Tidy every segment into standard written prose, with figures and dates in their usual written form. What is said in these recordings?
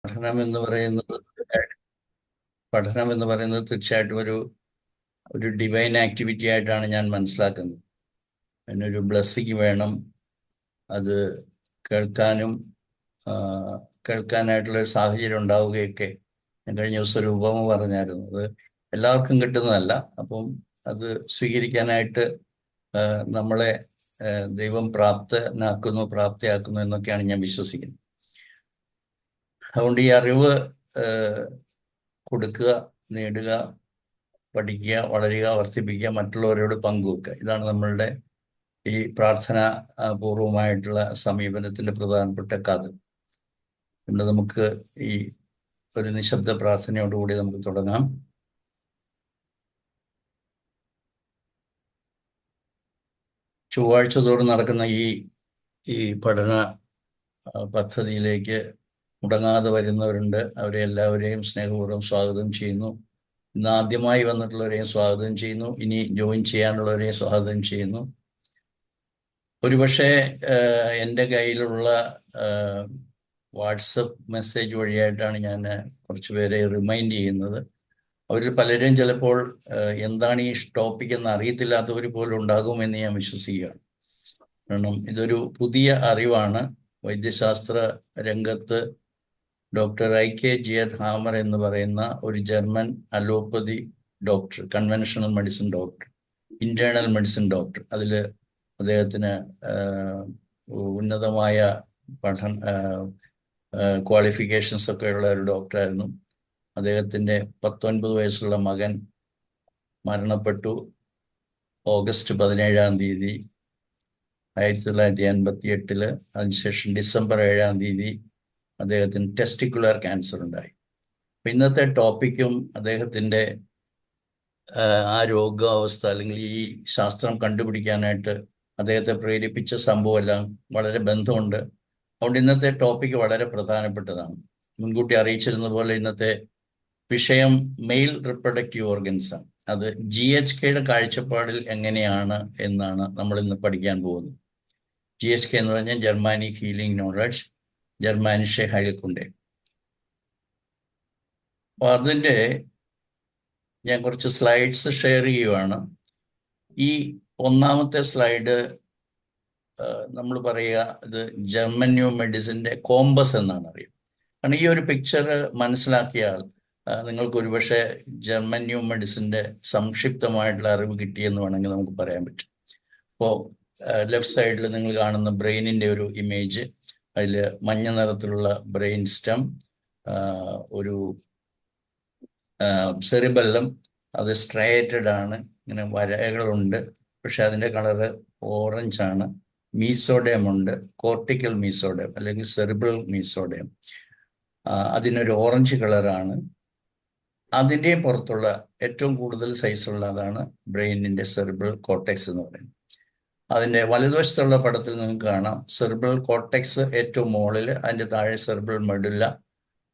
പഠനം എന്ന് പറയുന്നത് പഠനം എന്ന് പറയുന്നത് തീർച്ചയായിട്ടും ഒരു ഡിവൈൻ ആക്ടിവിറ്റി ആയിട്ടാണ് ഞാൻ മനസ്സിലാക്കുന്നത്. അതിനൊരു ബ്ലെസ്സിങ് വേണം. അത് കേൾക്കാനും ആ, കേൾക്കാനായിട്ടുള്ള ഒരു സാഹചര്യം ഉണ്ടാവുകയൊക്കെ. ഞാൻ കഴിഞ്ഞ ദിവസം ഒരു ഉപമ പറഞ്ഞായിരുന്നു. അത് എല്ലാവർക്കും കിട്ടുന്നതല്ല. അപ്പം അത് സ്വീകരിക്കാനായിട്ട് ആ, നമ്മളെ ദൈവം പ്രാപ്തിയാക്കുന്നു എന്നൊക്കെയാണ് ഞാൻ വിശ്വസിക്കുന്നത്. അതുകൊണ്ട് ഈ അറിവ് ആ, കൊടുക്കുക, നേടുക, പഠിക്കുക, വളരുക, വർദ്ധിപ്പിക്കുക, മറ്റുള്ളവരോട് പങ്കുവെക്കുക. ഇതാണ് നമ്മളുടെ ഈ പ്രാർത്ഥന പൂർവമായിട്ടുള്ള സമീപനത്തിന്റെ പ്രധാനപ്പെട്ട കാതൽ. പിന്നെ നമുക്ക് ഈ ഒരു നിശബ്ദ പ്രാർത്ഥനയോടുകൂടി നമുക്ക് തുടങ്ങാം. ചൊവ്വാഴ്ച തോറും നടക്കുന്ന ഈ പഠന പദ്ധതിയിലേക്ക് മുടങ്ങാതെ വരുന്നവരുണ്ട്. അവരെ എല്ലാവരെയും സ്നേഹപൂർവ്വം സ്വാഗതം ചെയ്യുന്നു. ഇന്ന് ആദ്യമായി വന്നിട്ടുള്ളവരെയും സ്വാഗതം ചെയ്യുന്നു. ഇനി ജോയിൻ ചെയ്യാനുള്ളവരെയും സ്വാഗതം ചെയ്യുന്നു. ഒരുപക്ഷെ എൻ്റെ കയ്യിലുള്ള വാട്സപ്പ് മെസ്സേജ് വഴിയായിട്ടാണ് ഞാൻ കുറച്ച് പേരെ റിമൈൻഡ് ചെയ്യുന്നത്. അവരിൽ പലരും ചിലപ്പോൾ എന്താണ് ഈ ടോപ്പിക് എന്ന് അറിയത്തില്ലാത്തവർ പോലും ഉണ്ടാകുമെന്ന് ഞാൻ വിശ്വസിക്കുകയാണ്. കാരണം ഇതൊരു പുതിയ അറിവാണ്. വൈദ്യശാസ്ത്ര രംഗത്ത് ഡോക്ടർ IK ജിയദ് ഹാമർ എന്ന് പറയുന്ന ഒരു German allopathy doctor, conventional medicine doctor, internal medicine doctor, അതിൽ അദ്ദേഹത്തിന് ഉന്നതമായ പഠന ക്വാളിഫിക്കേഷൻസ് ഒക്കെ ഉള്ള ഒരു ഡോക്ടറായിരുന്നു. അദ്ദേഹത്തിൻ്റെ 19 വയസ്സുള്ള മകൻ മരണപ്പെട്ടു ഓഗസ്റ്റ് 17-ാം തീയതി 1988. അതിനുശേഷം ഡിസംബർ 7-ാം തീയതി അദ്ദേഹത്തിന് ടെസ്റ്റിക്കുലർ ക്യാൻസർ ഉണ്ടായി. അപ്പം ഇന്നത്തെ ടോപ്പിക്കും അദ്ദേഹത്തിൻ്റെ ആ രോഗാവസ്ഥ അല്ലെങ്കിൽ ഈ ശാസ്ത്രം കണ്ടുപിടിക്കാനായിട്ട് അദ്ദേഹത്തെ പ്രേരിപ്പിച്ച സംഭവമെല്ലാം വളരെ ബന്ധമുണ്ട്. അതുകൊണ്ട് ഇന്നത്തെ ടോപ്പിക്ക് വളരെ പ്രധാനപ്പെട്ടതാണ്. മുൻകൂട്ടി അറിയിച്ചിരുന്ന പോലെ ഇന്നത്തെ വിഷയം മെയിൽ റിപ്രൊഡക്റ്റീവ് ഓർഗൻസ് ആണ്. അത് GHKയുടെ കാഴ്ചപ്പാടിൽ എങ്ങനെയാണ് എന്നാണ് നമ്മൾ ഇന്ന് പഠിക്കാൻ പോകുന്നത്. GHK എന്ന് പറഞ്ഞാൽ ജർമാനിക് ഹീലിംഗ് നോളജ്, ജർമാനിഷെ ഹൈൽക്കുണ്ടെ. അപ്പോൾ അതിൻ്റെ ഞാൻ കുറച്ച് സ്ലൈഡ്സ് ഷെയർ ചെയ്യുവാണ്. ഈ ഒന്നാമത്തെ സ്ലൈഡ് നമ്മൾ പറയുക ഇത് ജർമ്മൻ ന്യൂ മെഡിസിൻ്റെ കോമ്പസ് എന്നാണ് അറിയുക. കാരണം ഈ ഒരു പിക്ചർ മനസ്സിലാക്കിയാൽ നിങ്ങൾക്ക് ഒരുപക്ഷെ ജർമ്മൻ ന്യൂ മെഡിസിൻ്റെ സംക്ഷിപ്തമായിട്ടുള്ള അറിവ് കിട്ടിയെന്ന് വേണമെങ്കിൽ നമുക്ക് പറയാൻ പറ്റും. അപ്പോൾ ലെഫ്റ്റ് സൈഡിൽ നിങ്ങൾ കാണുന്ന ബ്രെയിനിൻ്റെ ഒരു ഇമേജ്, അതിൽ മഞ്ഞ നിറത്തിലുള്ള ബ്രെയിൻ സ്റ്റം, ഒരു സെറിബെല്ലം, അത് സ്ട്രേറ്റഡ് ആണ്, ഇങ്ങനെ വരകളുണ്ട്, പക്ഷെ അതിൻ്റെ കളറ് ഓറഞ്ച് ആണ്. മീസോഡയം ഉണ്ട്, കോർട്ടിക്കൽ മീസോഡയം അല്ലെങ്കിൽ സെറിബ്രൽ മീസോഡയം, അതിനൊരു ഓറഞ്ച് കളറാണ്. അതിൻ്റെ പുറത്തുള്ള ഏറ്റവും കൂടുതൽ സൈസുള്ളതാണ് ബ്രെയിനിൻ്റെ സെറിബ്രൽ കോർട്ടെക്സ് എന്ന് പറയുന്നത്. അതിൻ്റെ വലതുവശത്തുള്ള പടത്തിൽ നിങ്ങൾക്ക് കാണാം സെറിബ്രൽ കോർട്ടെക്സ് ഏറ്റവും മുകളിൽ, അതിൻ്റെ താഴെ സെറിബ്രൽ മെഡുല്ല,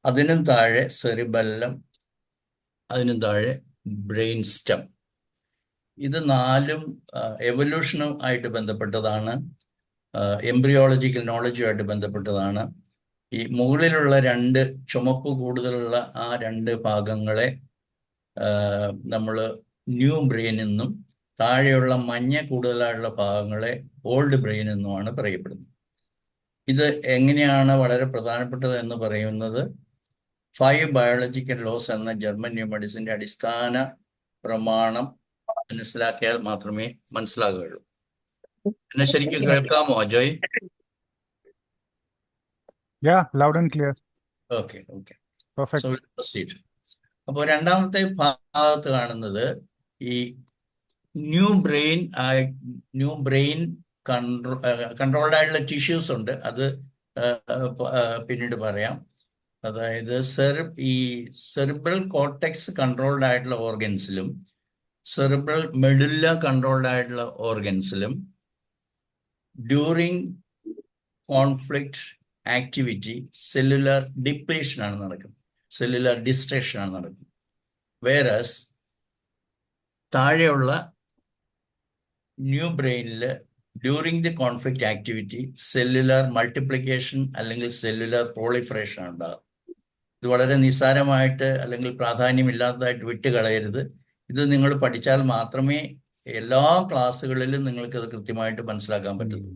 അതിനും താഴെ സെറിബെല്ലം, അതിനും താഴെ ബ്രെയിൻ സ്റ്റം. ഇത് നാലും എവല്യൂഷനും ആയിട്ട് ബന്ധപ്പെട്ടതാണ്, എംബ്രിയോളജിക്കൽ നോളജുമായിട്ട് ബന്ധപ്പെട്ടതാണ്. ഈ മുകളിലുള്ള രണ്ട് ചുമപ്പ് കൂടുതലുള്ള ആ രണ്ട് ഭാഗങ്ങളെ നമ്മൾ ന്യൂ ബ്രെയിൻ എന്നും, താഴെയുള്ള മഞ്ഞ കൂടുതലായുള്ള ഭാഗങ്ങളെ ഓൾഡ് ബ്രെയിൻ എന്നുമാണ് പറയപ്പെടുന്നത്. ഇത് എങ്ങനെയാണ് വളരെ പ്രധാനപ്പെട്ടത് എന്ന് പറയുന്നത് 5 ബയോളജിക്കൽ ലോസ് എന്ന ജർമ്മൻ ന്യൂ മെഡിസിൻ്റെ അടിസ്ഥാന പ്രമാണം മനസ്സിലാക്കിയാൽ മാത്രമേ മനസ്സിലാകുകയുള്ളൂ. എന്നെ ശരിക്കും കേൾക്കാമോ Ajay? loud and clear. Okay. Perfect. So will proceed. അപ്പോൾ രണ്ടാമത്തെ ഭാഗത്ത് കാണുന്നത് ഈ ന്യൂ ബ്രെയിൻ കൺട്രോൾഡ് ആയിട്ടുള്ള ടിഷ്യൂസ് ഉണ്ട്. അത് പിന്നീട് പറയാം. അതായത് ഈ സെറിബ്രൽ കോർട്ടെക്സ് കൺട്രോൾഡ് ആയിട്ടുള്ള ഓർഗൻസിലും സെറിബ്രൽ മെഡുല്ല കൺട്രോൾഡ് ആയിട്ടുള്ള ഓർഗൻസിലും during conflict activity cellular depletion ആണ് നടക്കുന്നത്, സെല്ലുലാർ ഡിസ്ട്രക്ഷൻ ആണ് നടക്കുന്നത്. വേറസ് താഴെയുള്ള ന്യൂ ബ്രെയിനിൽ during the conflict activity cellular multiplication അല്ലെങ്കിൽ സെല്ലുലാർ പ്രോളിഫറേഷൻ ഉണ്ടാകും. ഇത് വളരെ നിസ്സാരമായിട്ട് അല്ലെങ്കിൽ പ്രാധാന്യമില്ലാത്തതായിട്ട് വിട്ടുകളയരുത്. ഇത് നിങ്ങൾ പഠിച്ചാൽ മാത്രമേ എല്ലാ ക്ലാസ്സുകളിലും നിങ്ങൾക്ക് അത് കൃത്യമായിട്ട് മനസ്സിലാക്കാൻ പറ്റുള്ളൂ.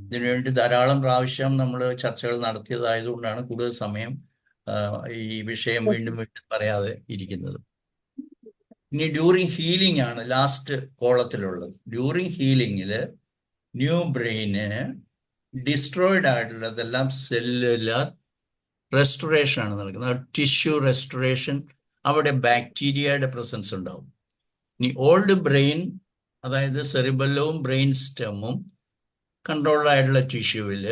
ഇതിനുവേണ്ടി ധാരാളം പ്രാവശ്യം നമ്മൾ ചർച്ചകൾ നടത്തിയതായതുകൊണ്ടാണ് കൂടുതൽ സമയം ഈ വിഷയം വീണ്ടും വീണ്ടും പറയാതെ ഇരിക്കുന്നത്. ഇനി ഡ്യൂറിങ് ഹീലിംഗ് ആണ് ലാസ്റ്റ് കോളത്തിലുള്ളത്. ഡ്യൂറിങ് ഹീലിംഗിൽ ന്യൂ ബ്രെയിന് ഡിസ്ട്രോയിഡ് ആയിട്ടുള്ളതെല്ലാം സെല്ലുലാർ റെസ്റ്റോറേഷൻ ആണ് നടക്കുന്നത്. ടിഷ്യൂ റെസ്റ്റോറേഷൻ, അവിടെ ബാക്ടീരിയയുടെ പ്രസൻസ് ഉണ്ടാവും. ഇനി ഓൾഡ് ബ്രെയിൻ, അതായത് സെറിബെല്ലവും ബ്രെയിൻ സ്റ്റെമ്മും കൺട്രോൾഡ് ആയിട്ടുള്ള ടിഷ്യൂവിൽ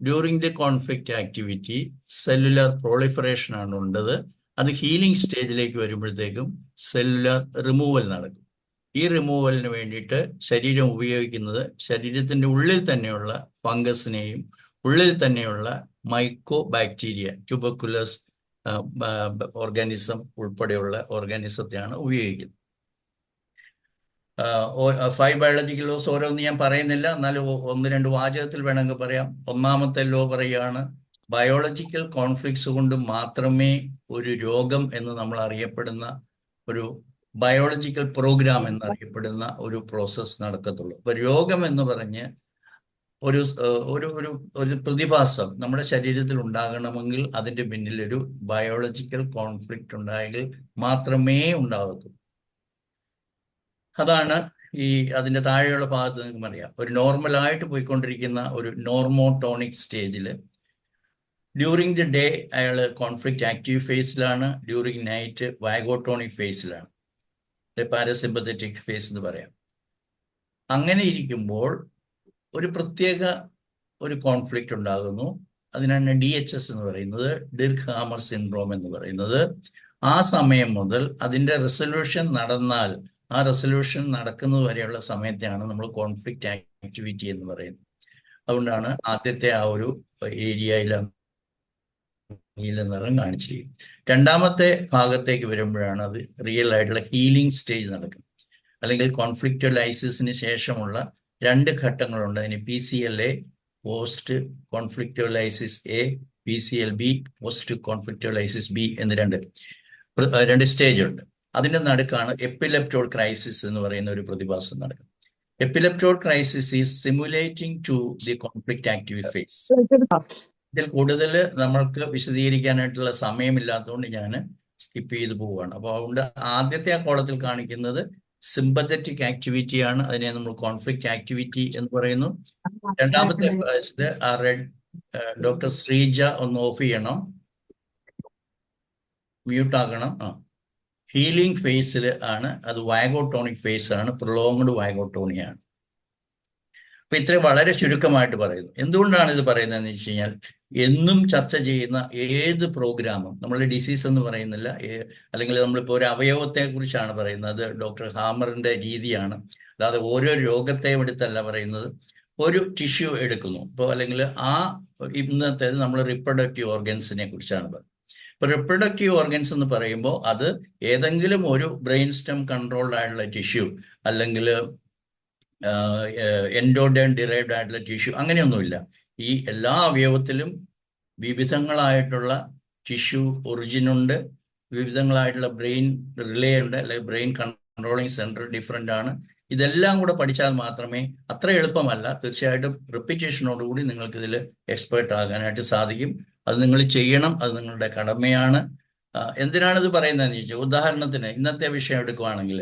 during the conflict activity cellular proliferation ആണ് ഉള്ളത്. അത് ഹീലിംഗ് സ്റ്റേജിലേക്ക് വരുമ്പോഴത്തേക്കും സെല്ലുലാർ റിമൂവൽ നടക്കും. ഈ റിമൂവലിന് വേണ്ടിയിട്ട് ശരീരം ഉപയോഗിക്കുന്നത് ശരീരത്തിൻ്റെ ഉള്ളിൽ തന്നെയുള്ള ഫംഗസിനെയും ഉള്ളിൽ തന്നെയുള്ള മൈക്കോ ബാക്ടീരിയ, ട്യൂബർക്കുലസ് ഓർഗാനിസം ഉൾപ്പെടെയുള്ള ഓർഗാനിസത്തെയാണ് ഉപയോഗിക്കുന്നത്. 5 ബയോളജിക്കൽ ലോസ് ഓരോന്ന് ഞാൻ പറയുന്നില്ല, എന്നാലും 1-2 വാചകത്തിൽ വേണമെങ്കിൽ പറയാം. ഒന്നാമത്തെ ലോ പറയുകയാണ്, ബയോളജിക്കൽ കോൺഫ്ലിക്ട്സ് കൊണ്ട് മാത്രമേ ഒരു രോഗം എന്ന് നമ്മൾ അറിയപ്പെടുന്ന ഒരു ബയോളജിക്കൽ പ്രോഗ്രാം എന്നറിയപ്പെടുന്ന ഒരു പ്രോസസ്സ് നടക്കത്തുള്ളൂ. അപ്പൊ രോഗം എന്ന് പറഞ്ഞ് ഒരു ഒരു ഒരു ഒരു പ്രതിഭാസം നമ്മുടെ ശരീരത്തിൽ ഉണ്ടാകണമെങ്കിൽ അതിൻ്റെ പിന്നിൽ ഒരു ബയോളജിക്കൽ കോൺഫ്ലിക്റ്റ് ഉണ്ടായെങ്കിൽ മാത്രമേ ഉണ്ടാകത്തുള്ളൂ. അതാണ് ഈ അതിൻ്റെ താഴെയുള്ള ഭാഗത്ത് നിങ്ങൾക്ക് അറിയാം. ഒരു നോർമലായിട്ട് പോയിക്കൊണ്ടിരിക്കുന്ന ഒരു നോർമോട്ടോണിക് സ്റ്റേജിൽ ഡ്യൂറിങ് ദി ഡേ അയാൾ കോൺഫ്ലിക്റ്റ് ആക്റ്റീവ് ഫേസിലാണ്, ഡ്യൂറിങ് നൈറ്റ് വാഗോട്ടോണിക് ഫേസിലാണ്, പാരസിമ്പത്തറ്റിക് ഫേസ് എന്ന് പറയാം. അങ്ങനെ ഇരിക്കുമ്പോൾ ഒരു പ്രത്യേക ഒരു കോൺഫ്ലിക്റ്റ് ഉണ്ടാകുന്നു. അതിനാണ് DHS എന്ന് പറയുന്നത്, ഡിർക്ക് ഹാമർ സിൻഡ്രോം എന്ന് പറയുന്നത്. ആ സമയം മുതൽ അതിൻ്റെ റെസൊല്യൂഷൻ നടന്നാൽ ആ റെസൊല്യൂഷൻ നടക്കുന്നത് വരെയുള്ള സമയത്തെയാണ് നമ്മൾ കോൺഫ്ലിക്റ്റ് ആക്ടിവിറ്റി എന്ന് പറയുന്നത്. അതുകൊണ്ടാണ് ആദ്യത്തെ ആ ഒരു ഏരിയയിൽ നീല നിറം കാണിച്ചിരിക്കുന്നത്. രണ്ടാമത്തെ ഭാഗത്തേക്ക് വരുമ്പോഴാണ് അത് റിയൽ ആയിട്ടുള്ള ഹീലിംഗ് സ്റ്റേജ് നടക്കുന്നത്. അല്ലെങ്കിൽ കോൺഫ്ലിക്റ്റുവലൈസിസിന് ശേഷമുള്ള 2 ഘട്ടങ്ങളുണ്ട്. അതിന് PCLA post conflictolysis A, PCLB post conflictolysis B എന്ന് രണ്ട് സ്റ്റേജ് ഉണ്ട്. അതിൻ്റെ നടുക്കാണ് എപ്പിലെപ്റ്റോഡ് ക്രൈസിസ് എന്ന് പറയുന്ന ഒരു പ്രതിഭാസം നടക്കുന്നത്. Epileptoid crisis is simulating to the conflict active phase. ഇതിൽ കൂടുതൽ നമ്മൾക്ക് വിശദീകരിക്കാനായിട്ടുള്ള സമയമില്ലാത്തതുകൊണ്ട് ഞാൻ സ്കിപ്പ് ചെയ്ത് പോവുകയാണ്. അപ്പോൾ അതുകൊണ്ട് ആദ്യത്തെ ആ കോളത്തിൽ കാണിക്കുന്നത് സിമ്പത്തറ്റിക് ആക്ടിവിറ്റിയാണ്. അതിനെ നമ്മൾ കോൺഫ്ലിക്റ്റ് ആക്ടിവിറ്റി എന്ന് പറയുന്നു. രണ്ടാമത്തെ ഫേസിൽ ആ റെഡ് ഡോക്ടർ ശ്രീജ ഒന്ന് ഓഫ് ചെയ്യണം, മ്യൂട്ട് ആക്കണം. ഹീലിംഗ് ഫേസിൽ ആണ് അത് വാഗോട്ടോണിക് ഫേസ് ആണ്, പ്രൊലോങ്ഡ് വാഗോട്ടോണിയാണ്. അപ്പൊ ഇത്രയും വളരെ ചുരുക്കമായിട്ട് പറയുന്നു. എന്തുകൊണ്ടാണ് ഇത് പറയുന്നതെന്ന് വെച്ച് കഴിഞ്ഞാൽ എന്നും ചർച്ച ചെയ്യുന്ന ഏത് പ്രോഗ്രാമും നമ്മൾ ഡിസീസ് എന്ന് പറയുന്നില്ല, അല്ലെങ്കിൽ നമ്മളിപ്പോൾ ഒരു അവയവത്തെ കുറിച്ചാണ് പറയുന്നത്. ഡോക്ടർ ഹാമറിന്റെ രീതിയാണ്. അല്ലാതെ ഓരോ രോഗത്തെ എടുത്തല്ല പറയുന്നത്. ഒരു ടിഷ്യൂ എടുക്കുന്നു ഇപ്പോൾ, അല്ലെങ്കിൽ ആ ഇന്നത്തേത് നമ്മൾ റിപ്രൊഡക്റ്റീവ് ഓർഗൻസിനെ കുറിച്ചാണ് പറയുന്നത്. ഇപ്പൊ റിപ്രൊഡക്റ്റീവ് ഓർഗൻസ് എന്ന് പറയുമ്പോൾ അത് ഏതെങ്കിലും ഒരു ബ്രെയിൻ സ്റ്റെം കൺട്രോൾഡ് ആയിട്ടുള്ള ടിഷ്യൂ, അല്ലെങ്കിൽ എൻഡോഡേൺ ഡിറൈവ്ഡ് ആയിട്ടുള്ള ടിഷ്യൂ, അങ്ങനെയൊന്നുമില്ല. ഈ എല്ലാ അവയവത്തിലും വിവിധങ്ങളായിട്ടുള്ള ടിഷ്യൂ ഒറിജിനുണ്ട്, വിവിധങ്ങളായിട്ടുള്ള ബ്രെയിൻ റിലേ ഉണ്ട്, അല്ലെങ്കിൽ ബ്രെയിൻ കൺട്രോളിങ് സെൻറ്റർ ഡിഫറെൻ്റ് ആണ്. ഇതെല്ലാം കൂടെ പഠിച്ചാൽ മാത്രമേ, അത്ര എളുപ്പമല്ല തീർച്ചയായിട്ടും, റിപ്പീറ്റേഷനോടുകൂടി നിങ്ങൾക്ക് ഇതിൽ എക്സ്പേർട്ട് ആകാനായിട്ട് സാധിക്കും. അത് നിങ്ങൾ ചെയ്യണം, അത് നിങ്ങളുടെ കടമയാണ്. എന്തിനാണിത് പറയുന്നതെന്ന് ചോദിച്ചാൽ, ഉദാഹരണത്തിന് ഇന്നത്തെ വിഷയം എടുക്കുവാണെങ്കിൽ,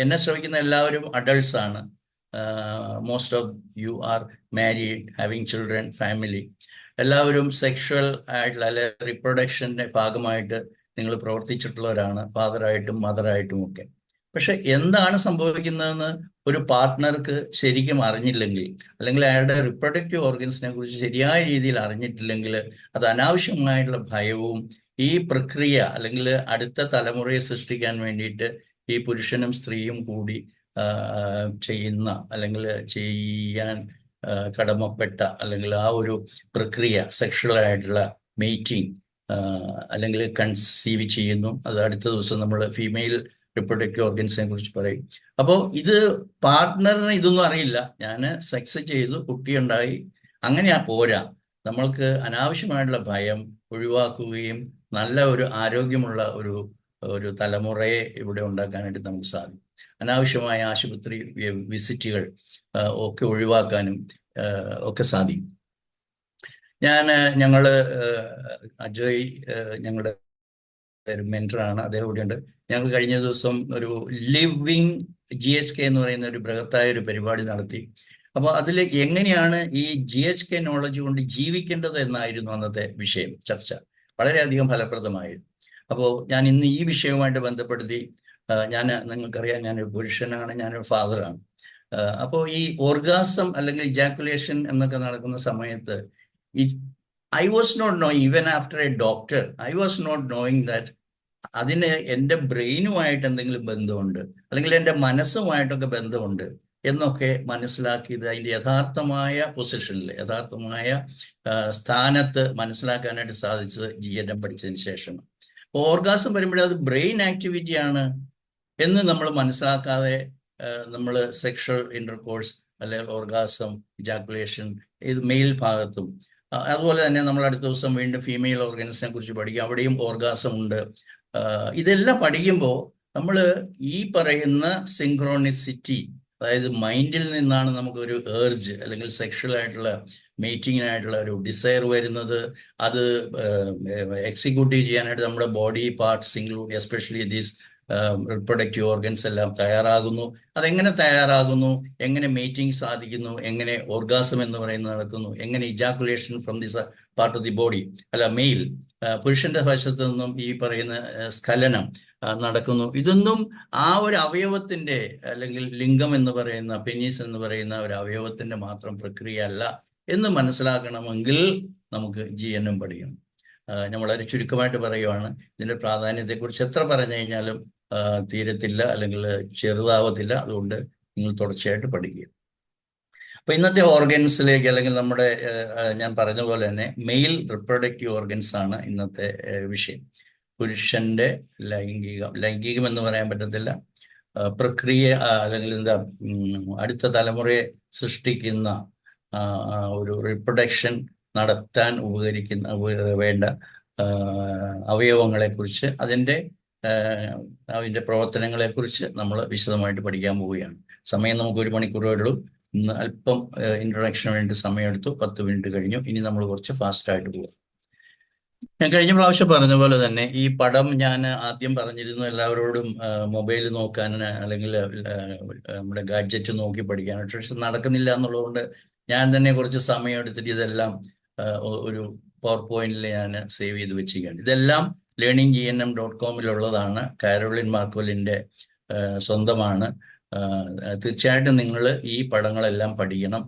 എന്നെ ശ്രമിക്കുന്ന എല്ലാവരും അഡൾട്ട്സ് ആണ്. Most of you are married, having children, family. എല്ലാവരും സെക്ഷൽ ആയിട്ടുള്ള അല്ലെ റിപ്രൊഡക്ഷൻ്റെ ഭാഗമായിട്ട് നിങ്ങൾ പ്രവർത്തിച്ചിട്ടുള്ളവരാണ്, ഫാദറായിട്ടും മദറായിട്ടും ഒക്കെ. പക്ഷെ എന്താണ് സംഭവിക്കുന്നതെന്ന് ഒരു പാർട്ട്ണർക്ക് ശരിക്കും അറിഞ്ഞില്ലെങ്കിൽ, അല്ലെങ്കിൽ അയാളുടെ റിപ്രൊഡക്റ്റീവ് ഓർഗൻസിനെ കുറിച്ച് ശരിയായ രീതിയിൽ അറിഞ്ഞിട്ടില്ലെങ്കിൽ, അത് അനാവശ്യമായിട്ടുള്ള ഭയവും ഈ പ്രക്രിയ അല്ലെങ്കിൽ അടുത്ത തലമുറയെ സൃഷ്ടിക്കാൻ വേണ്ടിയിട്ട് ഈ പുരുഷനും സ്ത്രീയും കൂടി ചെയ്യുന്ന, അല്ലെങ്കിൽ ചെയ്യാൻ കടമപ്പെട്ട, അല്ലെങ്കിൽ ആ ഒരു പ്രക്രിയ സെക്ഷുവലായിട്ടുള്ള മെയ്റ്റിംഗ്, അല്ലെങ്കിൽ കൺസീവ് ചെയ്യുന്നു. അത് അടുത്ത ദിവസം നമ്മൾ ഫീമെയിൽ റിപ്രൊഡക്റ്റീവ് ഓർഗൻസിനെ കുറിച്ച് പറയും. അപ്പോൾ ഇത് പാർട്ട്ണറിന് ഇതൊന്നും അറിയില്ല. ഞാൻ സെക്സ് ചെയ്തു, കുട്ടിയുണ്ടായി, അങ്ങനെയാ പോരാ. നമ്മൾക്ക് അനാവശ്യമായിട്ടുള്ള ഭയം ഒഴിവാക്കുകയും നല്ല ഒരു ആരോഗ്യമുള്ള ഒരു തലമുറയെ ഇവിടെ ഉണ്ടാക്കാനായിട്ട് നമുക്ക് സാധിക്കും. അനാവശ്യമായ ആശുപത്രി വിസിറ്റുകൾ ഒക്കെ ഒഴിവാക്കാനും ഒക്കെ സാധിക്കും. ഞങ്ങള് അജയ് ഞങ്ങളുടെ ഒരു മെന്ററാണ്, അദ്ദേഹം ഇവിടെയുണ്ട്. ഞങ്ങൾ കഴിഞ്ഞ ദിവസം ഒരു ലിവിങ് GHK എന്ന് പറയുന്ന ഒരു ബൃഹത്തായ ഒരു പരിപാടി നടത്തി. അപ്പോൾ അതിൽ എങ്ങനെയാണ് ഈ GHK നോളജ് കൊണ്ട് ജീവിക്കേണ്ടത് എന്നായിരുന്നു അന്നത്തെ വിഷയം, ചർച്ച. വളരെയധികം ഫലപ്രദമായിരുന്നു. അപ്പോൾ ഞാൻ ഇന്ന് ഈ വിഷയവുമായിട്ട് ബന്ധപ്പെടുത്തി, നിങ്ങൾക്കറിയാം ഞാനൊരു പുരുഷനാണ്, ഞാനൊരു ഫാദറാണ്. അപ്പോൾ ഈ ഓർഗാസം അല്ലെങ്കിൽ ഇജാക്കുലേഷൻ എന്നൊക്കെ നടക്കുന്ന സമയത്ത് I was not knowing, even after a doctor, I was not knowing that അതിന് എൻ്റെ ബ്രെയിനുമായിട്ട് എന്തെങ്കിലും ബന്ധമുണ്ട് അല്ലെങ്കിൽ എൻ്റെ മനസ്സുമായിട്ടൊക്കെ ബന്ധമുണ്ട് എന്നൊക്കെ മനസ്സിലാക്കിയത് അതിൻ്റെ യഥാർത്ഥമായ പൊസിഷനിൽ, യഥാർത്ഥമായ സ്ഥാനത്ത് മനസ്സിലാക്കാനായിട്ട് സാധിച്ചത് GNM പഠിച്ചതിന് ശേഷമാണ്. ഓർഗാസം വരുമ്പോഴേ അത് ബ്രെയിൻ ആക്ടിവിറ്റിയാണ് എന്ന് നമ്മൾ മനസ്സിലാക്കാതെ നമ്മൾ സെക്ഷൽ ഇന്റർകോഴ്സ് അല്ലെങ്കിൽ ഓർഗാസം, ഇജാക്കുലേഷൻ ഇത് മെയിൽ ഭാഗത്തും, അതുപോലെ തന്നെ നമ്മൾ അടുത്ത ദിവസം വീണ്ടും ഫീമെയിൽ ഓർഗൻസിനെ കുറിച്ച് പഠിക്കും, അവിടെയും ഓർഗാസം ഉണ്ട്. ഇതെല്ലാം പഠിക്കുമ്പോൾ നമ്മൾ ഈ പറയുന്ന സിങ്ക്രോണിസിറ്റി, അതായത് മൈൻഡിൽ നിന്നാണ് നമുക്കൊരു ഏർജ് അല്ലെങ്കിൽ സെക്ഷൽ ആയിട്ടുള്ള മീറ്റിങ്ങിനായിട്ടുള്ള ഒരു ഡിസയർ വരുന്നത്. അത് എക്സിക്യൂട്ടീവ് ചെയ്യാനായിട്ട് നമ്മുടെ body parts include especially these reproductive organs എല്ലാം തയ്യാറാകുന്നു. അതെങ്ങനെ തയ്യാറാകുന്നു, എങ്ങനെ മീറ്റിംഗ് സാധിക്കുന്നു, എങ്ങനെ ഓർഗാസം എന്ന് പറയുന്നത് നടക്കുന്നു, എങ്ങനെ ejaculation from this part of the body അല്ല മെയിൽ പുരുഷന്റെ വശത്ത് നിന്നും ഈ പറയുന്ന സ്ഖലനം നടക്കുന്നു. ഇതൊന്നും ആ ഒരു അവയവത്തിന്റെ അല്ലെങ്കിൽ ലിംഗം എന്ന് പറയുന്ന പെനീസ് എന്ന് പറയുന്ന ഒരു അവയവത്തിന്റെ മാത്രം പ്രക്രിയ അല്ല എന്ന് മനസ്സിലാക്കണമെങ്കിൽ നമുക്ക് GNM പഠിക്കണം. ഞാൻ വളരെ ചുരുക്കമായിട്ട് പറയുവാണ്. ഇതിന്റെ പ്രാധാന്യത്തെക്കുറിച്ച് എത്ര പറഞ്ഞു കഴിഞ്ഞാലും തീരത്തില്ല അല്ലെങ്കിൽ ചെറുതാവത്തില്ല. അതുകൊണ്ട് നിങ്ങൾ തുടർച്ചയായിട്ട് പഠിക്കുക. അപ്പൊ ഇന്നത്തെ ഓർഗൻസിലേക്ക് അല്ലെങ്കിൽ നമ്മുടെ ഞാൻ പറഞ്ഞ പോലെ തന്നെ മെയിൽ റിപ്രൊഡക്റ്റീവ് ഓർഗൻസ് ആണ് ഇന്നത്തെ വിഷയം. പുരുഷന്റെ ലൈംഗികം എന്ന് പറയാൻ പറ്റത്തില്ല, പ്രക്രിയ അല്ലെങ്കിൽ അടുത്ത തലമുറയെ സൃഷ്ടിക്കുന്ന ഒരു റിപ്രൊഡക്ഷൻ നടത്താൻ വേണ്ട അവയവങ്ങളെക്കുറിച്ച് അതിൻ്റെ പ്രവർത്തനങ്ങളെക്കുറിച്ച് നമ്മൾ വിശദമായിട്ട് പഠിക്കാൻ പോവുകയാണ്. സമയം നമുക്ക് 1 മണിക്കൂറേ ഉള്ളൂ. ഇന്ന് അല്പം ഇൻട്രൊഡക്ഷന് വേണ്ടി സമയമെടുത്തു, 10 മിനിറ്റ് കഴിഞ്ഞു. ഇനി നമ്മൾ കുറച്ച് ഫാസ്റ്റായിട്ട് പോകാം. ഞാൻ കഴിഞ്ഞ പ്രാവശ്യം പറഞ്ഞ പോലെ തന്നെ ഈ പടം ഞാൻ ആദ്യം പറഞ്ഞിരുന്നു എല്ലാവരോടും മൊബൈൽ നോക്കാൻ അല്ലെങ്കിൽ നമ്മുടെ ഗാഡ്ജറ്റ് നോക്കി പഠിക്കാനായിട്ട്. പക്ഷെ നടക്കുന്നില്ല എന്നുള്ളതുകൊണ്ട് ഞാൻ തന്നെ കുറച്ച് സമയം എടുത്തിട്ട് ഇതെല്ലാം ഒരു പവർ പോയിന്റിൽ ഞാൻ സേവ് ചെയ്ത് വെച്ചിരിക്കുകയാണ്. ഇതെല്ലാം learninggmm.com ഉള്ളതാണ്. കാരോളിൻ മാർക്കോലിൻ്റെ സ്വന്തമാണ്. തീർച്ചയായിട്ടും നിങ്ങൾ ഈ പടങ്ങളെല്ലാം പഠിക്കണം.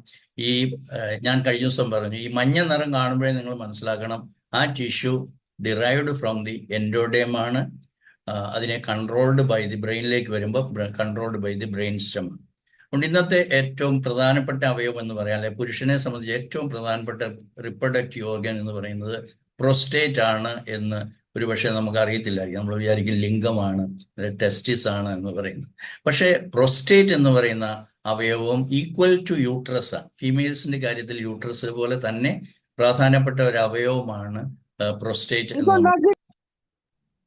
ഞാൻ കഴിഞ്ഞ ദിവസം പറഞ്ഞു, ഈ മഞ്ഞ നിറം കാണുമ്പോഴേ നിങ്ങൾ മനസ്സിലാക്കണം ആ tissue derived from the endoderm ആണ്. അതിനെ കൺട്രോൾഡ് ബൈ ദി ബ്രെയിനിലേക്ക് വരുമ്പോൾ controlled by the brain stem. അതുകൊണ്ട് ഇന്നത്തെ ഏറ്റവും പ്രധാനപ്പെട്ട അവയവം എന്ന് പറയാം, അല്ലെ പുരുഷനെ സംബന്ധിച്ച് ഏറ്റവും പ്രധാനപ്പെട്ട റിപ്രൊഡക്റ്റീവ് ഓർഗൻ എന്ന് പറയുന്നത് പ്രോസ്റ്റേറ്റ് ആണ് എന്ന് ഒരുപക്ഷെ നമുക്ക് അറിയത്തില്ലായിരിക്കും. നമ്മൾ വിചാരിക്കും ലിംഗമാണ്, ടെസ്റ്റിസ് ആണ് എന്ന് പറയുന്നത്. പക്ഷേ പ്രോസ്റ്റേറ്റ് എന്ന് പറയുന്ന അവയവം ഈക്വൽ ടു യൂട്രസ് ആണ്. ഫീമെയിൽസിന്റെ കാര്യത്തിൽ യൂട്രസ് പോലെ തന്നെ പ്രാധാന്യപ്പെട്ട ഒരു അവയവമാണ് പ്രോസ്റ്റേറ്റ് എന്ന് പറയുന്നത്.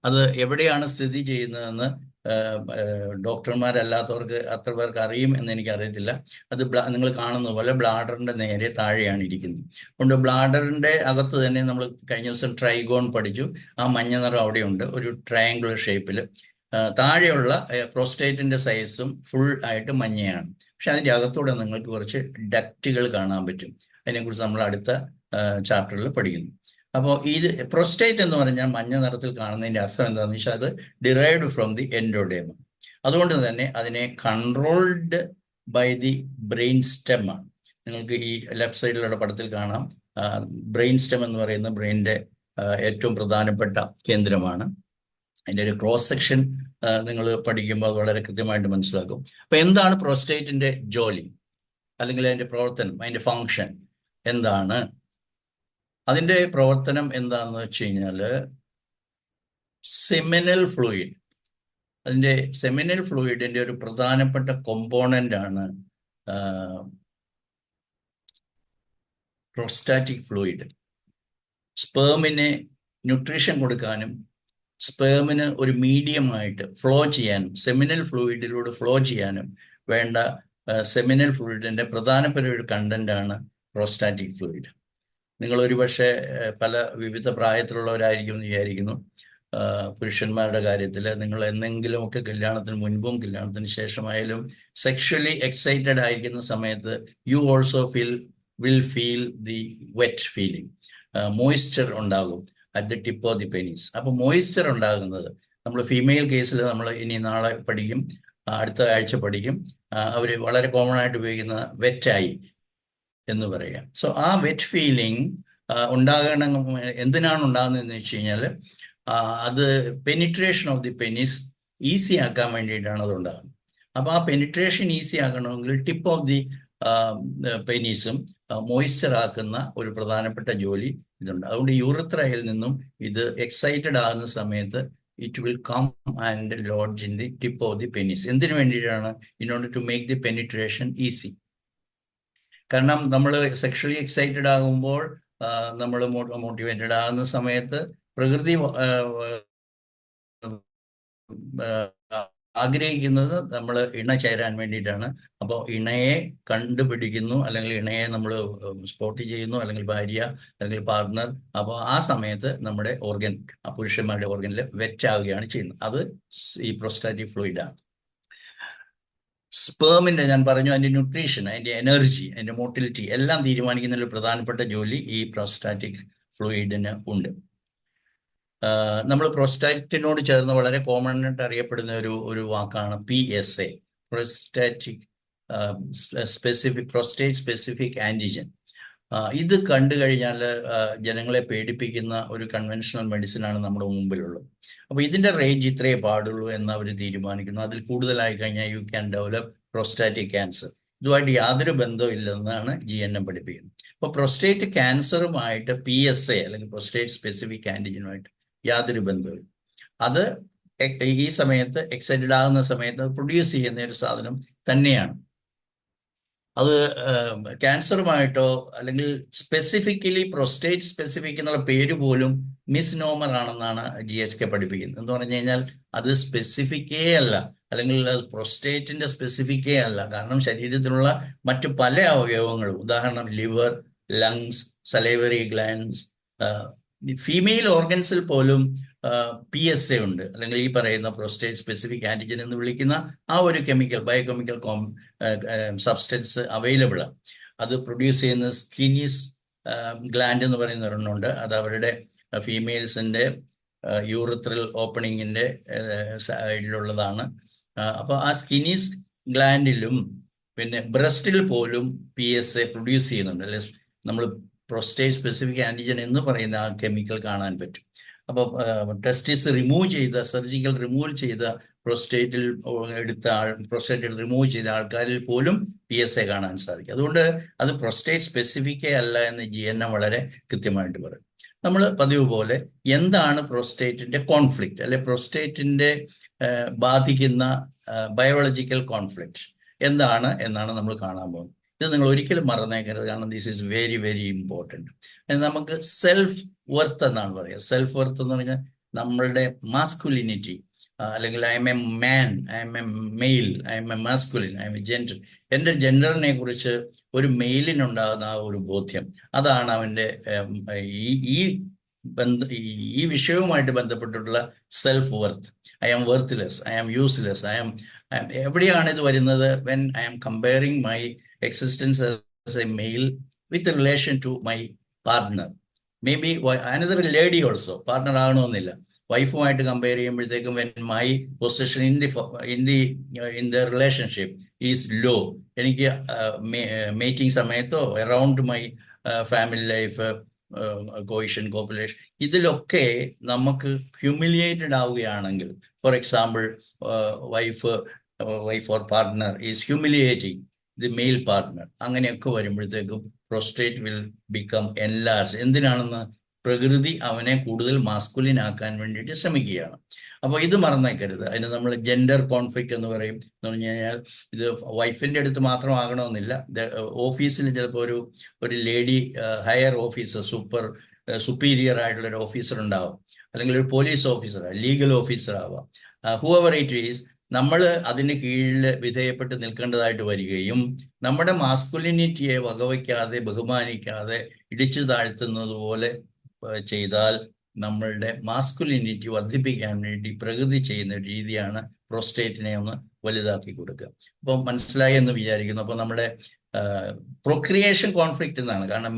അത് എവിടെയാണ് സ്ഥിതി ചെയ്യുന്നതെന്ന് ഡോക്ടർമാരല്ലാത്തവർക്ക് അത്ര പേർക്ക് അറിയും എന്ന് എനിക്കറിയത്തില്ല. അത് നിങ്ങൾ കാണുന്ന പോലെ ബ്ലാഡറിന്റെ നേരെ താഴെയാണ് ഇരിക്കുന്നത്. അതുകൊണ്ട് ബ്ലാഡറിന്റെ അകത്ത് തന്നെ നമ്മൾ കഴിഞ്ഞ ദിവസം ട്രൈഗോൺ പഠിച്ചു. ആ മഞ്ഞ നിറം അവിടെയുണ്ട്, ഒരു ട്രയാങ്കുലർ ഷേപ്പിൽ. താഴെയുള്ള പ്രോസ്റ്റേറ്റിന്റെ സൈസും ഫുൾ ആയിട്ട് മഞ്ഞയാണ്. പക്ഷെ അതിൻ്റെ അകത്തൂടെ നിങ്ങൾക്ക് കുറച്ച് ഡക്റ്റുകൾ കാണാൻ പറ്റും. അതിനെക്കുറിച്ച് നമ്മൾ അടുത്ത ചാപ്റ്ററിൽ പഠിക്കുന്നു. അപ്പോൾ ഇത് പ്രോസ്റ്റേറ്റ് എന്ന് പറഞ്ഞാൽ മഞ്ഞ നിറത്തിൽ കാണുന്നതിൻ്റെ അർത്ഥം എന്താണെന്ന് വെച്ചാൽ അത് ഡിറൈവ്ഡ് ഫ്രോം ദി എൻഡോഡേം. അതുകൊണ്ട് തന്നെ അതിനെ controlled by the brain stem ആണ്. നിങ്ങൾക്ക് ഈ ലെഫ്റ്റ് സൈഡിലുള്ള പടത്തിൽ കാണാം. ബ്രെയിൻ സ്റ്റെം എന്ന് പറയുന്ന ബ്രെയിനിൻ്റെ ഏറ്റവും പ്രധാനപ്പെട്ട കേന്ദ്രമാണ്. അതിൻ്റെ ഒരു ക്രോസ് സെക്ഷൻ നിങ്ങൾ പഠിക്കുമ്പോൾ അത് വളരെ കൃത്യമായിട്ട് മനസ്സിലാക്കും. അപ്പോൾ എന്താണ് പ്രോസ്റ്റേറ്റിൻ്റെ ജോലി അല്ലെങ്കിൽ അതിൻ്റെ പ്രവർത്തനം, അതിൻ്റെ ഫങ്ഷൻ എന്താണ്? അതിൻ്റെ പ്രവർത്തനം എന്താണെന്ന് വെച്ച് കഴിഞ്ഞാൽ സെമിനൽ ഫ്ലൂയിഡ്, അതിൻ്റെ സെമിനൽ ഫ്ലൂയിഡിൻ്റെ ഒരു പ്രധാനപ്പെട്ട കോമ്പോണൻ്റ് ആണ് പ്രോസ്റ്റാറ്റിക് ഫ്ലൂയിഡ്. സ്പേമിന് ന്യൂട്രീഷൻ കൊടുക്കാനും സ്പേമിന് ഒരു മീഡിയമായിട്ട് ഫ്ലോ ചെയ്യാനും സെമിനൽ ഫ്ലൂയിഡിലൂടെ ഫ്ലോ ചെയ്യാനും വേണ്ട സെമിനൽ ഫ്ലൂയിഡിൻ്റെ പ്രധാനപ്പെട്ട ഒരു കണ്ടന്റാണ് പ്രോസ്റ്റാറ്റിക് ഫ്ലൂയിഡ്. നിങ്ങൾ ഒരുപക്ഷെ പല വിവിധ പ്രായത്തിലുള്ളവരായിരിക്കും എന്ന് വിചാരിക്കുന്നു. പുരുഷന്മാരുടെ കാര്യത്തിൽ നിങ്ങൾ എന്തെങ്കിലുമൊക്കെ കല്യാണത്തിന് മുൻപും കല്യാണത്തിന് ശേഷമായാലും സെക്ഷലി എക്സൈറ്റഡ് ആയിരിക്കുന്ന സമയത്ത് you also will feel the wet feeling. Moisture ഉണ്ടാകും at the tip of the penis. അപ്പോൾ മോയ്സ്ചർ ഉണ്ടാകുന്നത് നമ്മൾ ഫീമെയിൽ കേസിൽ നമ്മൾ ഇനി നാളെ പഠിക്കും, അടുത്ത ആഴ്ച പഠിക്കും. അവർ വളരെ കോമൺ ആയിട്ട് ഉപയോഗിക്കുന്ന വെറ്റായി എന്ന് പറയാം. സോ ആ വെറ്റ് ഫീലിംഗ് ഉണ്ടാകണം. എന്തിനാണ് ഉണ്ടാകുന്നതെന്ന് വെച്ച് കഴിഞ്ഞാൽ അത് penetration of the penis easy ആക്കാൻ വേണ്ടിയിട്ടാണ് അത് ഉണ്ടാകുന്നത്. അപ്പോൾ ആ പെനിട്രേഷൻ ഈസി ആക്കണമെങ്കിൽ ടിപ്പ് ഓഫ് ദി പെനീസും മോയ്സ്ചർ ആക്കുന്ന ഒരു പ്രധാനപ്പെട്ട ജോലി ഇതുണ്ട്. അതുകൊണ്ട് യൂറിത്രയിൽ നിന്നും ഇത് എക്സൈറ്റഡ് ആകുന്ന സമയത്ത് it will come and lodge in the tip of the penis. എന്തിനു വേണ്ടിയിട്ടാണ്? in order to make the penetration easy. കാരണം നമ്മൾ സെക്ഷലി എക്സൈറ്റഡ് ആകുമ്പോൾ നമ്മൾ മോട്ടിവേറ്റഡ് ആകുന്ന സമയത്ത് പ്രകൃതി ആഗ്രഹിക്കുന്നത് നമ്മൾ ഇണ ചേരാൻ വേണ്ടിയിട്ടാണ്. അപ്പോൾ ഇണയെ കണ്ടുപിടിക്കുന്നു, അല്ലെങ്കിൽ ഇണയെ നമ്മൾ സ്പോട്ട് ചെയ്യുന്നു, അല്ലെങ്കിൽ ഭാര്യ അല്ലെങ്കിൽ പാർട്ട്ണർ. അപ്പോൾ ആ സമയത്ത് നമ്മുടെ ഓർഗൻ, പുരുഷന്മാരുടെ ഓർഗനിൽ വെറ്റാവുകയാണ് ചെയ്യുന്നത്. അത് ഈ പ്രോസ്റ്റാറ്റിക് ഫ്ലൂയിഡാണ്. സ്പേമിൻ്റെ ഞാൻ പറഞ്ഞു, അതിൻ്റെ ന്യൂട്രീഷൻ, അതിൻ്റെ എനർജി, അതിൻ്റെ മോട്ടിലിറ്റി എല്ലാം തീരുമാനിക്കുന്ന ഒരു പ്രധാനപ്പെട്ട ജോലി ഈ പ്രോസ്റ്റാറ്റിക് ഫ്ലൂയിഡിന് ഉണ്ട്. നമ്മൾ പ്രോസ്റ്റാറ്റിനോട് ചേർന്ന് വളരെ കോമൺ ആയിട്ട് അറിയപ്പെടുന്ന ഒരു വാക്കാണ് PSA, prostatic specific prostate specific antigen. ഇത് കണ്ടു കഴിഞ്ഞാൽ ജനങ്ങളെ പേടിപ്പിക്കുന്ന ഒരു കൺവെൻഷണൽ മെഡിസിനാണ് നമ്മുടെ മുമ്പിലുള്ളത്. അപ്പോൾ ഇതിൻ്റെ റേഞ്ച് ഇത്രയേ പാടുള്ളൂ എന്ന് അവർ തീരുമാനിക്കുന്നു. അതിൽ കൂടുതലായി കഴിഞ്ഞാൽ you can develop prostatic cancer. ഇതുമായിട്ട് യാതൊരു ബന്ധവും ഇല്ലെന്നാണ് GNM പഠിപ്പിക്കുന്നത്. അപ്പോൾ പ്രോസ്റ്റേറ്റ് ക്യാൻസറുമായിട്ട് PSA അല്ലെങ്കിൽ പ്രോസ്റ്റേറ്റ് സ്പെസിഫിക് ആൻറ്റിജനുമായിട്ട് യാതൊരു ബന്ധവും. അത് ഈ സമയത്ത് എക്സൈറ്റഡ് ആകുന്ന സമയത്ത് പ്രൊഡ്യൂസ് ചെയ്യുന്ന ഒരു സാധനം തന്നെയാണ്. അത് ക്യാൻസറുമായിട്ടോ അല്ലെങ്കിൽ സ്പെസിഫിക്കലി പ്രോസ്റ്റേറ്റ് സ്പെസിഫിക് എന്നുള്ള പേര് പോലും മിസ്നോമർ ആണെന്നാണ് GHK പഠിപ്പിക്കുന്നത്. എന്ന് പറഞ്ഞു കഴിഞ്ഞാൽ അത് സ്പെസിഫിക്കേ അല്ല, അല്ലെങ്കിൽ അത് പ്രോസ്റ്റേറ്റിന്റെ സ്പെസിഫിക്കേ അല്ല. കാരണം ശരീരത്തിലുള്ള മറ്റു പല അവയവങ്ങളും, ഉദാഹരണം liver, lungs, salivary glands, female ഓർഗൻസിൽ പോലും PSA ഉണ്ട്, അല്ലെങ്കിൽ ഈ പറയുന്ന പ്രോസ്റ്റേറ്റ് സ്പെസിഫിക് ആൻറ്റിജൻ എന്ന് വിളിക്കുന്ന ആ ഒരു ബയോകെമിക്കൽ സബ്സ്റ്റൻസ് അവൈലബിൾ ആണ്. അത് പ്രൊഡ്യൂസ് ചെയ്യുന്ന സ്കിനീസ് ഗ്ലാൻഡ് എന്ന് പറയുന്ന ഒരെണ്ണമുണ്ട്. അത് അവരുടെ ഫീമെയിൽസിൻ്റെ യൂറിത്രൽ ഓപ്പണിങ്ങിൻ്റെ സൈഡിലുള്ളതാണ്. അപ്പോൾ ആ സ്കിനീസ് ഗ്ലാൻഡിലും പിന്നെ ബ്രസ്റ്റിൽ പോലും PSA പ്രൊഡ്യൂസ് ചെയ്യുന്നുണ്ട്. അല്ലെ, നമ്മൾ പ്രോസ്റ്റേറ്റ് സ്പെസിഫിക് ആൻറ്റിജൻ എന്ന് പറയുന്ന ആ കെമിക്കൽ കാണാൻ പറ്റും. അപ്പോൾ ടെസ്റ്റിസ് റിമൂവ് ചെയ്ത, സർജിക്കൽ റിമൂവ് ചെയ്ത പ്രോസ്റ്റേറ്റിൽ പ്രോസ്റ്റേറ്റ് റിമൂവ് ചെയ്ത ആൾക്കാരിൽ പോലും PSA കാണാൻ സാധിക്കും. അതുകൊണ്ട് അത് പ്രോസ്റ്റേറ്റ് സ്പെസിഫിക്കേ അല്ല എന്ന് GNM വളരെ കൃത്യമായിട്ട് പറയും. നമ്മൾ പതിവ് പോലെ എന്താണ് പ്രോസ്റ്റേറ്റിന്റെ കോൺഫ്ലിക്റ്റ്, അല്ലെ പ്രോസ്റ്റേറ്റിന്റെ ബാധിക്കുന്ന ബയോളജിക്കൽ കോൺഫ്ലിക്റ്റ് എന്താണ് എന്നാണ് നമ്മൾ കാണാൻ പോകുന്നത്. ഇത് നിങ്ങൾ ഒരിക്കലും മറന്നേക്കരുത്, കാരണം this is very very important. നമുക്ക് സെൽഫ് വർത്ത് എന്നാണ് പറയുക. സെൽഫ് വർത്ത് എന്ന് പറഞ്ഞാൽ നമ്മളുടെ മാസ്കുലിനിറ്റി, അല്ലെങ്കിൽ I'm a man, I'm a male, I'm a masculine, I'm a gender. എൻ്റെ ജെൻഡറിനെ കുറിച്ച് ഒരു മെയിലിനുണ്ടാകുന്ന ആ ഒരു ബോധ്യം, അതാണ് അവൻ്റെ ഈ വിഷയവുമായിട്ട് ബന്ധപ്പെട്ടിട്ടുള്ള self worth. I am worthless, I am useless, എവിടെയാണ് ഇത് വരുന്നത്? When I am comparing my existence as a male with relation to my partner, maybe another lady also, partner ആകണമെന്നില്ല, വൈഫുമായിട്ട് കമ്പയർ ചെയ്യുമ്പോഴത്തേക്കും when my position in the relationship is low, എനിക്ക് mating സമയത്തോ around my family life, coition, copulation, ഇതിലൊക്കെ നമുക്ക് humiliated ആവുകയാണെങ്കിൽ, for example wife or partner is humiliating the male partner, അങ്ങനെയൊക്കെ വരുമ്പോഴത്തേക്കും prostate will become enlarge. എന്തിനാണെന്ന്? പ്രകൃതി അവനെ കൂടുതൽ മാസ്കുലിൻ ആക്കാൻ വേണ്ടിയിട്ട് ശ്രമിക്കുകയാണ്. അപ്പോൾ ഇത് മറന്നേക്കരുത്. അതിന് നമ്മൾ ജെൻഡർ കോൺഫ്ലിക്റ്റ് എന്ന് പറയും. എന്ന് പറഞ്ഞു കഴിഞ്ഞാൽ ഇത് വൈഫിൻ്റെ അടുത്ത് മാത്രമാകണമെന്നില്ല. ഓഫീസിൽ ചിലപ്പോൾ ഒരു lady higher officer, super superior ആയിട്ടുള്ള ഒരു ഓഫീസർ ഉണ്ടാവും, അല്ലെങ്കിൽ ഒരു പോലീസ് ഓഫീസർ, ലീഗൽ ഓഫീസർ ആവാം, ഹൂഎവർ ഇറ്റ് ഈസ്, നമ്മൾ അതിന് കീഴിൽ വിധേയപ്പെട്ട് നിൽക്കേണ്ടതായിട്ട് വരികയും നമ്മുടെ മാസ്കുലിനിറ്റിയെ വകവയ്ക്കാതെ ബഹുമാനിക്കാതെ ഇടിച്ചു താഴ്ത്തുന്നത് പോലെ ചെയ്താൽ നമ്മളുടെ മാസ്കുലിനിറ്റി വർദ്ധിപ്പിക്കാൻ വേണ്ടി പ്രകൃതി ചെയ്യുന്ന രീതിയാണ് പ്രോസ്റ്റേറ്റിനെ ഒന്ന് വലുതാക്കി കൊടുക്കുക. അപ്പം മനസ്സിലായി എന്ന് വിചാരിക്കുന്നു. അപ്പോൾ നമ്മുടെ പ്രൊക്രിയേഷൻ കോൺഫ്ലിക്റ്റ് എന്നാണ്. കാരണം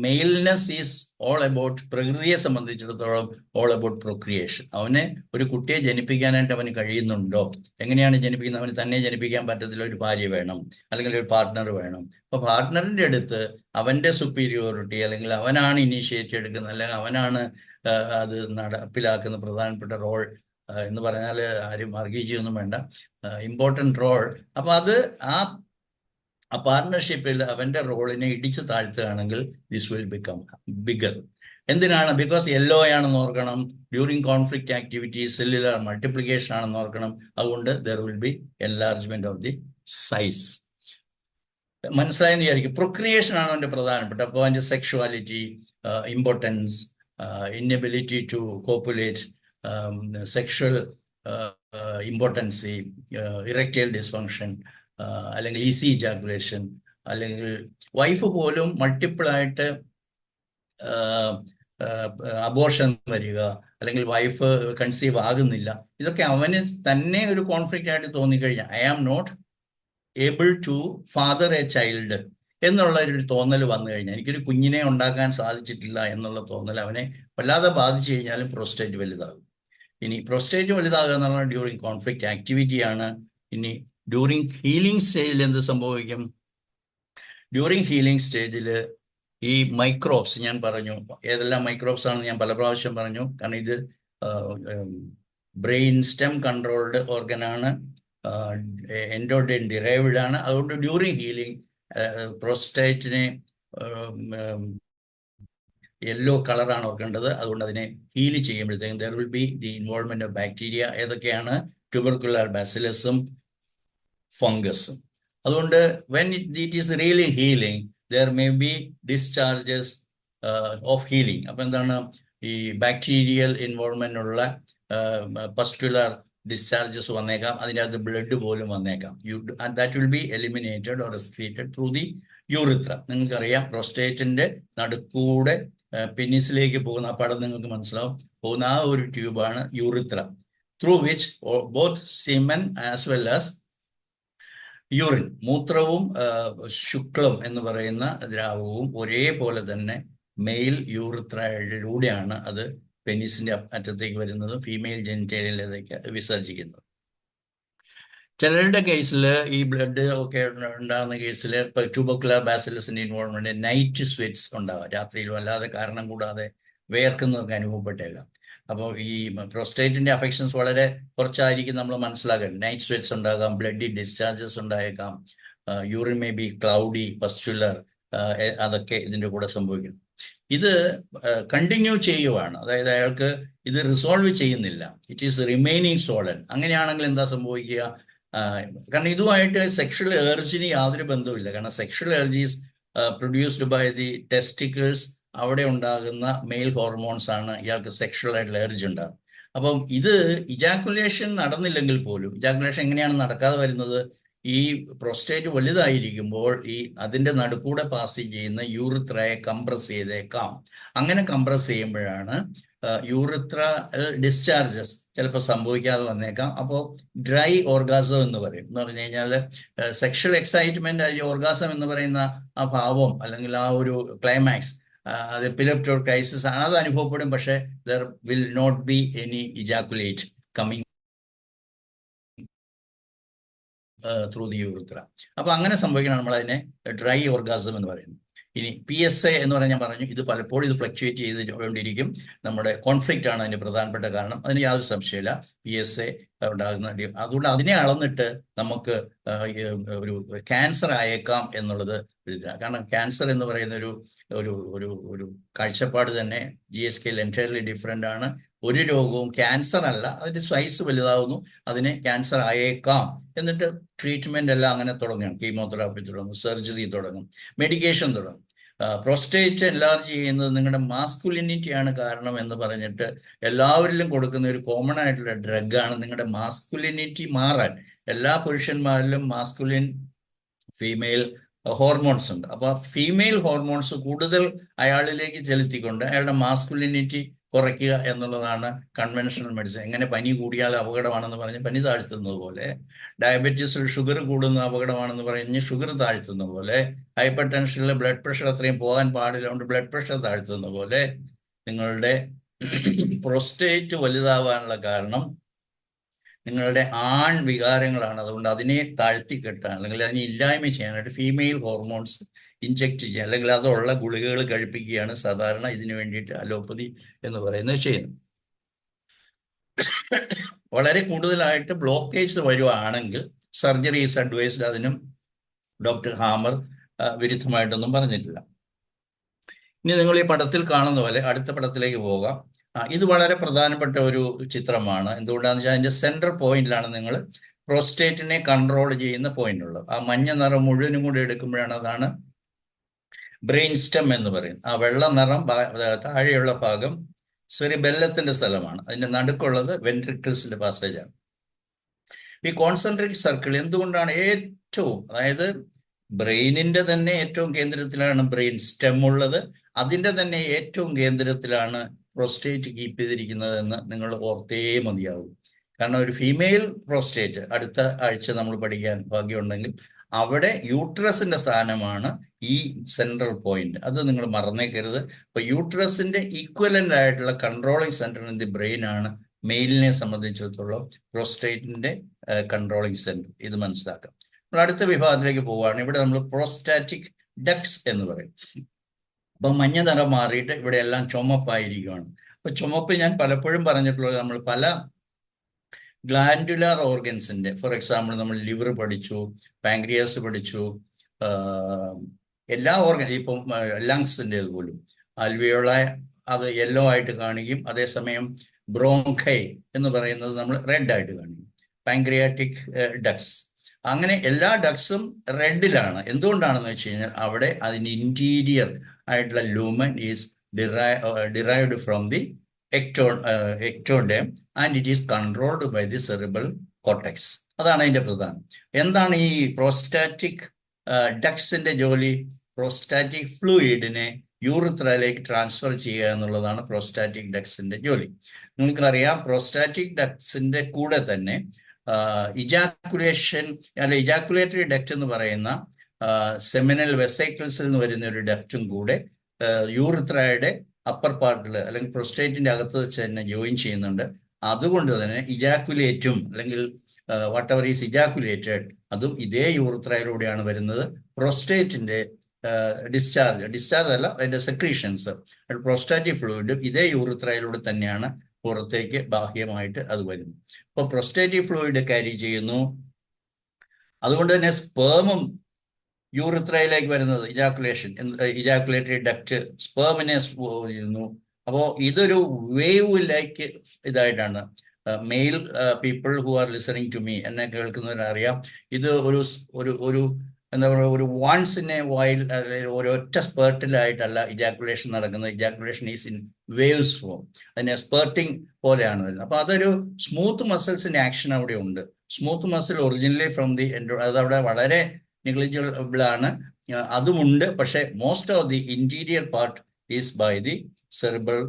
മെയിൽനെസ് ഈസ് ഓൾ അബൌട്ട്, പ്രകൃതിയെ സംബന്ധിച്ചിടത്തോളം ഓൾ അബൌട്ട് പ്രൊക്രിയേഷൻ. അവന് ഒരു കുട്ടിയെ ജനിപ്പിക്കാനായിട്ട് അവന് കഴിയുന്നുണ്ടോ? എങ്ങനെയാണ് ജനിപ്പിക്കുന്നത്? അവന് തന്നെ ജനിപ്പിക്കാൻ പറ്റത്തില്ല, ഒരു ഭാര്യ വേണം, അല്ലെങ്കിൽ ഒരു പാർട്ട്ണർ വേണം. അപ്പോൾ പാർട്ട്ണറിൻ്റെ അടുത്ത് അവൻ്റെ സുപ്പീരിയോറിറ്റി, അല്ലെങ്കിൽ അവനാണ് ഇനീഷ്യേറ്റ് എടുക്കുന്നത്, അല്ലെങ്കിൽ അവനാണ് അത് നടപ്പിലാക്കുന്ന പ്രധാനപ്പെട്ട റോൾ എന്ന് പറഞ്ഞാൽ ആരും ആർഗ്യൂ വേണ്ട, ഇമ്പോർട്ടൻ്റ് റോൾ. അപ്പോൾ അത് ആ പാർട്ണർഷിപ്പിൽ അവൻ്റെ റോളിനെ ഇടിച്ചു താഴ്ത്തുകയാണെങ്കിൽ ദിസ് വിൽ ബിക്കം ബിഗർ. എന്തിനാണ്? ബിക്കോസ് യെല്ലോ ആണെന്ന് ഓർക്കണം, during conflict activities cellular multiplication ആണെന്ന് ഓർക്കണം. അതുകൊണ്ട് there will be enlargement of the size. മനസ്സിലായെന്ന് വിചാരിക്കും. പ്രൊക്രിയേഷൻ ആണ് അതിൻ്റെ പ്രധാനപ്പെട്ട. അപ്പോൾ അതിൻ്റെ sexuality, impotence, inability to copulate, sexual impotency, erectile dysfunction, അല്ലെങ്കിൽ ഈസി ഇജാക്കുലേഷൻ, അല്ലെങ്കിൽ വൈഫ് പോലും മൾട്ടിപ്പിളായിട്ട് അബോർഷൻ വരിക, അല്ലെങ്കിൽ വൈഫ് കൺസീവ് ആകുന്നില്ല, ഇതൊക്കെ അവന് തന്നെ ഒരു കോൺഫ്ലിക്റ്റ് ആയിട്ട് തോന്നിക്കഴിഞ്ഞാൽ, I am not able to father a child എന്നുള്ള ഒരു തോന്നൽ വന്നു കഴിഞ്ഞാൽ, എനിക്കൊരു കുഞ്ഞിനെ ഉണ്ടാക്കാൻ സാധിച്ചിട്ടില്ല എന്നുള്ള തോന്നൽ അവനെ വല്ലാതെ ബാധിച്ചു കഴിഞ്ഞാലും പ്രോസ്റ്റേറ്റ് വലുതാകും. ഇനി പ്രോസ്റ്റേറ്റ് വലുതാകുക എന്ന് പറഞ്ഞാൽ ഡ്യൂറിങ് കോൺഫ്ലിക്റ്റ് ആക്ടിവിറ്റിയാണ്. ഇനി ഡ്യൂറിങ് ഹീലിംഗ് സ്റ്റേജിൽ എന്ത് സംഭവിക്കും? ഡ്യൂറിങ് ഹീലിംഗ് സ്റ്റേജിൽ ഈ മൈക്രോബ്സ്, ഞാൻ പറഞ്ഞു ഏതെല്ലാം മൈക്രോബ്സ് ആണെന്ന് ഞാൻ പല പ്രാവശ്യം പറഞ്ഞു. കാരണം ഇത് ബ്രെയിൻ സ്റ്റെം കൺട്രോൾഡ് ഓർഗനാണ്, എൻഡോഡൈൻ ഡിറൈവ്ഡ് ആണ്. അതുകൊണ്ട് ഡ്യൂറിങ് ഹീലിംഗ് പ്രോസ്റ്റേറ്റിനെ യെല്ലോ കളറാണ് ഓർക്കേണ്ടത്. അതുകൊണ്ട് അതിനെ ഹീൽ ചെയ്യുമ്പോഴത്തേക്കും there will be the involvement of bacteria. ഏതൊക്കെയാണ്? ട്യൂബർക്കുലർ ബാസിലസും ഫംഗസും. അതുകൊണ്ട് when it is really healing there may be discharges of healing. അപ്പം എന്താണ്? ഈ ബാക്ടീരിയൽ ഇൻവോൾവ്മെന്റ് ഉള്ള പസ്റ്റുലർ ഡിസ്ചാർജസ് വന്നേക്കാം, അതിൻ്റെ അകത്ത് ബ്ലഡ് പോലും വന്നേക്കാം. That will be eliminated or excreted through the urethra. നിങ്ങൾക്കറിയാം പ്രോസ്റ്റേറ്റിന്റെ നടുക്കൂടെ പെനിസിലേക്ക് പോകുന്ന ആ പടം നിങ്ങൾക്ക് മനസ്സിലാവും. പോകുന്ന ആ ഒരു ട്യൂബാണ് urethra, through which both semen as well as urine, മൂത്രവും ശുക്ലം എന്ന് പറയുന്ന ദ്രാവകവും ഒരേപോലെ തന്നെ മെയിൽ യൂറിത്രയിലൂടെയാണ് അത് പെനിസിന്റെ അറ്റത്തേക്ക് വരുന്നത്, ഫീമെയിൽ ജെനിറ്റേലിയലിലേക്ക് വിസർജിക്കുന്നത്. ചിലരുടെ കേസിൽ ഈ ബ്ലഡ് ഒക്കെ ഉണ്ടാകുന്ന കേസിൽ ഇപ്പൊ ട്യൂബർക്കുലർ ബാസിലസിന്റെ ഇൻവോൾവ്മെന്റ്, നൈറ്റ് സ്വെറ്റ്സ് ഉണ്ടാകാം, രാത്രിയിലും അല്ലാതെ കാരണം കൂടാതെ വേർക്കുന്നതൊക്കെ അനുഭവപ്പെട്ടേക്കാം. അപ്പോൾ ഈ പ്രോസ്റ്റേറ്റിന്റെ അഫെക്ഷൻസ് വളരെ കുറച്ചായിരിക്കും നമ്മൾ മനസ്സിലാക്കേണ്ടത്. നൈറ്റ് സ്വെറ്റ്സ് ഉണ്ടാകാം, ബ്ലഡി ഡിസ്ചാർജസ് ഉണ്ടായേക്കാം, യൂറിൻ മേ ബി ക്ലൗഡി, പസ്റ്റുലർ, അതൊക്കെ ഇതിൻ്റെ കൂടെ സംഭവിക്കും. ഇത് കണ്ടിന്യൂ ചെയ്യുവാണ്, അതായത് അയാൾക്ക് ഇത് റിസോൾവ് ചെയ്യുന്നില്ല, ഇറ്റ് ഈസ് റിമൈനിങ് സോളൻ. അങ്ങനെയാണെങ്കിൽ എന്താ സംഭവിക്കുക? കാരണം ഇതുമായിട്ട് സെക്ഷൽ എർജിന് യാതൊരു ബന്ധവുമില്ല. കാരണം sexual urge is produced by the testicles. അവിടെ ഉണ്ടാകുന്ന മെയിൽ ഹോർമോൺസ് ആണ് ഇയാൾക്ക് സെക്ഷൽ ആയിട്ടുള്ള എർജ് ഉണ്ടാകും. അപ്പം ഇത് ഇജാക്കുലേഷൻ നടന്നില്ലെങ്കിൽ പോലും, ഇജാക്കുലേഷൻ എങ്ങനെയാണ് നടക്കാതെ വരുന്നത്? ഈ പ്രോസ്റ്റേറ്റ് വലുതായിരിക്കുമ്പോൾ അതിൻ്റെ നടുക്കൂടെ പാസ് ചെയ്യുന്ന യൂറിത്രയെ കംപ്രസ് ചെയ്തേക്കാം. അങ്ങനെ കംപ്രസ് ചെയ്യുമ്പോഴാണ് യൂറിത്ര ഡിസ്ചാർജസ് ചിലപ്പോൾ സംഭവിക്കാതെ വന്നേക്കാം. അപ്പോൾ ഡ്രൈ ഓർഗാസം എന്ന് പറയും. എന്ന് പറഞ്ഞു കഴിഞ്ഞാൽ സെക്ഷൽ എക്സൈറ്റ്മെന്റ്, ഓർഗാസം എന്ന് പറയുന്ന ആ ഭാവം അല്ലെങ്കിൽ ആ ഒരു ക്ലൈമാക്സ്, അത് എപ്പിലെപ്റ്റോർ ക്രൈസിസ് ആണ്, അത് അനുഭവപ്പെടും. പക്ഷേ there will not be any ejaculate coming through the urethra. അപ്പൊ അങ്ങനെ സംഭവിക്കണം, നമ്മൾ അതിനെ ഡ്രൈ ഓർഗാസം എന്ന് പറയുന്നത്. ഇനി PSA എന്ന് പറഞ്ഞാൽ ഞാൻ പറഞ്ഞു, ഇത് പലപ്പോഴും ഇത് ഫ്ലക്ച്വേറ്റ് ചെയ്തുകൊണ്ടിരിക്കും. നമ്മുടെ കോൺഫ്ലിക്റ്റ് ആണ് അതിന്റെ പ്രധാനപ്പെട്ട കാരണം, അതിന് യാതൊരു സംശയമില്ല. PSA ഉണ്ടാകുന്ന, അതുകൊണ്ട് അതിനെ അളന്നിട്ട് നമുക്ക് ഒരു ക്യാൻസർ ആയേക്കാം എന്നുള്ളത് കാരണം ക്യാൻസർ എന്ന് പറയുന്ന ഒരു കാഴ്ചപ്പാട് തന്നെ GSKയിൽ എൻറ്റയർലി ഡിഫറെൻ്റ് ആണ്. ഒരു രോഗവും ക്യാൻസർ അല്ല, അതിന്റെ സൈസ് വലുതാവുന്നു, അതിനെ ക്യാൻസർ ആയേക്കാം. എന്നിട്ട് ട്രീറ്റ്മെന്റ് എല്ലാം അങ്ങനെ തുടങ്ങും, കീമോതെറാപ്പി തുടങ്ങും, സർജറി തുടങ്ങും, മെഡിക്കേഷൻ തുടങ്ങും. പ്രോസ്റ്റേറ്റ് എൻലാർജ് ചെയ്യുന്നത് നിങ്ങളുടെ മാസ്കുലിനിറ്റി ആണ് കാരണം എന്ന് പറഞ്ഞിട്ട് എല്ലാവരിലും കൊടുക്കുന്ന ഒരു കോമൺ ആയിട്ടുള്ള ഡ്രഗാണ് നിങ്ങളുടെ മാസ്കുലിനിറ്റി മാറാൻ. എല്ലാ പുരുഷന്മാരിലും മാസ്കുലിൻ ഫീമെയിൽ ഹോർമോൺസ് ഉണ്ട്. അപ്പൊ ഫീമെയിൽ ഹോർമോൺസ് കൂടുതൽ അയാളിലേക്ക് ചെലുത്തിക്കൊണ്ട് അയാളുടെ മാസ്കുലിനിറ്റി കുറയ്ക്കുക എന്നുള്ളതാണ് കൺവെൻഷണൽ മെഡിസിൻ. എങ്ങനെ പനി കൂടിയാൽ അപകടമാണെന്ന് പറഞ്ഞ് പനി താഴ്ത്തുന്നത് പോലെ, ഡയബറ്റീസിൽ ഷുഗർ കൂടുന്ന അപകടമാണെന്ന് പറഞ്ഞ് ഷുഗർ താഴ്ത്തുന്ന പോലെ, ഹൈപ്പർ ടെൻഷനിൽ ബ്ലഡ് പ്രഷർ അത്രയും പോകാൻ പാടില്ല കൊണ്ട് ബ്ലഡ് പ്രഷർ താഴ്ത്തുന്ന പോലെ, നിങ്ങളുടെ പ്രോസ്റ്റേറ്റ് വലുതാവാനുള്ള കാരണം നിങ്ങളുടെ ആൺ വികാരങ്ങളാണ്. അതുകൊണ്ട് അതിനെ താഴ്ത്തിക്കെട്ടാൻ അല്ലെങ്കിൽ അതിനെ ഇല്ലായ്മ ചെയ്യാനായിട്ട് ഫീമെയിൽ ഹോർമോൺസ് ഇഞ്ചെക്ട് ചെയ്യുക അല്ലെങ്കിൽ അതുള്ള ഗുളികകൾ കഴിപ്പിക്കുകയാണ് സാധാരണ ഇതിനു വേണ്ടിയിട്ട് അലോപ്പതി എന്ന് പറയുന്നത് ചെയ്യുന്നത്. വളരെ കൂടുതലായിട്ട് ബ്ലോക്കേജ് വരുവാണെങ്കിൽ സർജറി ഈസ് അഡ്വൈസ്ഡ്. അതിനും ഡോക്ടർ ഹാമർ വിരുദ്ധമായിട്ടൊന്നും പറഞ്ഞിട്ടില്ല. ഇനി നിങ്ങൾ ഈ പടത്തിൽ കാണുന്ന പോലെ അടുത്ത പടത്തിലേക്ക് പോകാം. ഇത് വളരെ പ്രധാനപ്പെട്ട ഒരു ചിത്രമാണ്. എന്തുകൊണ്ടാണെന്ന് വെച്ചാൽ അതിന്റെ സെൻട്രൽ പോയിന്റിലാണ് നിങ്ങൾ പ്രോസ്റ്റേറ്റിനെ കൺട്രോൾ ചെയ്യുന്ന പോയിന്റ് ഉള്ളത്. ആ മഞ്ഞ നിറം മുഴുവനും കൂടി എടുക്കുമ്പോഴാണ് അതാണ് ബ്രെയിൻ സ്റ്റെം എന്ന് പറയുന്നത്. ആ വെള്ള നിറം താഴെയുള്ള ഭാഗം സെറിബെല്ലത്തിന്റെ സ്ഥലമാണ്. അതിന്റെ നടുക്കുള്ളത് വെൻട്രിക്കിൾസിന്റെ പാസേജാണ്. ഈ കോൺസെൻട്രിക് സർക്കിൾ എന്തുകൊണ്ടാണ് ഏറ്റവും, അതായത് ബ്രെയിനിന്റെ തന്നെ ഏറ്റവും കേന്ദ്രത്തിലാണ് ബ്രെയിൻ സ്റ്റെം ഉള്ളത്, അതിന്റെ തന്നെ ഏറ്റവും കേന്ദ്രത്തിലാണ് പ്രോസ്റ്റേറ്റ് കീപ്പ് ചെയ്തിരിക്കുന്നത് എന്ന് നിങ്ങൾ ഓർത്തേ മതിയാവും. കാരണം ഒരു ഫീമെയിൽ പ്രോസ്റ്റേറ്റ് അടുത്ത ആഴ്ച നമ്മൾ പഠിക്കാൻ ഭാഗ്യമുണ്ടെങ്കിൽ അവിടെ യൂട്രസിന്റെ സ്ഥാനമാണ് ഈ സെൻട്രൽ പോയിന്റ്. അത് നിങ്ങൾ മറന്നേക്കരുത്. അപ്പൊ യൂട്രസിന്റെ ഈക്വലന്റ് ആയിട്ടുള്ള controlling centre in the brain ആണ് മെയിലിനെ സംബന്ധിച്ചിടത്തോളം പ്രോസ്റ്റേറ്റിന്റെ കൺട്രോളിങ് സെന്റർ. ഇത് മനസ്സിലാക്കാം. നമ്മൾ അടുത്ത വിഭാഗത്തിലേക്ക് പോവുകയാണ്. ഇവിടെ നമ്മൾ പ്രോസ്റ്റാറ്റിക് ഡക്സ് എന്ന് പറയും. അപ്പൊ മഞ്ഞ നിറം മാറിയിട്ട് ഇവിടെ എല്ലാം ചുമപ്പായിരിക്കുകയാണ്. അപ്പൊ ചുമപ്പ് ഞാൻ പലപ്പോഴും പറഞ്ഞിട്ടുള്ളത്, നമ്മൾ പല ഗ്ലാൻഡുലാർ ഓർഗൻസിന്റെ, ഫോർ എക്സാമ്പിൾ നമ്മൾ ലിവർ പഠിച്ചു, പാങ്ക്രിയാസ് പഠിച്ചു, എല്ലാ ഓർഗൻ, ഇപ്പം ലങ്സിൻ്റെ പോലും അൽവിയോള അത് യെല്ലോ ആയിട്ട് കാണിക്കും. അതേസമയം ബ്രോങ്കൈ എന്ന് പറയുന്നത് നമ്മൾ റെഡ് ആയിട്ട് കാണിക്കും. പാങ്ക്രിയാറ്റിക് ഡക്സ്, അങ്ങനെ എല്ലാ ഡക്സും റെഡിലാണ്. എന്തുകൊണ്ടാണെന്ന് വെച്ച് കഴിഞ്ഞാൽ അവിടെ അതിന് ഇന്റീരിയർ ആയിട്ടുള്ള lumen is derived from the ectoderm and it is controlled by the cerebral cortex. അതാണ് അതിന്റെ പ്രധാനം. എന്താണ് ഈ പ്രോസ്റ്റാറ്റിക് ഡക്സിന്റെ ജോലി? പ്രോസ്റ്റാറ്റിക് ഫ്ലൂയിഡിനെ യൂറിത്രയിലേക്ക് ട്രാൻസ്ഫർ ചെയ്യുക എന്നുള്ളതാണ് പ്രോസ്റ്റാറ്റിക് ഡക്സിന്റെ ജോലി. നിങ്ങൾക്കറിയാം, പ്രോസ്റ്റാറ്റിക് ഡക്സിന്റെ കൂടെ തന്നെ ഇജാക്കുലേഷൻ അല്ല ഇജാക്കുലേറ്ററി ഡക്റ്റ് എന്ന് പറയുന്ന സെമിനൽ വെസൈക്കിൾസിൽ നിന്ന് വരുന്ന ഒരു ഡക്റ്റും കൂടെ യൂറിത്രയുടെ അപ്പർ പാർട്ടിൽ അല്ലെങ്കിൽ പ്രോസ്റ്റേറ്റിന്റെ അകത്ത് വെച്ച് തന്നെ ജോയിൻ ചെയ്യുന്നുണ്ട്. അതുകൊണ്ട് തന്നെ ഇജാക്കുലേറ്റും അല്ലെങ്കിൽ വാട്ട് എവർ ഈസ് ഇജാക്കുലേറ്റഡ് അതും ഇതേ യൂറിത്രയിലൂടെയാണ് വരുന്നത്. പ്രോസ്റ്റേറ്റിന്റെ ഡിസ്ചാർജ് അല്ല, അതിന്റെ സെക്രീഷൻസ്, പ്രോസ്റ്റാറ്റിക് ഫ്ലൂയിഡും ഇതേ യൂറിത്രയിലൂടെ തന്നെയാണ് പുറത്തേക്ക് ബാഹ്യമായിട്ട് അത് വരുന്നു. അപ്പോൾ പ്രോസ്റ്റാറ്റിക് ഫ്ലൂയിഡ് ക്യാരി ചെയ്യുന്നു. അതുകൊണ്ട് തന്നെ സ്പേമും യൂറിത്രയിലേക്ക് വരുന്നത് ഇജാക്കുലേറ്ററി ഡക്റ്റ് സ്പേമിനെ ചെയ്യുന്നു. അപ്പോൾ ഇതൊരു വേവ് ലൈക്ക് ഇതായിട്ടാണ്. Male people who are listening to me, എന്നെ കേൾക്കുന്നവരറിയാം, ഇത് ഒരു എന്താ പറയുക, ഒരു വൺസ് ഇൻ എ വൈൽ ഒരൊറ്റ സ്പേർട്ടിലായിട്ടല്ല ഇജാക്കുലേഷൻ നടക്കുന്നത്. Ejaculation is in waves form. അതിനെ സ്പേർട്ടിങ് പോലെയാണ് വരുന്നത്. അപ്പൊ അതൊരു സ്മൂത്ത് മസിൽസിന്റെ ആക്ഷൻ അവിടെ ഉണ്ട്. Smooth muscle originally from the അതവിടെ വളരെ നെഗ്ലിജിബിൾ ആണ്, അതുമുണ്ട്. പക്ഷെ most of the interior part is by the cerebral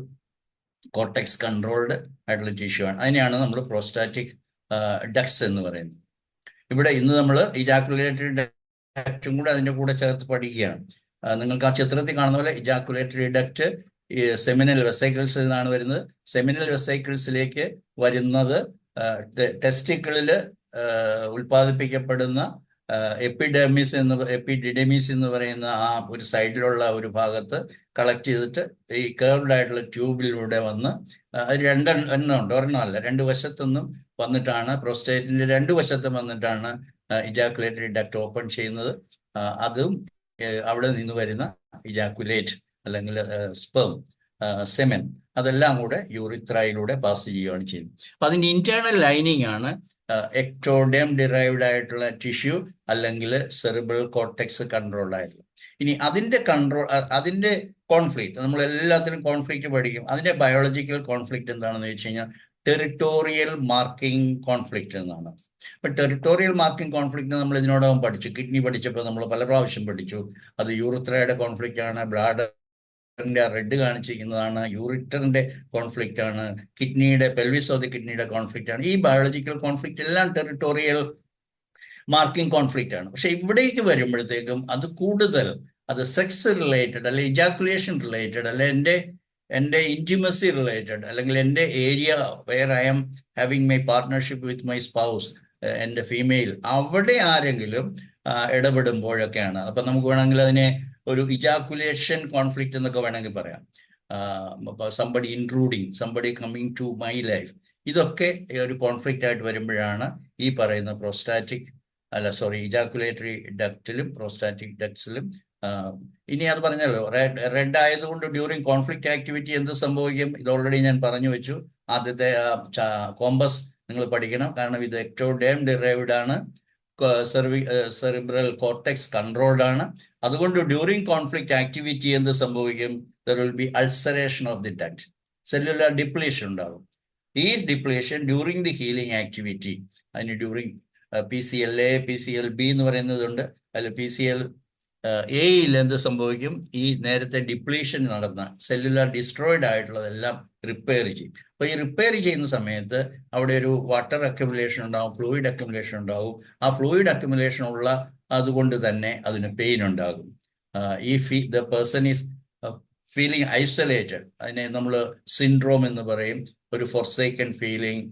cortex controlled ആയിട്ടുള്ള ടിഷ്യൂ ആണ്. അതിനെയാണ് നമ്മൾ പ്രോസ്റ്റാറ്റിക് ഡക്സ് എന്ന് പറയുന്നത്. ഇവിടെ ഇന്ന് നമ്മൾ ഇജാക്കുലേറ്ററി ഡക്റ്റും കൂടെ അതിൻ്റെ കൂടെ ചേർത്ത് പഠിക്കുകയാണ്. നിങ്ങൾക്ക് ആ ചിത്രത്തിൽ കാണുന്ന പോലെ ഇജാക്കുലേറ്ററി ഡക്റ്റ് സെമിനൽ വെസൈക്കിൾസിൽ നിന്നാണ് വരുന്നത്. സെമിനൽ വെസൈക്കിൾസിലേക്ക് വരുന്നത് ടെസ്റ്റിക്കിളിൽ ഉൽപ്പാദിപ്പിക്കപ്പെടുന്ന എപ്പിഡിഡെമിസ് എന്ന് പറയുന്ന ആ ഒരു സൈഡിലുള്ള ഒരു ഭാഗത്ത് കളക്ട് ചെയ്തിട്ട് ഈ കേർവ്ഡ് ആയിട്ടുള്ള ട്യൂബിലൂടെ വന്ന് അത് എണ്ണം ഉണ്ട്, ഒരെണ്ണമല്ല, രണ്ട് വശത്തുനിന്നും വന്നിട്ടാണ് പ്രോസ്റ്റേറ്റിന്റെ രണ്ട് വശത്തും വന്നിട്ടാണ് ഇജാക്കുലേറ്ററി ഡക്റ്റ് ഓപ്പൺ ചെയ്യുന്നത്. അതും അവിടെ നിന്ന് വരുന്ന ഇജാക്കുലേറ്റ് അല്ലെങ്കിൽ സ്പേം, സെമൻ, അതെല്ലാം കൂടെ യൂറിത്രയിലൂടെ പാസ് ചെയ്യുകയാണ് ചെയ്യുന്നത്. അപ്പൊ അതിന്റെ ഇന്റേണൽ ലൈനിങ് ആണ് എക്ടോഡെം ഡിറൈവ്ഡ് ആയിട്ടുള്ള ടിഷ്യൂ അല്ലെങ്കിൽ സെറിബ്രൽ കോർട്ടെക്സ് കൺട്രോൾഡ് ആയിട്ടുള്ള. ഇനി അതിന്റെ കൺട്രോൾ, അതിന്റെ കോൺഫ്ലിക്റ്റ്, നമ്മൾ എല്ലാത്തിനും കോൺഫ്ലിക്റ്റ് പഠിക്കും. അതിന്റെ ബയോളജിക്കൽ കോൺഫ്ലിക്റ്റ് എന്താണെന്ന് വെച്ച് കഴിഞ്ഞാൽ ടെറിട്ടോറിയൽ മാർക്കിംഗ് കോൺഫ്ലിക്റ്റ് എന്നാണ്. അപ്പൊ ടെറിട്ടോറിയൽ മാർക്കിംഗ് കോൺഫ്ലിക്റ്റ് നമ്മൾ ഇതിനോടകം പഠിച്ചു. കിഡ്നി പഠിച്ചപ്പോൾ നമ്മൾ പല പ്രാവശ്യം പഠിച്ചു. അത് യൂറിത്രയുടെ കോൺഫ്ലിക്റ്റ് ആണ്, ബ്ലാഡറിന്റെ റെഡ് കാണിച്ചിരിക്കുന്നതാണ്, യൂറിറ്ററിന്റെ കോൺഫ്ലിക്റ്റ് ആണ്, കിഡ്നിയുടെ പെൽവിസ് ഓഫ് ദി കിഡ്നിയുടെ കോൺഫ്ലിക്റ്റ് ആണ്. ഈ ബയോളജിക്കൽ കോൺഫ്ലിക്റ്റ് എല്ലാം ടെറിട്ടോറിയൽ മാർക്കിംഗ് കോൺഫ്ലിക്റ്റ് ആണ്. പക്ഷെ ഇവിടേക്ക് വരുമ്പോഴത്തേക്കും അത് കൂടുതൽ അത് സെക്സ് റിലേറ്റഡ്, അല്ലെ ഇജാക്കുലേഷൻ റിലേറ്റഡ്, അല്ലെ എൻ്റെ ഇൻറ്റിമസി റിലേറ്റഡ്, അല്ലെങ്കിൽ എൻ്റെ area where I M having my partnership with my spouse, എൻ്റെ ഫീമെയിൽ, അവിടെ ആരെങ്കിലും ഇടപെടുമ്പോഴൊക്കെയാണ്. അപ്പം നമുക്ക് വേണമെങ്കിൽ അതിനെ ഒരു ഇജാക്കുലേഷൻ കോൺഫ്ലിക്റ്റ് എന്നൊക്കെ വേണമെങ്കിൽ പറയാം. Somebody intruding, somebody coming to my life, ഇതൊക്കെ ഒരു കോൺഫ്ലിക്റ്റ് ആയിട്ട് വരുമ്പോഴാണ് ഈ പറയുന്ന ഇജാക്കുലേറ്ററി ഡക്റ്റിലും പ്രോസ്റ്റാറ്റിക് ഡക്ട്സിലും. ഇനി അത് പറഞ്ഞല്ലോ, റെഡ് ആയതുകൊണ്ട് ഡ്യൂറിങ് കോൺഫ്ലിക്റ്റ് ആക്ടിവിറ്റി എന്ത് സംഭവിക്കും? ഇത് ഓൾറെഡി ഞാൻ പറഞ്ഞു വെച്ചു. ആദ്യത്തെ കോമ്പസ് നിങ്ങൾ പഠിക്കണം, കാരണം ഇത് എക്ടോഡേം ഡിറൈവ്ഡ് ആണ്, സെറിബ്രൽ കോർട്ടെക്സ് കൺട്രോൾഡ് ആണ്. അതുകൊണ്ട് ഡ്യൂറിങ് കോൺഫ്ലിക്റ്റ് ആക്ടിവിറ്റി എന്ത് സംഭവിക്കും? There will B ulceration of the duct, cellular depletion ഉണ്ടാകും. ഈ depletion during the healing activity, അതിന് ഡ്യൂറിങ് PCLA PCLB എന്ന് പറയുന്നതുണ്ട്. അതിൽ PCLA എന്ത് സംഭവിക്കും? ഈ നേരത്തെ ഡിപ്ലീഷൻ നടന്ന സെല്ലുലാർ ഡിസ്ട്രോയിഡ് ആയിട്ടുള്ളതെല്ലാം റിപ്പയർ ചെയ്യും. അപ്പൊ ഈ റിപ്പയർ ചെയ്യുന്ന സമയത്ത് അവിടെ ഒരു വാട്ടർ അക്യുമുലേഷൻ ഉണ്ടാവും, ഫ്ലൂയിഡ് അക്യുമുലേഷൻ ഉണ്ടാവും. ആ ഫ്ലൂയിഡ് അക്യുമുലേഷൻ ഉള്ള അതുകൊണ്ട് തന്നെ അതിന് പെയിൻ ഉണ്ടാകും. The person is feeling isolated, അതിനെ നമ്മൾ സിൻഡ്രോം എന്ന് പറയും. ഒരു ഫോർസേക്കൻ ഫീലിംഗ്,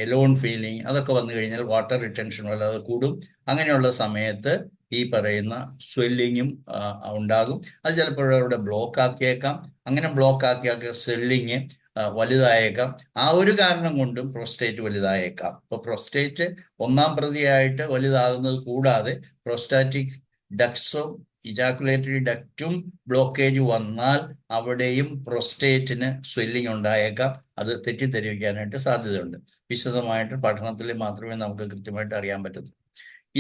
എലോൺ ഫീലിംഗ്, അതൊക്കെ വന്നു കഴിഞ്ഞാൽ വാട്ടർ റിട്ടൻഷൻ വല്ലാതെ കൂടും. അങ്ങനെയുള്ള സമയത്ത് ഈ പറയുന്ന സ്വെല്ലിങ്ങും ഉണ്ടാകും. അത് ചിലപ്പോൾ അവിടെ ബ്ലോക്ക് ആക്കിയേക്കാം. അങ്ങനെ ബ്ലോക്ക് ആക്കിയാൽ സ്വെല്ലിങ് വലുതായേക്കാം. ആ ഒരു കാരണം കൊണ്ടും പ്രോസ്റ്റേറ്റ് വലുതായേക്കാം. അപ്പോൾ പ്രോസ്റ്റേറ്റ് ഒന്നാം പ്രതിയായിട്ട് വലുതാകുന്നത് കൂടാതെ പ്രോസ്റ്റാറ്റിക് ഡക്ട്സും ഇജാക്കുലേറ്ററി ഡക്റ്റും ബ്ലോക്കേജ് വന്നാൽ അവിടെയും പ്രോസ്റ്റേറ്റിന് സ്വെല്ലിംഗ് ഉണ്ടായേക്കാം. അത് തെറ്റിദ്ധരിക്കാനായിട്ട് സാധ്യതയുണ്ട്. വിശദമായിട്ട് പഠനത്തിൽ മാത്രമേ നമുക്ക് കൃത്യമായിട്ട് അറിയാൻ പറ്റൂ.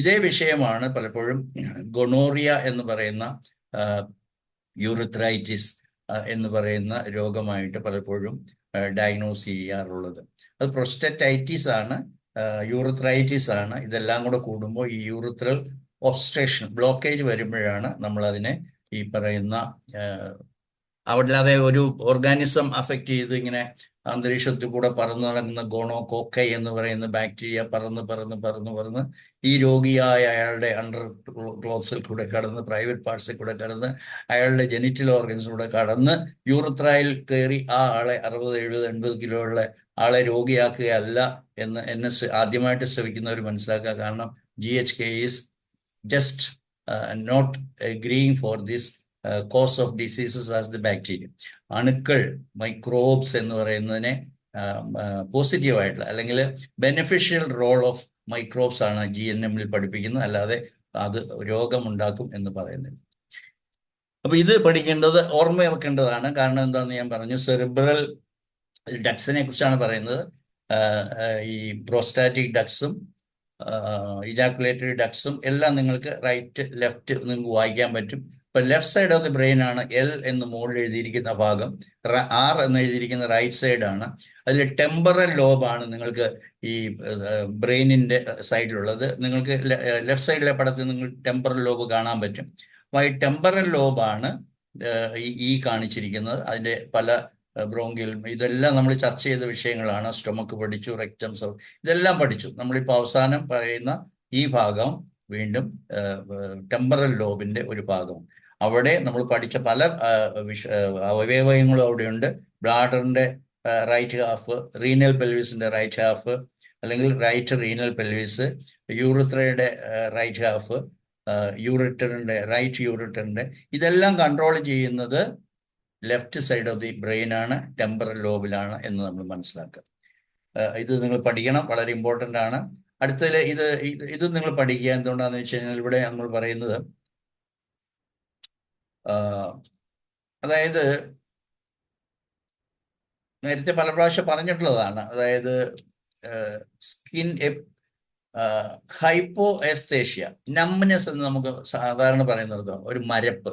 ഇതേ വിഷയമാണ് പലപ്പോഴും ഗൊണോറിയ എന്ന് പറയുന്ന യൂറിത്രൈറ്റിസ് എന്ന് പറയുന്ന രോഗമായിട്ട് പലപ്പോഴും ഡയഗ്നോസ് ചെയ്യാറുള്ളത്. അത് പ്രൊസ്റ്ററ്റൈറ്റിസ് ആണ്, യൂറിത്രൈറ്റിസ് ആണ്. ഇതെല്ലാം കൂടെ കൂടുമ്പോൾ ഈ യൂറിത്രൽ ഒബ്സ്ട്രക്ഷൻ, ബ്ലോക്കേജ് വരുമ്പോഴാണ് നമ്മളതിനെ ഈ പറയുന്ന അവിടെല്ലാതെ ഒരു ഓർഗാനിസം അഫക്റ്റ് ചെയ്ത് ഇങ്ങനെ അന്തരീക്ഷത്തിൽ കൂടെ പറന്ന് നടക്കുന്ന ഗോണോകോക്കൈ എന്ന് പറയുന്ന ബാക്ടീരിയ പറന്ന് ഈ രോഗിയായ അയാളുടെ അണ്ടർ ക്ലോത്ത്സിൽ കൂടെ കടന്ന്, പ്രൈവറ്റ് പാർട്സിൽ കൂടെ കടന്ന്, അയാളുടെ ജെനിറ്റൽ ഓർഗൻസിലൂടെ കടന്ന് യൂറിത്രയിൽ കയറി ആ ആളെ 60, 70, 80 കിലോ ഉള്ള ആളെ രോഗിയാക്കുകയല്ല എന്ന് എന്നെ ആദ്യമായിട്ട് ശ്രമിക്കുന്നവർ മനസ്സിലാക്കുക. കാരണം GHK is just not agreeing for this cause of diseases as the bacteria. അണുക്കൾ, മൈക്രോബ്സ് എന്ന് പറയുന്നതിനെ പോസിറ്റീവായിട്ടുള്ള അല്ലെങ്കിൽ ബെനിഫിഷ്യൽ റോൾ ഓഫ് മൈക്രോബ്സ് ആണ് GNM-ൽ പഠിപ്പിക്കുന്നത്, അല്ലാതെ അത് രോഗമുണ്ടാക്കും എന്ന് പറയുന്നില്ല. അപ്പൊ ഇത് പഠിക്കേണ്ടത്, ഓർമ്മ വെക്കേണ്ടതാണ്. കാരണം എന്താണെന്ന് ഞാൻ പറഞ്ഞു, സെറിബ്രൽ ഡക്സിനെ കുറിച്ചാണ് പറയുന്നത്. ഈ പ്രോസ്റ്റാറ്റിക് ഡക്സും ഇജാക്കുലേറ്ററി ഡക്സും എല്ലാം നിങ്ങൾക്ക് റൈറ്റ് ലെഫ്റ്റ് നിങ്ങൾക്ക് വായിക്കാൻ പറ്റും. ഇപ്പൊ left side of the brain ആണ് L എന്ന് മുകളിൽ എഴുതിയിരിക്കുന്ന ഭാഗം, R എന്ന് എഴുതിയിരിക്കുന്ന റൈറ്റ് സൈഡ് ആണ്. അതിൽ ടെമ്പറൽ ലോബാണ് നിങ്ങൾക്ക് ഈ ബ്രെയിനിന്റെ സൈഡിലുള്ളത്. നിങ്ങൾക്ക് ലെഫ്റ്റ് സൈഡിലെ പടത്തിൽ നിങ്ങൾ ടെമ്പറൽ ലോബ് കാണാൻ പറ്റും. അപ്പൊ ഈ ടെമ്പറൽ ലോബാണ് ഈ കാണിച്ചിരിക്കുന്നത്. അതിന്റെ പല ബ്രോങ്കിൽ, ഇതെല്ലാം നമ്മൾ ചർച്ച ചെയ്ത വിഷയങ്ങളാണ്. സ്റ്റൊമക്ക് പഠിച്ചു, റെക്ടംസ്, ഇതെല്ലാം പഠിച്ചു. നമ്മളിപ്പോൾ അവസാനം പറയുന്ന ഈ ഭാഗം വീണ്ടും ടെമ്പറൽ ലോബിന്റെ ഒരു ഭാഗം. അവിടെ നമ്മൾ പഠിച്ച പല അവയവങ്ങളും അവിടെയുണ്ട്. ബ്ലാഡറിന്റെ റൈറ്റ് ഹാഫ്, റീനൽ പെൽവിസിന്റെ റൈറ്റ് ഹാഫ് അല്ലെങ്കിൽ റൈറ്റ് റീനൽ പെൽവിസ്, യൂറിത്രയുടെ റൈറ്റ് ഹാഫ്, യൂറിറ്ററിന്റെ റൈറ്റ് യൂറിറ്ററിന്റെ, ഇതെല്ലാം കൺട്രോൾ ചെയ്യുന്നത് left side of the brain ആണ്, ടെമ്പറൽ ലോബിലാണ് എന്ന് നമ്മൾ മനസ്സിലാക്കുക. ഇത് നിങ്ങൾ പഠിക്കണം, വളരെ ഇമ്പോർട്ടൻ്റ് ആണ്. അടുത്തതിൽ ഇത് നിങ്ങൾ പഠിക്കുക. എന്തുകൊണ്ടാണെന്ന് വെച്ച് കഴിഞ്ഞാൽ ഇവിടെ നമ്മൾ പറയുന്നത്, അതായത് നേരത്തെ പല പ്രാവശ്യം പറഞ്ഞിട്ടുള്ളതാണ്. അതായത് സ്കിൻ ഹൈപ്പോ എസ്തേഷ്യ, നമ്നെസ് എന്ന് നമുക്ക് സാധാരണ പറയുന്നത് ഒരു മരപ്പ്.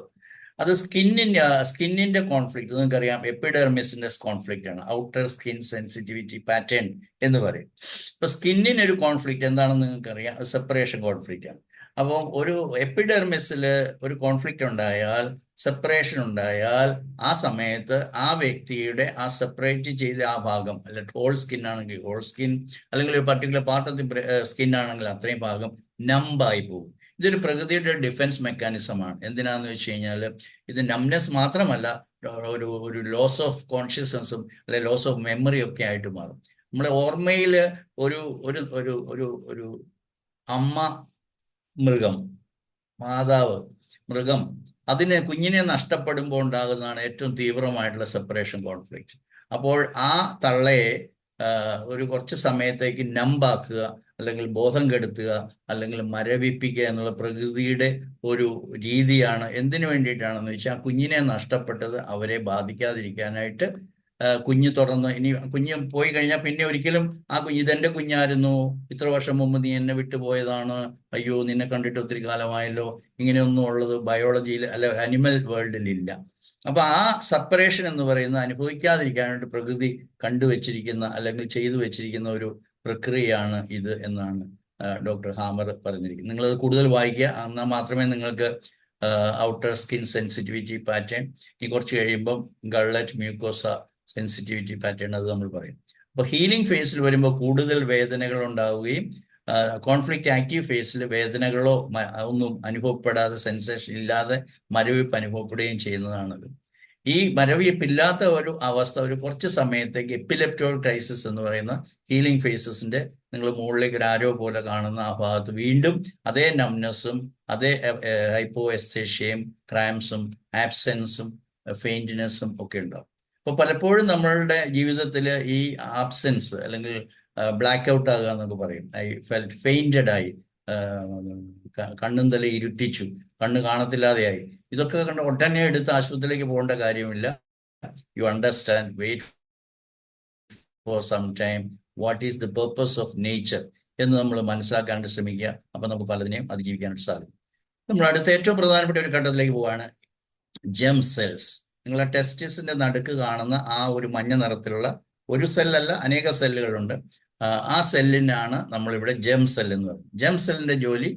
അത് സ്കിന്നിന്റെ കോൺഫ്ലിക്റ്റ്. നിങ്ങൾക്കറിയാം, എപ്പിഡെർമിസിന്റെ കോൺഫ്ലിക്റ്റ് ആണ്, ഔട്ടർ സ്കിൻ സെൻസിറ്റിവിറ്റി പാറ്റേൺ എന്ന് പറയും. ഇപ്പൊ സ്കിന്നിനൊരു കോൺഫ്ലിക്റ്റ് എന്താണെന്ന് നിങ്ങൾക്കറിയാം, സെപ്പറേഷൻ കോൺഫ്ലിക്റ്റ് ആണ്. അപ്പോൾ ഒരു എപ്പിഡെർമിസിൽ ഒരു കോൺഫ്ലിക്റ്റ് ഉണ്ടായാൽ, സെപ്പറേഷൻ ഉണ്ടായാൽ, ആ സമയത്ത് ആ വ്യക്തിയുടെ ആ സെപ്പറേറ്റ് ചെയ്ത ആ ഭാഗം, അല്ല ഹോൾ സ്കിൻ ആണെങ്കിൽ ഹോൾ സ്കിൻ, അല്ലെങ്കിൽ ഒരു particular part of the skin ആണെങ്കിൽ അത്രയും ഭാഗം നമ്പായി പോകും. ഇതൊരു പ്രകൃതിയുടെ ഡിഫൻസ് മെക്കാനിസമാണ്. എന്തിനാന്ന് വെച്ച് കഴിഞ്ഞാൽ ഇത് നംനെസ് മാത്രമല്ല, ഒരു ലോസ് ഓഫ് കോൺഷ്യസ്നസ്സും അല്ലെ ലോസ് ഓഫ് മെമ്മറിയും ഒക്കെ ആയിട്ട് മാറും. നമ്മളെ ഓർമ്മയിൽ ഒരു ഒരു ഒരു ഒരു ഒരു അമ്മ മൃഗം, മാതാവ് മൃഗം, അതിന് കുഞ്ഞിനെ നഷ്ടപ്പെടുമ്പോൾ ഉണ്ടാകുന്നതാണ് ഏറ്റവും തീവ്രമായിട്ടുള്ള സെപ്പറേഷൻ കോൺഫ്ലിക്റ്റ്. അപ്പോൾ ആ തള്ളയെ ഒരു കുറച്ച് സമയത്തേക്ക് നമ്പാക്കുക, അല്ലെങ്കിൽ ബോധം കെടുത്തുക, അല്ലെങ്കിൽ മരവിപ്പിക്കുക എന്നുള്ള പ്രകൃതിയുടെ ഒരു രീതിയാണ്. എന്തിനു വേണ്ടിയിട്ടാണെന്ന് വെച്ചാൽ കുഞ്ഞിനെ നഷ്ടപ്പെട്ടത് അവരെ ബാധിക്കാതിരിക്കാനായിട്ട്. കുഞ്ഞ് തുടർന്ന് ഇനി കുഞ്ഞ് പോയി കഴിഞ്ഞാൽ പിന്നെ ഒരിക്കലും ആ കുഞ്ഞ് ഇതെന്റെ കുഞ്ഞായിരുന്നു, ഇത്ര വർഷം മുമ്പ് നീ എന്നെ വിട്ടുപോയതാണ്, അയ്യോ നിന്നെ കണ്ടിട്ട് ഒത്തിരി കാലമായല്ലോ, ഇങ്ങനെയൊന്നും ഉള്ളത് ബയോളജിയിൽ അല്ല അനിമൽ വേൾഡിൽ ഇല്ല. അപ്പൊ ആ സെപ്പറേഷൻ എന്ന് പറയുന്നത് അനുഭവിക്കാതിരിക്കാനായിട്ട് പ്രകൃതി കണ്ടുവച്ചിരിക്കുന്ന അല്ലെങ്കിൽ ചെയ്തു വെച്ചിരിക്കുന്ന ഒരു പ്രക്രിയയാണ് ഇത് എന്നാണ് ഡോക്ടർ ഹാമർ പറഞ്ഞിരിക്കുന്നത്. നിങ്ങളത് കൂടുതൽ വായിക്കുക, എന്നാൽ മാത്രമേ നിങ്ങൾക്ക് ഔട്ടർ സ്കിൻ സെൻസിറ്റിവിറ്റി പാറ്റേൺ, ഇനി കുറച്ച് കഴിയുമ്പം ഗള്ളറ്റ് മ്യൂക്കോസ സെൻസിറ്റിവിറ്റി പാറ്റേൺ, അത് നമ്മൾ പറയും. അപ്പോൾ ഹീലിംഗ് ഫേസിൽ വരുമ്പോൾ കൂടുതൽ വേദനകൾ ഉണ്ടാവുകയും കോൺഫ്ലിക്റ്റ് ആക്റ്റീവ് ഫേസിൽ വേദനകളോ ഒന്നും അനുഭവപ്പെടാതെ, സെൻസേഷൻ ഇല്ലാതെ മരവിപ്പ് അനുഭവപ്പെടുകയും ചെയ്യുന്നതാണത്. ഈ മരവിപ്പില്ലാത്ത ഒരു അവസ്ഥ ഒരു കുറച്ച് സമയത്തേക്ക് എപ്പിലെപ്റ്റോക്രൈസിസ് എന്ന് പറയുന്ന ഹീലിംഗ് ഫേസസിന്റെ, നിങ്ങൾ മുകളിലേക്ക് ഒരു ആരോ പോലെ കാണുന്ന ആ ഭാഗത്ത് വീണ്ടും അതേ നംനെസ്സും അതേ ഹൈപ്പോ എസ്തേഷ്യയും ക്രാംസും ആബ്സെൻസും ഫെയിൻറ്റ്നെസ്സും ഒക്കെ ഉണ്ടാവും. അപ്പോൾ പലപ്പോഴും നമ്മളുടെ ജീവിതത്തിൽ ഈ ആബ്സെൻസ് അല്ലെങ്കിൽ ബ്ലാക്ക് ഔട്ട് ആകുക എന്നൊക്കെ പറയും. ഐ ഫെൽറ്റ് ഫെയിൻറ്റഡ് ആയി, കണ്ണും തല ഇരുട്ടിച്ചു, കണ്ണ് കാണത്തില്ലാതെയായി, ഇതൊക്കെ കണ്ട് ഒട്ടനെ എടുത്ത് ആശുപത്രിയിലേക്ക് പോകേണ്ട കാര്യമില്ല. You understand, wait for some time, what is the purpose of nature എന്ന് നമ്മൾ മനസ്സിലാക്കാണ്ട് ശ്രമിക്കുക. അപ്പം നമുക്ക് പലതിനെയും അതിജീവിക്കാനായിട്ട് സാധിക്കും. നമ്മൾ അടുത്ത ഏറ്റവും പ്രധാനപ്പെട്ട ഒരു ഘട്ടത്തിലേക്ക് പോവാണ്, ജെം സെൽസ്. നിങ്ങളെ ടെസ്റ്റിസിന്റെ നടുക്ക് കാണുന്ന ആ ഒരു മഞ്ഞ നിറത്തിലുള്ള ഒരു സെല്ലല്ല, അനേക സെല്ലുകളുണ്ട്. ആ സെല്ലിനാണ് നമ്മളിവിടെ ജെം സെൽ എന്ന് പറയുന്നത്. ജെം സെല്ലിന്റെ ജോലി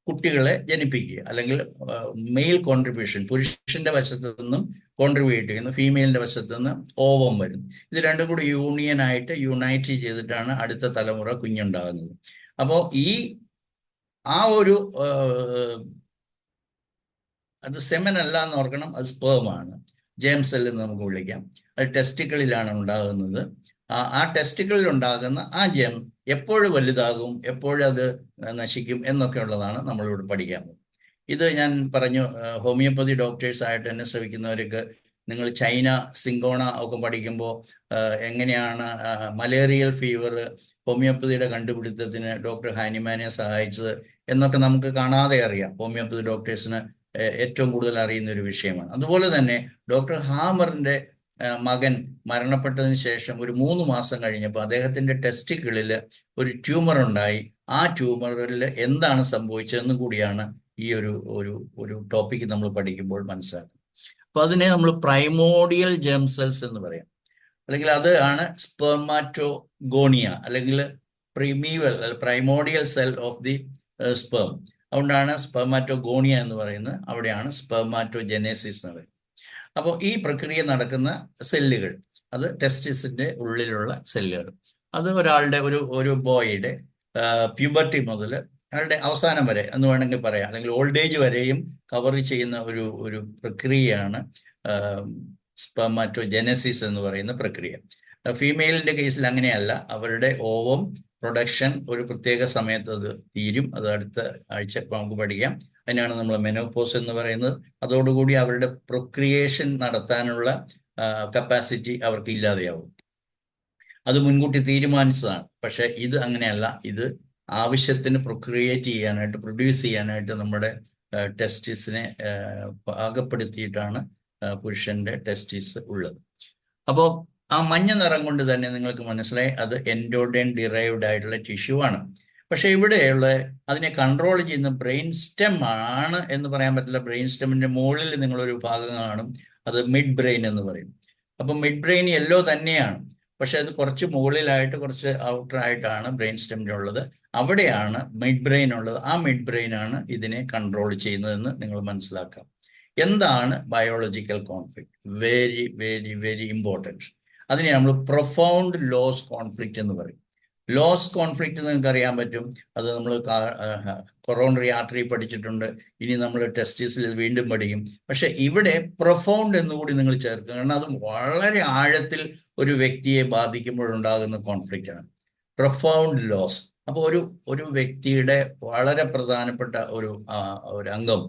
കുട്ടികളെ ജനിപ്പിക്കുക, അല്ലെങ്കിൽ മെയിൽ കോൺട്രിബ്യൂഷൻ, പുരുഷന്റെ വശത്ത് നിന്നും കോൺട്രിബ്യൂട്ട് ചെയ്യുന്നു, ഫീമെയിലിന്റെ വശത്ത് നിന്ന് ഓവം വരും. ഇത് രണ്ടും കൂടി യുണൈറ്റ് ചെയ്തിട്ടാണ് അടുത്ത തലമുറ കുഞ്ഞുണ്ടാകുന്നത്. അപ്പോൾ ആ ഒരു അത് സെമൻ അല്ല എന്ന് ഓർക്കണം, അത് സ്പേമാണ്. ജെം സെൽ എന്ന് നമുക്ക് വിളിക്കാം. അത് ടെസ്റ്റിക്കിളിലാണ് ഉണ്ടാകുന്നത്. ആ ടെസ്റ്റിക്കിളിൽ ഉണ്ടാകുന്ന ആ ജെം എപ്പോഴും വലുതാകും, എപ്പോഴത് നശിക്കും എന്നൊക്കെ ഉള്ളതാണ് നമ്മളിവിടെ പഠിക്കാൻ പോകുന്നത്. ഇത് ഞാൻ പറഞ്ഞു, ഹോമിയോപ്പതി ഡോക്ടേഴ്സ് ആയിട്ട് എന്നെ ശ്രമിക്കുന്നവർക്ക്, നിങ്ങൾ ചൈന സിങ്കോണ ഒക്കെ പഠിക്കുമ്പോൾ എങ്ങനെയാണ് മലേറിയൽ ഫീവർ ഹോമിയോപ്പതിയുടെ കണ്ടുപിടുത്തത്തിന് ഡോക്ടർ ഹാനിമാനെ സഹായിച്ചത് എന്നൊക്കെ നമുക്ക് കാണാതെ അറിയാം. ഹോമിയോപ്പതി ഡോക്ടേഴ്സിന് ഏറ്റവും കൂടുതൽ അറിയുന്ന ഒരു വിഷയമാണ്. അതുപോലെ തന്നെ ഡോക്ടർ ഹാമറിന്റെ മകൻ മരണപ്പെട്ടതിന് ശേഷം ഒരു 3 മാസം കഴിഞ്ഞപ്പോൾ അദ്ദേഹത്തിന്റെ ടെസ്റ്റിക്കിളിൽ ഒരു ട്യൂമർ ഉണ്ടായി. ആ ട്യൂമറിൽ എന്താണ് സംഭവിച്ചതെന്നും കൂടിയാണ് ഈ ഒരു ടോപ്പിക്ക് നമ്മൾ പഠിക്കുമ്പോൾ മനസ്സിലാക്കുന്നത്. അപ്പൊ അതിനെ നമ്മൾ പ്രൈമോഡിയൽ ജെം സെൽസ് എന്ന് പറയാം, അല്ലെങ്കിൽ അത് ആണ് സ്പെർമാറ്റോഗോണിയ, അല്ലെങ്കിൽ primeval primordial cell of the sperm. അതുകൊണ്ടാണ് സ്പെർമാറ്റോഗോണിയ എന്ന് പറയുന്നത്. അവിടെയാണ് സ്പെർമാറ്റോജെനസിസ് എന്ന് പറയുന്നത്. അപ്പോൾ ഈ പ്രക്രിയ നടക്കുന്ന സെല്ലുകൾ, അത് ടെസ്റ്റിസിന്റെ ഉള്ളിലുള്ള സെല്ലുകൾ, അത് ഒരാളുടെ ഒരു ബോയുടെ പ്യൂബർട്ടി മുതൽ അയാളുടെ അവസാനം വരെ എന്ന് വേണമെങ്കിൽ പറയാം, അല്ലെങ്കിൽ ഓൾഡ് ഏജ് വരെയും കവർ ചെയ്യുന്ന ഒരു പ്രക്രിയയാണ് സ്പെർമാറ്റോജെനസിസ് എന്ന് പറയുന്ന പ്രക്രിയ. ഫീമെയിലിന്റെ കേസിൽ അങ്ങനെയല്ല. അവരുടെ ഓവം പ്രൊഡക്ഷൻ ഒരു പ്രത്യേക സമയത്ത് അത് തീരും. അത് അടുത്ത ആഴ്ച നമുക്ക് പഠിക്കാം. അതിനാണ് നമ്മൾ മെനോപോസ് എന്ന് പറയുന്നത്. അതോടുകൂടി അവരുടെ പ്രൊക്രിയേഷൻ നടത്താനുള്ള കപ്പാസിറ്റി അവർക്ക് ഇല്ലാതെയാവും. അത് മുൻകൂട്ടി തീരുമാനിച്ചതാണ്. പക്ഷെ ഇത് അങ്ങനെയല്ല. ഇത് ആവശ്യത്തിന് പ്രൊക്രിയേറ്റ് ചെയ്യാനായിട്ട്, പ്രൊഡ്യൂസ് ചെയ്യാനായിട്ട് നമ്മുടെ ടെസ്റ്റിസിനെ പാകപ്പെടുത്തിയിട്ടാണ് പുരുഷന്റെ ടെസ്റ്റിസ് ഉള്ളത്. അപ്പോൾ ആ മഞ്ഞ നിറം കൊണ്ട് തന്നെ നിങ്ങൾക്ക് മനസ്സിലായി അത് എൻഡോഡെൻ ഡിറൈവ്ഡ് ആയിട്ടുള്ള ടിഷ്യൂ ആണ്. പക്ഷെ ഇവിടെയുള്ള അതിനെ കൺട്രോൾ ചെയ്യുന്ന ബ്രെയിൻ സ്റ്റെം ആണ് എന്ന് പറയാൻ പറ്റില്ല. ബ്രെയിൻ സ്റ്റെമ്മിന്റെ മുകളിൽ നിങ്ങളൊരു ഭാഗം കാണും, അത് മിഡ് ബ്രെയിൻ എന്ന് പറയും. അപ്പം മിഡ് ബ്രെയിൻ യെല്ലോ തന്നെയാണ്, പക്ഷെ അത് കുറച്ച് മുകളിലായിട്ട് കുറച്ച് ഔട്ടർ ആയിട്ടാണ് ബ്രെയിൻ സ്റ്റെമ്മിൻ്റെ ഉള്ളത്. അവിടെയാണ് മിഡ് ബ്രെയിൻ ഉള്ളത്. ആ മിഡ് ബ്രെയിൻ ആണ് ഇതിനെ കൺട്രോൾ ചെയ്യുന്നതെന്ന് നിങ്ങൾ മനസ്സിലാക്കാം. എന്താണ് biological conflict? Very very very important. അതിനെ നമ്മൾ പ്രൊഫൗണ്ട് ലോസ് കോൺഫ്ലിക്റ്റ് എന്ന് പറയും. ലോസ് കോൺഫ്ലിക്റ്റ് നിങ്ങൾക്ക് അറിയാൻ പറ്റും. അത് നമ്മൾ കൊറോണറി ആർട്ടറി പഠിച്ചിട്ടുണ്ട്. ഇനി നമ്മൾ ടെസ്റ്റിസിൽ വീണ്ടും പഠിക്കും. പക്ഷെ ഇവിടെ പ്രൊഫൗണ്ട് എന്നുകൂടി നിങ്ങൾ ചേർക്കുക, കാരണം അത് വളരെ ആഴത്തിൽ ഒരു വ്യക്തിയെ ബാധിക്കുമ്പോഴുണ്ടാകുന്ന കോൺഫ്ലിക്റ്റ് ആണ് പ്രൊഫൗണ്ട് ലോസ്. അപ്പോൾ ഒരു വ്യക്തിയുടെ വളരെ പ്രധാനപ്പെട്ട ഒരു അംഗം,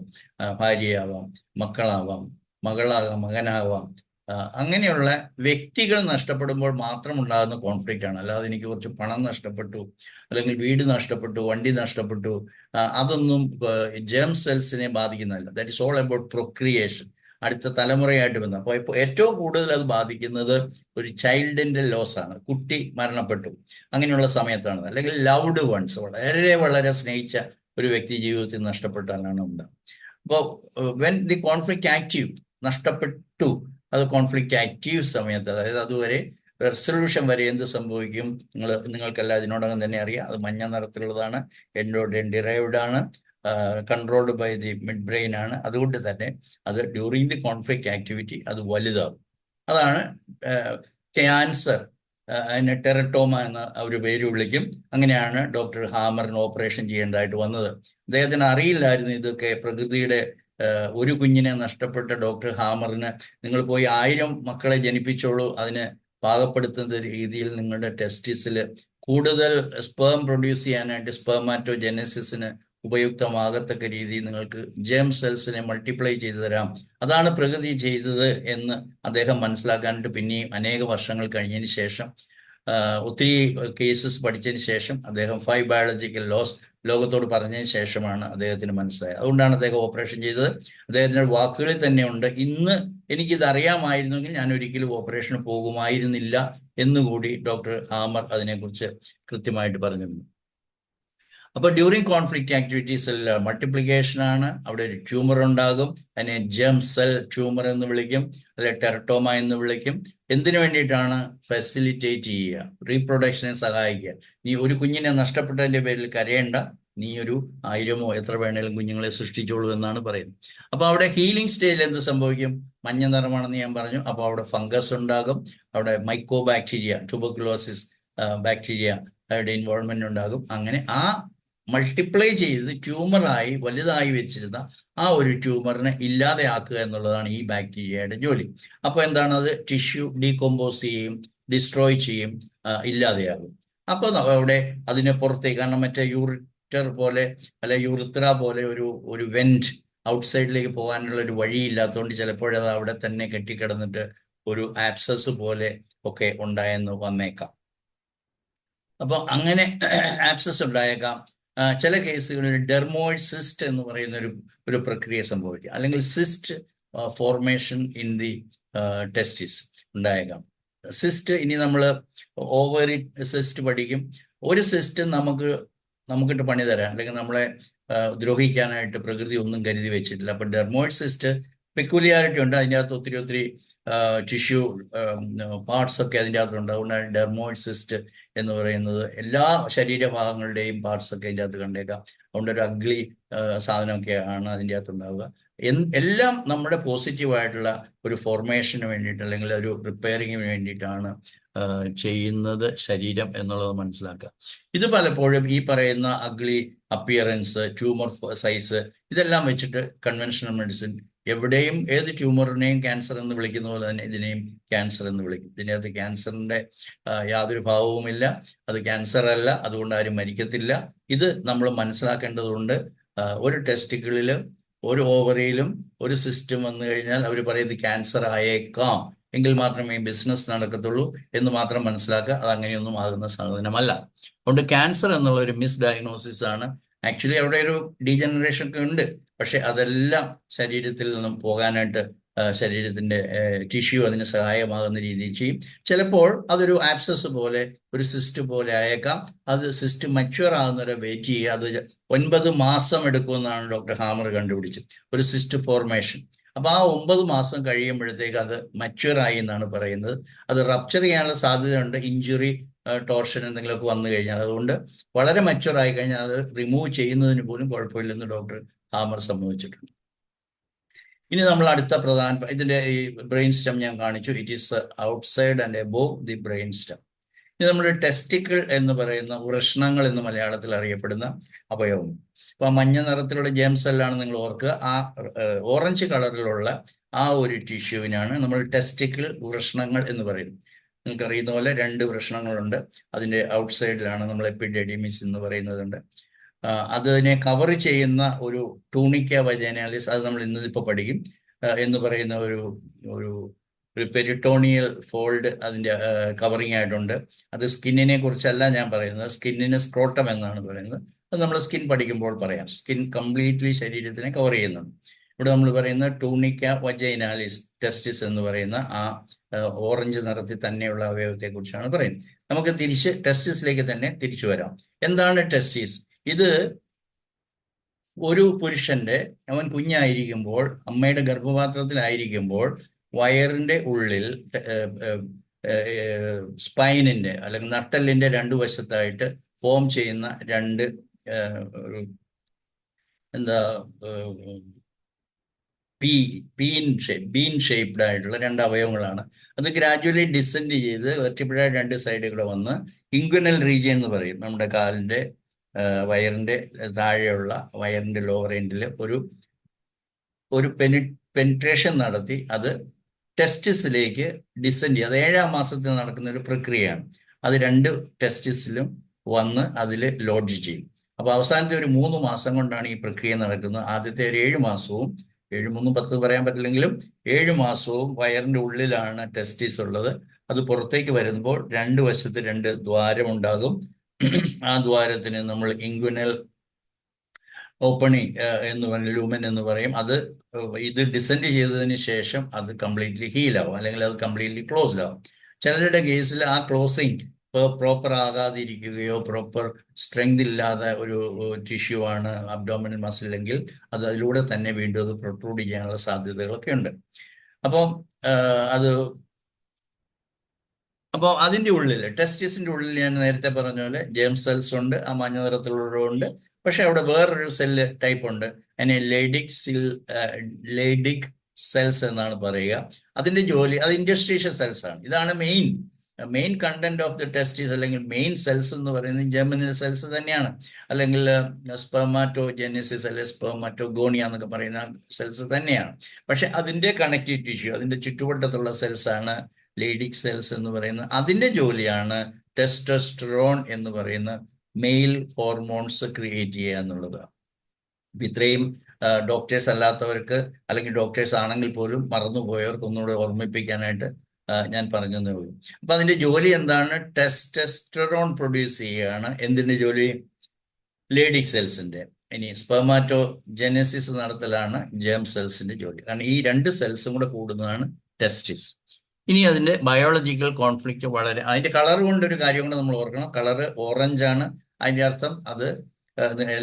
ഭാര്യയാവാം, മക്കളാവാം, മകളാകാം, മകനാവാം, അങ്ങനെയുള്ള വ്യക്തികൾ നഷ്ടപ്പെടുമ്പോൾ മാത്രം ഉണ്ടാകുന്ന കോൺഫ്ലിക്റ്റ് ആണ്. അല്ലാതെ എനിക്ക് കുറച്ച് പണം നഷ്ടപ്പെട്ടു, അല്ലെങ്കിൽ വീട് നഷ്ടപ്പെട്ടു, വണ്ടി നഷ്ടപ്പെട്ടു, അതൊന്നും ജേം സെൽസിനെ ബാധിക്കുന്നതല്ല. That is all about procreation, അടുത്ത തലമുറയായിട്ട് ബന്ധം. അപ്പോൾ ഇപ്പോൾ ഏറ്റവും കൂടുതൽ അത് ബാധിക്കുന്നത് ഒരു ചൈൽഡിന്റെ ലോസ് ആണ്. കുട്ടി മരണപ്പെട്ടു, അങ്ങനെയുള്ള സമയത്താണ്. അല്ലെങ്കിൽ ലവ്ഡ് വൺസ്, വളരെ വളരെ സ്നേഹിച്ച ഒരു വ്യക്തി ജീവിതത്തിൽ നഷ്ടപ്പെട്ടാലാണ് ഉണ്ടാകും. അപ്പോൾ വെൻ ദി കോൺഫ്ലിക്റ്റ് ആക്റ്റീവ്, നഷ്ടപ്പെട്ടു, അത് കോൺഫ്ലിക്റ്റ് ആക്റ്റീവ് സമയത്ത്, അതായത് അതുവരെ റെസൊല്യൂഷൻ വരെ എന്ത് സംഭവിക്കും നിങ്ങൾക്കെല്ലാം ഇതിനോടകം തന്നെ അറിയാം. അത് മഞ്ഞ നിറത്തിലുള്ളതാണ്, എൻഡോർഫിൻ ഡിറൈവ്ഡ് ആണ്, controlled by the mid brain ആണ്. അതുകൊണ്ട് തന്നെ അത് ഡ്യൂറിങ് ദി കോൺഫ്ലിക്റ്റ് ആക്ടിവിറ്റി അത് വലുതാകും. അതാണ് ക്യാൻസർ, അതിനെ ടെറട്ടോമ എന്ന ഒരു പേര് വിളിക്കും. അങ്ങനെയാണ് ഡോക്ടർ ഹാമറിന് ഓപ്പറേഷൻ ചെയ്യേണ്ടതായിട്ട് വന്നത്. അദ്ദേഹത്തിന് അറിയില്ലായിരുന്നു ഇതൊക്കെ. പ്രകൃതിയുടെ ഒരു കുഞ്ഞിനെ നഷ്ടപ്പെട്ട ഡോക്ടർ ഹാമറിന് നിങ്ങൾ പോയി 1000 മക്കളെ ജനിപ്പിച്ചോളൂ, അതിന് പാകപ്പെടുത്തുന്ന രീതിയിൽ നിങ്ങളുടെ ടെസ്റ്റിസിൽ കൂടുതൽ സ്പേം പ്രൊഡ്യൂസ് ചെയ്യാനായിട്ട് സ്പെർമാറ്റോജെനസിസിന് ഉപയുക്തമാകത്തക്ക രീതിയിൽ നിങ്ങൾക്ക് ജേം സെൽസിനെ മൾട്ടിപ്ലൈ ചെയ്തു തരാം, അതാണ് പ്രകൃതി ചെയ്തത് എന്ന് അദ്ദേഹം മനസ്സിലാക്കാനായിട്ട് പിന്നെയും അനേക വർഷങ്ങൾ കഴിഞ്ഞതിന് ശേഷം, ഒത്തിരി കേസസ് പഠിച്ചതിന് ശേഷം അദ്ദേഹം 5 ബയോളജിക്കൽ ലോസ് ലോകത്തോട് പറഞ്ഞതിന് ശേഷമാണ് അദ്ദേഹത്തിന് മനസ്സിലായത്. അതുകൊണ്ടാണ് അദ്ദേഹം ഓപ്പറേഷൻ ചെയ്തത്. അദ്ദേഹത്തിൻ്റെ വാക്കുകളിൽ തന്നെ ഉണ്ട്, ഇന്ന് എനിക്കിത് അറിയാമായിരുന്നെങ്കിൽ ഞാൻ ഒരിക്കലും ഓപ്പറേഷന് പോകുമായിരുന്നില്ല എന്നുകൂടി ഡോക്ടർ ഹാമർ അതിനെക്കുറിച്ച് കൃത്യമായിട്ട് പറഞ്ഞിരുന്നു. അപ്പോൾ ഡ്യൂറിങ് കോൺഫ്ലിക്റ്റ് ആക്ടിവിറ്റീസിൽ മൾട്ടിപ്ലിക്കേഷൻ ആണ്. അവിടെ ഒരു ട്യൂമർ ഉണ്ടാകും, അതിനെ ജേം സെൽ ട്യൂമർ എന്ന് വിളിക്കും, അല്ലെ ടെറട്ടോമ എന്ന് വിളിക്കും. എന്തിനു വേണ്ടിയിട്ടാണ്? ഫെസിലിറ്റേറ്റ് ചെയ്യുക, റീപ്രൊഡക്ഷനെ സഹായിക്കുക. നീ ഒരു കുഞ്ഞിനെ നഷ്ടപ്പെട്ടതിൻ്റെ പേരിൽ കരയേണ്ട, നീ ഒരു 1000 എത്ര വേണേലും കുഞ്ഞുങ്ങളെ സൃഷ്ടിച്ചോളൂ എന്നാണ് പറയുന്നത്. അപ്പോൾ അവിടെ ഹീലിംഗ് സ്റ്റേജിൽ എന്ത് സംഭവിക്കും? മഞ്ഞ നിറമാണെന്ന് ഞാൻ പറഞ്ഞു. അപ്പോൾ അവിടെ ഫംഗസ് ഉണ്ടാകും, അവിടെ മൈക്കോ ബാക്ടീരിയ, ട്യൂബർകുലോസിസ് ബാക്ടീരിയ അവരുടെ ഇൻവോൾവ്മെന്റ് ഉണ്ടാകും. അങ്ങനെ ആ മൾട്ടിപ്ലൈ ചെയ്ത് ട്യൂമറായി വലുതായി വെച്ചിരുന്ന ആ ഒരു ട്യൂമറിനെ ഇല്ലാതെയാക്കുക എന്നുള്ളതാണ് ഈ ബാക്ടീരിയയുടെ ജോലി. അപ്പോൾ എന്താണ്? അത് ടിഷ്യൂ ഡീകമ്പോസ് ചെയ്യും, ഡിസ്ട്രോയ് ചെയ്യും, ഇല്ലാതെയാകും. അപ്പോൾ അവിടെ അതിന് പുറത്തേക്ക്, കാരണം മറ്റേ യൂറിറ്റർ പോലെ അല്ലെ യൂറിത്ര പോലെ ഒരു വെന്റ് ഔട്ട്സൈഡിലേക്ക് പോകാനുള്ള ഒരു വഴിയില്ലാത്തതുകൊണ്ട് ചിലപ്പോഴത് അവിടെ തന്നെ കെട്ടിക്കിടന്നിട്ട് ഒരു ആപ്സസ് പോലെ ഒക്കെ ഉണ്ടായെന്ന് വന്നേക്കാം. അപ്പോൾ അങ്ങനെ ആപ്സസ് ഉണ്ടായേക്കാം. ചില കേസുകളിൽ ഡെർമോയിഡ് സിസ്റ്റ് എന്ന് പറയുന്ന ഒരു പ്രക്രിയ സംഭവിക്കും, അല്ലെങ്കിൽ സിസ്റ്റ് ഫോർമേഷൻ ഇൻ ദി ടെസ്റ്റിസ് ഉണ്ടായേക്കാം. സിസ്റ്റ്, ഇനി നമ്മൾ ഓവറി സിസ്റ്റ് പഠിക്കും. ഒരു സിസ്റ്റ് നമുക്കിട്ട് പണി തരാം, അല്ലെങ്കിൽ നമ്മളെ ദ്രോഹിക്കാനായിട്ട് പ്രകൃതി ഒന്നും കരുതി വെച്ചിട്ടില്ല. അപ്പൊ ഡെർമോയിഡ് സിസ്റ്റ് പെക്യുലിയാരിറ്റി ഉണ്ട്, അതിൻ്റെ അകത്ത് ഒത്തിരി ടിഷ്യൂ പാർട്സ് ഒക്കെ അതിൻ്റെ അകത്തുണ്ട്. അതുകൊണ്ടാണ് ഡെർമോയിഡ് സിസ്റ്റ് എന്ന് പറയുന്നത്. എല്ലാ ശരീരഭാഗങ്ങളുടെയും പാർട്സ് ഒക്കെ അതിൻ്റെ അകത്ത് കണ്ടേക്കാം. അതുകൊണ്ട് ഒരു അഗ്ലി സാധനമൊക്കെ ആണ് അതിൻ്റെ അകത്ത് ഉണ്ടാവുക. എല്ലാം നമ്മുടെ പോസിറ്റീവായിട്ടുള്ള ഒരു ഫോർമേഷന് വേണ്ടിയിട്ട്, അല്ലെങ്കിൽ ഒരു റിപ്പയറിങ്ങിന് വേണ്ടിയിട്ടാണ് ചെയ്യുന്നത് ശരീരം എന്നുള്ളത് മനസ്സിലാക്കുക. ഇത് പലപ്പോഴും ഈ പറയുന്ന അഗ്ലി അപ്പിയറൻസ്, ട്യൂമർ സൈസ്, ഇതെല്ലാം വെച്ചിട്ട് കൺവെൻഷണൽ മെഡിസിൻ എവിടെയും ഏത് ട്യൂമറിനെയും ക്യാൻസർ എന്ന് വിളിക്കുന്ന പോലെ തന്നെ ഇതിനെയും ക്യാൻസർ എന്ന് വിളിക്കും. ഇതിനകത്ത് ക്യാൻസറിന്റെ യാതൊരു ഭാവവുമില്ല, അത് ക്യാൻസർ അല്ല, അതുകൊണ്ട് ആരും മരിക്കത്തില്ല. ഇത് നമ്മൾ മനസ്സിലാക്കേണ്ടതുണ്ട്. ഒരു ടെസ്റ്റിക്കിളിലും ഒരു ഓവറിയിലും ഒരു സിസ്റ്റം വന്നു കഴിഞ്ഞാൽ അവർ പറയുന്നത് ക്യാൻസർ ആയേക്കാം, എങ്കിൽ മാത്രമേ ബിസിനസ് നടക്കത്തുള്ളൂ എന്ന് മാത്രം മനസ്സിലാക്കുക. അത് അങ്ങനെയൊന്നും ആകുന്ന സാധനമല്ല. അതുകൊണ്ട് ക്യാൻസർ എന്നുള്ള ഒരു മിസ് ഡയഗ്നോസിസ് ആണ്. ആക്ച്വലി അവിടെ ഒരു ഡീജനറേഷൻ ഒക്കെ ഉണ്ട്, പക്ഷെ അതെല്ലാം ശരീരത്തിൽ നിന്നും പോകാനായിട്ട് ശരീരത്തിൻ്റെ ടിഷ്യൂ അതിന് സഹായമാകുന്ന രീതിയിൽ ചെയ്യും. ചിലപ്പോൾ അതൊരു ആബ്സസ് പോലെ ഒരു സിസ്റ്റ് പോലെ ആയേക്കാം. അത് സിസ്റ്റ് മച്വർ ആകുന്നവരെ വെയിറ്റ് ചെയ്യുക. അത് 9 മാസം എടുക്കുമെന്നാണ് ഡോക്ടർ ഹാമർ കണ്ടുപിടിച്ചത്, ഒരു സിസ്റ്റ് ഫോർമേഷൻ. അപ്പോൾ ആ 9 മാസം കഴിയുമ്പോഴത്തേക്ക് അത് മച്വറായി എന്നാണ് പറയുന്നത്. അത് റപ്ചർ ചെയ്യാനുള്ള സാധ്യതയുണ്ട്, ഇഞ്ചുറി, ടോർഷൻ എന്തെങ്കിലുമൊക്കെ വന്നു കഴിഞ്ഞാൽ. അതുകൊണ്ട് വളരെ മച്വറായി കഴിഞ്ഞാൽ അത് റിമൂവ് ചെയ്യുന്നതിന് പോലും കുഴപ്പമില്ലെന്ന് ഡോക്ടർ ഹാമർ സമ്മതിച്ചിട്ടുണ്ട്. ഇനി നമ്മൾ അടുത്ത ഇതിന്റെ ഈ ബ്രെയിൻ സ്റ്റം ഞാൻ കാണിച്ചു. It is outside and above the brain stem. ഇത് നമ്മൾ ടെസ്റ്റിക്കിൾ എന്ന് പറയുന്ന വൃഷ്ണങ്ങൾ എന്ന് മലയാളത്തിൽ അറിയപ്പെടുന്ന അവയവം. അപ്പൊ മഞ്ഞ നിറത്തിലുള്ള ജേം സെല്ലാണ് നിങ്ങൾ ഓർക്കുക. ആ ഓറഞ്ച് കളറിലുള്ള ആ ഒരു ടിഷ്യൂവിനാണ് നമ്മൾ ടെസ്റ്റിക്കിൾ വൃഷ്ണങ്ങൾ എന്ന് പറയുന്നത്. നിങ്ങൾക്ക് അറിയുന്ന പോലെ 2 വൃഷ്ണങ്ങളുണ്ട്. അതിന്റെ ഔട്ട്സൈഡിലാണ് നമ്മൾ എപ്പിഡെഡിമിസ് എന്ന് പറയുന്നതുണ്ട്. അതിനെ കവർ ചെയ്യുന്ന ഒരു ടൂണിക്ക വജൈനാലിസ്, അത് നമ്മൾ ഇന്നിപ്പോൾ പഠിക്കും എന്ന് പറയുന്ന ഒരു പെരിട്ടോണിയൽ ഫോൾഡ് അതിൻ്റെ കവറിങ് ആയിട്ടുണ്ട്. അത് സ്കിന്നിനെ കുറിച്ചല്ല ഞാൻ പറയുന്നത്, സ്കിന്നിന് സ്ക്രോട്ടം എന്നാണ് പറയുന്നത്. അത് നമ്മൾ സ്കിൻ പഠിക്കുമ്പോൾ പറയാം. സ്കിൻ കംപ്ലീറ്റ്ലി ശരീരത്തിനെ കവർ ചെയ്യുന്നുണ്ട്. ഇവിടെ നമ്മൾ പറയുന്ന ടൂണിക്ക വജൈനാലിസ് ടെസ്റ്റിസ് എന്ന് പറയുന്ന ആ ഓറഞ്ച് നിറത്തിൽ തന്നെയുള്ള അവയവത്തെ കുറിച്ചാണ് പറയുന്നത്. നമുക്ക് ടെസ്റ്റിസിലേക്ക് തന്നെ തിരിച്ചു വരാം. എന്താണ് ടെസ്റ്റിസ്? ഇത് ഒരു പുരുഷന്റെ, അവൻ കുഞ്ഞായിരിക്കുമ്പോൾ അമ്മയുടെ ഗർഭപാത്രത്തിലായിരിക്കുമ്പോൾ വയറിന്റെ ഉള്ളിൽ സ്പൈനിന്റെ അല്ലെങ്കിൽ നട്ടെല്ലിന്റെ 2 വശത്തായിട്ട് ഫോം ചെയ്യുന്ന 2 ബീൻ ഷേപ്ഡ് ആയിട്ടുള്ള 2 അവയവങ്ങളാണ്. അത് ഗ്രാജുവലി ഡിസെൻഡ് ചെയ്ത് വെർട്ടിബ്രയുടെ 2 സൈഡുകൂടെ വന്ന് ഇൻഗ്വനൽ റീജിയൻ എന്ന് പറയും. നമ്മുടെ കാലിന്റെ വയറിന്റെ താഴെയുള്ള വയറിന്റെ ലോവർ എൻഡിൽ ഒരു പെനിട്രേഷൻ നടത്തി അത് ടെസ്റ്റിസിലേക്ക് ഡിസെൻഡ് ചെയ്യും. അത് 7-ാം മാസത്തിൽ നടക്കുന്ന ഒരു പ്രക്രിയയാണ്. അത് 2 ടെസ്റ്റിസിലും വന്ന് അതിൽ ലോഡ്ജ് ചെയ്യും. അപ്പോൾ അവസാനത്തെ ഒരു 3 മാസം കൊണ്ടാണ് ഈ പ്രക്രിയ നടക്കുന്നത്. ആദ്യത്തെ ഒരു 7 മാസവും 7, 3, 10 പറയാൻ പറ്റില്ലെങ്കിലും 7 മാസവും വയറിന്റെ ഉള്ളിലാണ് ടെസ്റ്റിസ് ഉള്ളത്. അത് പുറത്തേക്ക് വരുമ്പോൾ 2 വശത്ത് 2 ദ്വാരമുണ്ടാകും. ആ ദ്വാരത്തിന് നമ്മൾ ഇൻഗ്വനൽ ഓപ്പണിംഗ് എന്ന് പറയും, ലൂമൻ എന്ന് പറയും. ഇത് ഡിസെൻഡ് ചെയ്തതിന് ശേഷം അത് കംപ്ലീറ്റ്ലി ഹീലാവും, അല്ലെങ്കിൽ അത് കംപ്ലീറ്റ്ലി ക്ലോസ്ഡ് ആവും. ചിലരുടെ കേസിൽ ആ ക്ലോസിങ് പ്രോപ്പർ ആകാതിരിക്കുകയോ പ്രോപ്പർ സ്ട്രെങ്ത് ഇല്ലാതെ ഒരു ടിഷ്യൂ ആണ് അബ്ഡോമിനൽ മസിൽ എങ്കിൽ അത് അതിലൂടെ തന്നെ വീണ്ടും അത് പ്രൊട്രൂഡ് ചെയ്യാനുള്ള സാധ്യതകളൊക്കെ ഉണ്ട്. അപ്പോൾ അതിൻ്റെ ഉള്ളിൽ, ടെസ്റ്റിസിന്റെ ഉള്ളിൽ ഞാൻ നേരത്തെ പറഞ്ഞ പോലെ ജേം സെൽസ് ഉണ്ട്, ആ മഞ്ഞ നിറത്തിലുള്ളതുണ്ട്. പക്ഷെ അവിടെ വേറൊരു സെല്ല് ടൈപ്പ് ഉണ്ട്, അതിനെ ലെയ്ഡിക് സെൽസ് എന്നാണ് പറയുക. അതിന്റെ ജോലി, അത് ഇൻഡസ്ട്രീഷ്യൽ സെൽസ് ആണ്. ഇതാണ് മെയിൻ കണ്ടന്റ് ഓഫ് ദി ടെസ്റ്റിസ്, അല്ലെങ്കിൽ മെയിൻ സെൽസ് എന്ന് പറയുന്നത് ജെർമിനൽ സെൽസ് തന്നെയാണ്. അല്ലെങ്കിൽ സ്പെർമാറ്റോജെനിസിസ് അല്ലെങ്കിൽ സ്പെർമാറ്റോഗോണിയ എന്നൊക്കെ പറയുന്ന സെൽസ് തന്നെയാണ്. പക്ഷെ അതിന്റെ കണക്റ്റീവ് ടിഷ്യൂ, അതിന്റെ ചുറ്റുവട്ടത്തുള്ള സെൽസ് ആണ് ലെയ്ഡിക് സെൽസ് എന്ന് പറയുന്നത്. അതിന്റെ ജോലിയാണ് ടെസ്റ്റോസ്റ്ററോൺ എന്ന് പറയുന്ന മെയിൽ ഹോർമോൺസ് ക്രിയേറ്റ് ചെയ്യുക എന്നുള്ളത്. ഇത്രയും ഡോക്ടേഴ്സ് അല്ലാത്തവർക്ക്, അല്ലെങ്കിൽ ഡോക്ടേഴ്സ് ആണെങ്കിൽ പോലും മറന്നുപോയവർക്ക് ഒന്നുകൂടെ ഓർമ്മിപ്പിക്കാനായിട്ട് ഞാൻ പറഞ്ഞതേ ഉള്ളൂ. അപ്പൊ അതിന്റെ ജോലി എന്താണ്? ടെസ്റ്റോസ്റ്ററോൺ പ്രൊഡ്യൂസ് ചെയ്യുകയാണ്. എന്തിന്റെ ജോലി? ലേഡിക് സെൽസിന്റെ. ഇനി സ്പെർമാറ്റോജെനസിസ് നടത്തലാണ് ജേം സെൽസിന്റെ ജോലി. കാരണം ഈ 2 സെൽസും കൂടെ കൂടുന്നതാണ് ടെസ്റ്റിസ്. ഇനി അതിന്റെ ബയോളജിക്കൽ കോൺഫ്ലിക്റ്റ് അതിന്റെ കളർ കൊണ്ടൊരു കാര്യം കൂടെ നമ്മൾ ഓർക്കണം. കളറ് ഓറഞ്ചാണ്. അതിന്റെ അർത്ഥം അത്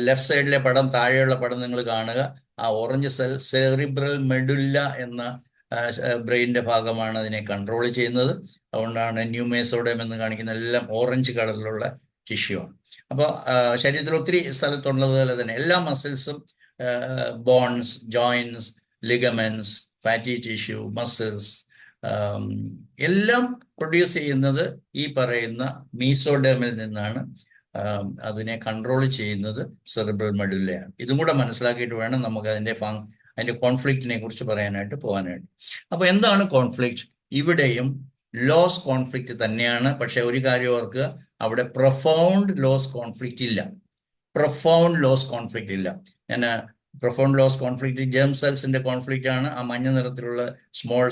ലെഫ്റ്റ് സൈഡിലെ പടം, താഴെയുള്ള പടം നിങ്ങൾ കാണുക. ആ ഓറഞ്ച് സെൽ സെറിബ്രൽ മെഡുല്ല എന്ന ബ്രെയിനിന്റെ ഭാഗമാണ് അതിനെ കൺട്രോൾ ചെയ്യുന്നത്. അതുകൊണ്ടാണ് ന്യൂമേസോഡം എന്ന് കാണിക്കുന്ന എല്ലാം ഓറഞ്ച് കളറിലുള്ള ടിഷ്യൂ ആണ്. അപ്പോൾ ശരീരത്തിൽ ഒത്തിരി സ്ഥലത്തുള്ളതുപോലെ തന്നെ എല്ലാ മസിൽസും, bones, joints, ligaments, fatty tissue, muscles എല്ലാം പ്രൊഡ്യൂസ് ചെയ്യുന്നത് ഈ പറയുന്ന മീസോഡേമിൽ നിന്നാണ്. അതിനെ കൺട്രോൾ ചെയ്യുന്നത് സെറിബ്രൽ മെഡുല്ലയാണ്. ഇതും കൂടെ മനസ്സിലാക്കിയിട്ട് വേണം നമുക്ക് അതിന്റെ കോൺഫ്ലിക്റ്റിനെ കുറിച്ച് പറയാനായിട്ട് പോകാനായിട്ട്. അപ്പൊ എന്താണ് കോൺഫ്ലിക്റ്റ്? ഇവിടെയും ലോസ് കോൺഫ്ലിക്റ്റ് തന്നെയാണ്. പക്ഷെ ഒരു കാര്യം ഓർക്കുക, അവിടെ പ്രൊഫൗണ്ട് ലോസ് കോൺഫ്ലിക്റ്റ് ഇല്ല. ഞാൻ പ്രൊഫൗണ്ട് ലോസ് കോൺഫ്ലിക്റ്റ് ജേം സെൽസിന്റെ കോൺഫ്ലിക്റ്റ് ആണ്. ആ മഞ്ഞ നിറത്തിലുള്ള സ്മോൾ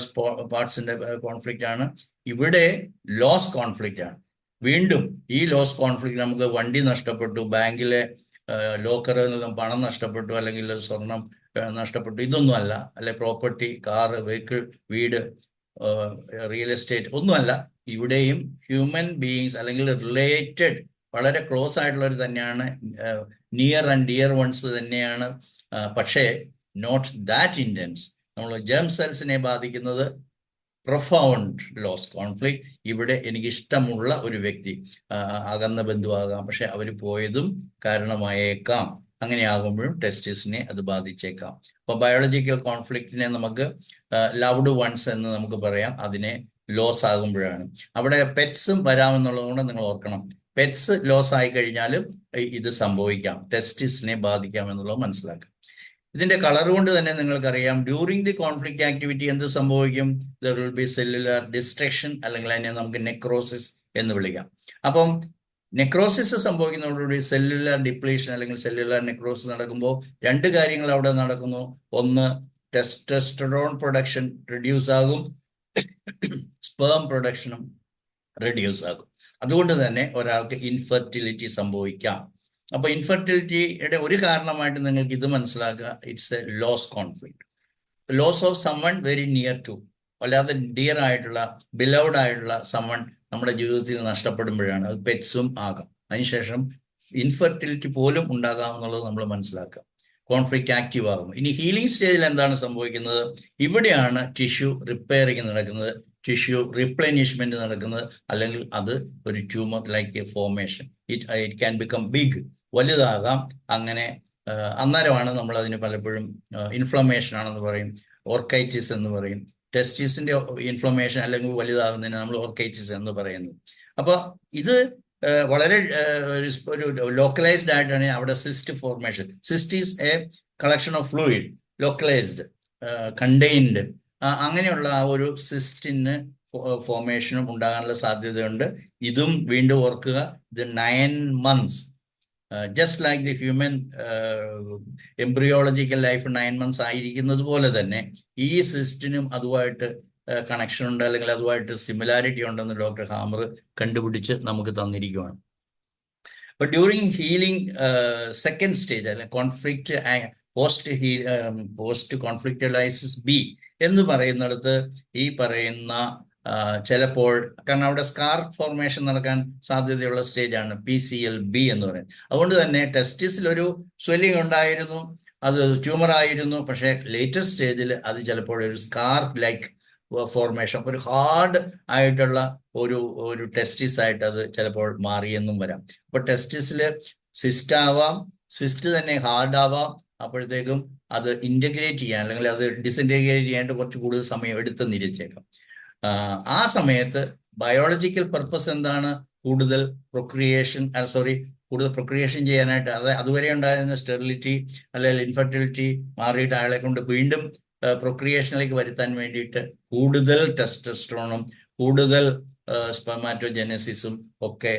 പാർട്സിന്റെ കോൺഫ്ലിക്റ്റ് ആണ്. ഇവിടെ ലോസ് കോൺഫ്ലിക്റ്റ് ആണ്. വീണ്ടും ഈ ലോസ് കോൺഫ്ലിക്റ്റ്, നമുക്ക് വണ്ടി നഷ്ടപ്പെട്ടു, ബാങ്കിലെ ലോക്കറിൽ നിന്നും പണം നഷ്ടപ്പെട്ടു, അല്ലെങ്കിൽ സ്വർണം നഷ്ടപ്പെട്ടു, ഇതൊന്നുമല്ല. അല്ലെ പ്രോപ്പർട്ടി, കാറ്, വെഹിക്കിൾ, വീട്, റിയൽ എസ്റ്റേറ്റ് ഒന്നുമല്ല. ഇവിടെയും ഹ്യൂമൻ ബീയിങ്സ് അല്ലെങ്കിൽ റിലേറ്റഡ്, വളരെ ക്ലോസ് ആയിട്ടുള്ളവർ തന്നെയാണ്, നിയർ ആൻഡ് ഡിയർ വൺസ് തന്നെയാണ്. പക്ഷേ നോട്ട് ദാറ്റ് ഇൻറ്റൻസ്. നമ്മൾ ജേം സെൽസിനെ ബാധിക്കുന്നത് പ്രൊഫൗണ്ട് ലോസ് കോൺഫ്ലിക്റ്റ്. ഇവിടെ എനിക്ക് ഇഷ്ടമുള്ള ഒരു വ്യക്തി, അകന്ന ബന്ധുവാകാം, പക്ഷെ അവർ പോയതും കാരണമായേക്കാം. അങ്ങനെയാകുമ്പോഴും ടെസ്റ്റിസിനെ അത് ബാധിച്ചേക്കാം. അപ്പൊ ബയോളജിക്കൽ കോൺഫ്ലിക്റ്റിനെ നമുക്ക് ലവ്ഡ് വൺസ് എന്ന് നമുക്ക് പറയാം. അതിനെ ലോസ് ആകുമ്പോഴാണ്. അവിടെ പെറ്റ്സും വരാമെന്നുള്ളതുകൊണ്ട് നിങ്ങൾ ഓർക്കണം, പെറ്റ്സ് ലോസ് ആയി കഴിഞ്ഞാലും ഇത് സംഭവിക്കാം, ടെസ്റ്റിസിനെ ബാധിക്കാം എന്നുള്ളത് മനസ്സിലാക്കാം. ഇതിന്റെ കളർ കൊണ്ട് തന്നെ നിങ്ങൾക്കറിയാം, ഡ്യൂറിങ് ദി കോൺഫ്ലിക്റ്റ് ആക്ടിവിറ്റി എന്ത് സംഭവിക്കും? There will be cellular destruction, അല്ലെങ്കിൽ അതിനെ നമുക്ക് നെക്രോസിസ് എന്ന് വിളിക്കാം. അപ്പം നെക്രോസിസ് സംഭവിക്കുന്നതോടുകൂടി സെല്ലുലാർ ഡിപ്ലീഷൻ അല്ലെങ്കിൽ സെല്ലുലാർ നെക്രോസിസ് നടക്കുമ്പോൾ രണ്ട് കാര്യങ്ങൾ അവിടെ നടക്കുന്നു. ഒന്ന്, ടെസ്റ്റോസ്റ്ററോൺ പ്രൊഡക്ഷൻ റിഡ്യൂസ് ആകും, സ്പേം പ്രൊഡക്ഷനും റിഡ്യൂസ് ആകും. അതുകൊണ്ട് തന്നെ ഒരാൾക്ക് ഇൻഫെർട്ടിലിറ്റി സംഭവിക്കാം. അപ്പൊ ഇൻഫെർട്ടിലിറ്റിയുടെ ഒരു കാരണമായിട്ട് നിങ്ങൾക്ക് ഇത് മനസ്സിലാക്കുക, it's a loss conflict, loss of someone very near to, അല്ലാതെ ഡിയർ ആയിട്ടുള്ള, ബിലൗഡ് ആയിട്ടുള്ള സമ്മൺ നമ്മുടെ ജീവിതത്തിൽ നഷ്ടപ്പെടുമ്പോഴാണ്. അത് പെറ്റ്സും ആകാം. അതിനുശേഷം ഇൻഫെർട്ടിലിറ്റി പോലും ഉണ്ടാകാം എന്നുള്ളത് നമ്മൾ മനസ്സിലാക്കുക. കോൺഫ്ലിക്റ്റ് ആക്റ്റീവ് ആകും. ഇനി ഹീലിംഗ് സ്റ്റേജിൽ എന്താണ് സംഭവിക്കുന്നത്? ഇവിടെയാണ് ടിഷ്യൂ റിപ്പയറിങ് നടക്കുന്നത്, ടിഷ്യൂ റിപ്ലെനിഷ്മെന്റ് നടക്കുന്നത്, അല്ലെങ്കിൽ അത് ഒരു tumour like formation. It can become big, വലുതാകാം. അങ്ങനെ അന്നേരമാണ് നമ്മൾ അതിന് പലപ്പോഴും ഇൻഫ്ലമേഷൻ ആണെന്ന് പറയും, ഓർക്കൈറ്റിസ് എന്ന് പറയും. ടെസ്റ്റിസിന്റെ ഇൻഫ്ലമേഷൻ അല്ലെങ്കിൽ വലുതാകുന്നതിന് നമ്മൾ ഓർക്കൈറ്റിസ് എന്ന് പറയുന്നു. അപ്പൊ ഇത് വളരെ ഒരു ലോക്കലൈസ്ഡ് ആയിട്ടാണ് അവിടെ cyst formation. Cyst is A collection of fluid, localised, contained. അങ്ങനെയുള്ള ആ ഒരു സിസ്റ്റിന് ഫോർമേഷനും ഉണ്ടാകാനുള്ള സാധ്യതയുണ്ട്. ഇതും വീണ്ടും ഓർക്കുക, ഇത് 9 months, just like the human embryological life 9 months ആയിരിക്കുന്നത് പോലെ തന്നെ ഈ സിസ്റ്റിനും അതുമായിട്ട് കണക്ഷൻ ഉണ്ട്, അല്ലെങ്കിൽ അതുമായിട്ട് സിമിലാരിറ്റി ഉണ്ടെന്ന് ഡോക്ടർ ഹാമർ കണ്ടുപിടിച്ച് നമുക്ക് തന്നിരിക്കുകയാണ്. അപ്പൊ ഡ്യൂറിങ് ഹീലിംഗ് സെക്കൻഡ് സ്റ്റേജ്, അല്ലെങ്കിൽ കോൺഫ്ലിക്റ്റ് പോസ്റ്റ് കോൺഫ്ലിക്റ്റലൈസിസ് ബി എന്ന് പറയുന്നിടത്ത് ഈ പറയുന്ന ചിലപ്പോൾ, കാരണം അവിടെ സ്കാർ ഫോർമേഷൻ നടക്കാൻ സാധ്യതയുള്ള സ്റ്റേജാണ് PCLB എന്ന് പറയുന്നത്. അതുകൊണ്ട് തന്നെ ടെസ്റ്റിസിൽ ഒരു സ്വെല്ലിംഗ് ഉണ്ടായിരുന്നു, അത് ട്യൂമർ ആയിരുന്നു, പക്ഷേ ലേറ്റർ സ്റ്റേജിൽ അത് ചിലപ്പോൾ ഒരു സ്കാർ ലൈക്ക് ഫോർമേഷൻ, ഒരു ഹാർഡ് ആയിട്ടുള്ള ഒരു ടെസ്റ്റിസ് ആയിട്ട് അത് ചിലപ്പോൾ മാറിയെന്നും വരാം. അപ്പൊ ടെസ്റ്റിസിൽ സിസ്റ്റ് ആവാം, സിസ്റ്റ് തന്നെ ഹാർഡ് ആവാം. അപ്പോഴത്തേക്കും അത് ഇന്റഗ്രേറ്റ് ചെയ്യാൻ, അല്ലെങ്കിൽ അത് ഡിസിന്റഗ്രേറ്റ് ചെയ്യാനായിട്ട് കുറച്ച് കൂടുതൽ സമയം എടുത്തെന്നിരിച്ചേക്കാം. ആ സമയത്ത് ബയോളജിക്കൽ പർപ്പസ് എന്താണ്? കൂടുതൽ പ്രൊക്രിയേഷൻ ചെയ്യാനായിട്ട്. അതുവരെ ഉണ്ടായിരുന്ന സ്റ്റെറിലിറ്റി അല്ലെങ്കിൽ ഇൻഫെർട്ടിലിറ്റി മാറിയിട്ട് അയാളെ കൊണ്ട് വീണ്ടും പ്രൊക്രിയേഷനിലേക്ക് വരുത്താൻ വേണ്ടിയിട്ട് കൂടുതൽ ടെസ്റ്റോസ്റ്ററോണും കൂടുതൽ സ്പെർമാറ്റോജെനസിസും ഒക്കെ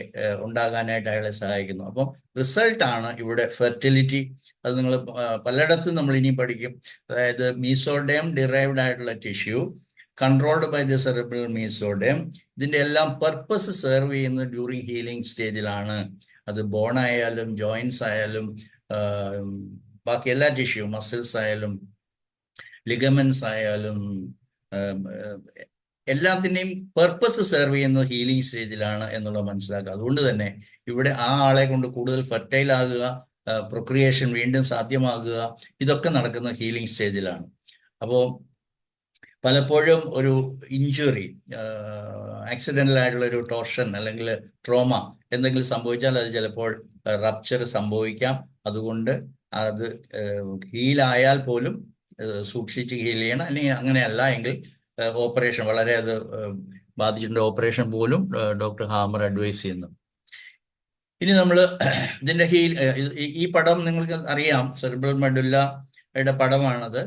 ഉണ്ടാകാനായിട്ട് അയാളെ സഹായിക്കുന്നു. അപ്പം റിസൾട്ടാണ് ഇവിടെ ഫെർട്ടിലിറ്റി. അത് നിങ്ങൾ പലയിടത്തും നമ്മൾ ഇനി പഠിക്കും. അതായത് മീസോഡേം ഡിറൈവ്ഡ് ആയിട്ടുള്ള tissue controlled by the cerebral mesoderm. ഇതിന്റെ എല്ലാം പർപ്പസ് സെർവ് ചെയ്യുന്നത് ഡ്യൂറിങ് ഹീലിംഗ് സ്റ്റേജിലാണ്. അത് ബോൺ ആയാലും ജോയിന്റ്സ് ആയാലും ബാക്കി എല്ലാ ടിഷ്യൂ, മസിൽസ് ആയാലും ലിഗമെന്റ്സ് ആയാലും എല്ലാത്തിൻ്റെയും പർപ്പസ് സെർവ് ചെയ്യുന്നത് ഹീലിംഗ് സ്റ്റേജിലാണ് എന്നുള്ളത് മനസ്സിലാക്കുക. അതുകൊണ്ട് തന്നെ ഇവിടെ ആ ആളെ കൊണ്ട് കൂടുതൽ ഫെർട്ടൈൽ ആകുക, പ്രൊക്രിയേഷൻ വീണ്ടും സാധ്യമാകുക, ഇതൊക്കെ നടക്കുന്ന ഹീലിംഗ് സ്റ്റേജിലാണ്. അപ്പോൾ പലപ്പോഴും ഒരു ഇഞ്ചുറി, ആക്സിഡൻ്റൽ ആയിട്ടുള്ള ഒരു ടോർഷൻ അല്ലെങ്കിൽ ട്രോമ എന്തെങ്കിലും സംഭവിച്ചാൽ അത് ചിലപ്പോൾ റപ്ചർ സംഭവിക്കാം. അതുകൊണ്ട് അത് ഹീലായാൽ പോലും സൂക്ഷിച്ച് ഹീൽ ചെയ്യണം. അല്ലെങ്കിൽ അങ്ങനെയല്ല എങ്കിൽ ഓപ്പറേഷൻ, വളരെ അത് ബാധിച്ചിട്ടുണ്ട്, ഓപ്പറേഷൻ പോലും ഡോക്ടർ ഹാമർ അഡ്വൈസ് ചെയ്യുന്നു. ഇനി നമ്മൾ ഇതിന്റെ ഈ പടം നിങ്ങൾക്ക് അറിയാം, സെറിബ്രൽ മെഡുല്ലയുടെ പടമാണത്.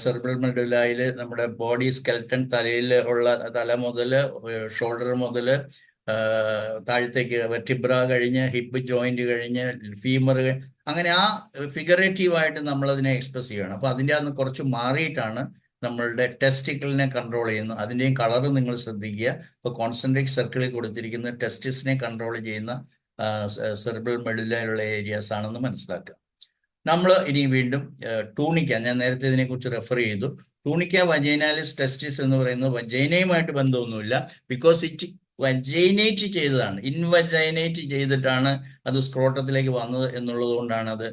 സെറിബ്രൽ മെഡുല്ലയിൽ നമ്മുടെ ബോഡി സ്കെൽട്ടൺ, തലയിൽ ഉള്ള തല മുതൽ ഷോൾഡർ മുതൽ താഴത്തേക്ക് വെർട്ടിബ്ര കഴിഞ്ഞ് ഹിപ്പ് ജോയിന്റ് കഴിഞ്ഞ് ഫീമർ, അങ്ങനെ ആ ഫിഗറേറ്റീവായിട്ട് നമ്മൾ അതിനെ എക്സ്പ്രസ് ചെയ്യണം. അപ്പൊ അതിൻ്റെ അകത്ത് കുറച്ച് മാറിയിട്ടാണ് നമ്മളുടെ ടെസ്റ്റിക്കിളിനെ കൺട്രോൾ ചെയ്യുന്നത്. അതിൻ്റെയും കളറ് നിങ്ങൾ ശ്രദ്ധിക്കുക. ഇപ്പോൾ കോൺസെൻട്രിക് സർക്കിളിൽ കൊടുത്തിരിക്കുന്ന ടെസ്റ്റിസിനെ കൺട്രോൾ ചെയ്യുന്ന സെറിബ്രൽ മെഡുല്ലയിലുള്ള ഏരിയാസ് ആണെന്ന് മനസ്സിലാക്കുക. നമ്മൾ ഇനി വീണ്ടും ടൂണിക്ക, ഞാൻ നേരത്തെ ഇതിനെക്കുറിച്ച് റെഫർ ചെയ്തു. ടൂണിക്ക വജൈനാലിസ് ടെസ്റ്റിസ് എന്ന് പറയുന്നത് വജൈനയുമായിട്ട് ബന്ധമൊന്നുമില്ല. ബിക്കോസ് ഇറ്റ് വജൈനേറ്റ് ചെയ്തതാണ്, ഇൻവജൈനേറ്റ് ചെയ്തിട്ടാണ് അത് സ്ക്രോട്ടത്തിലേക്ക് വന്നത് എന്നുള്ളത് കൊണ്ടാണ് അത്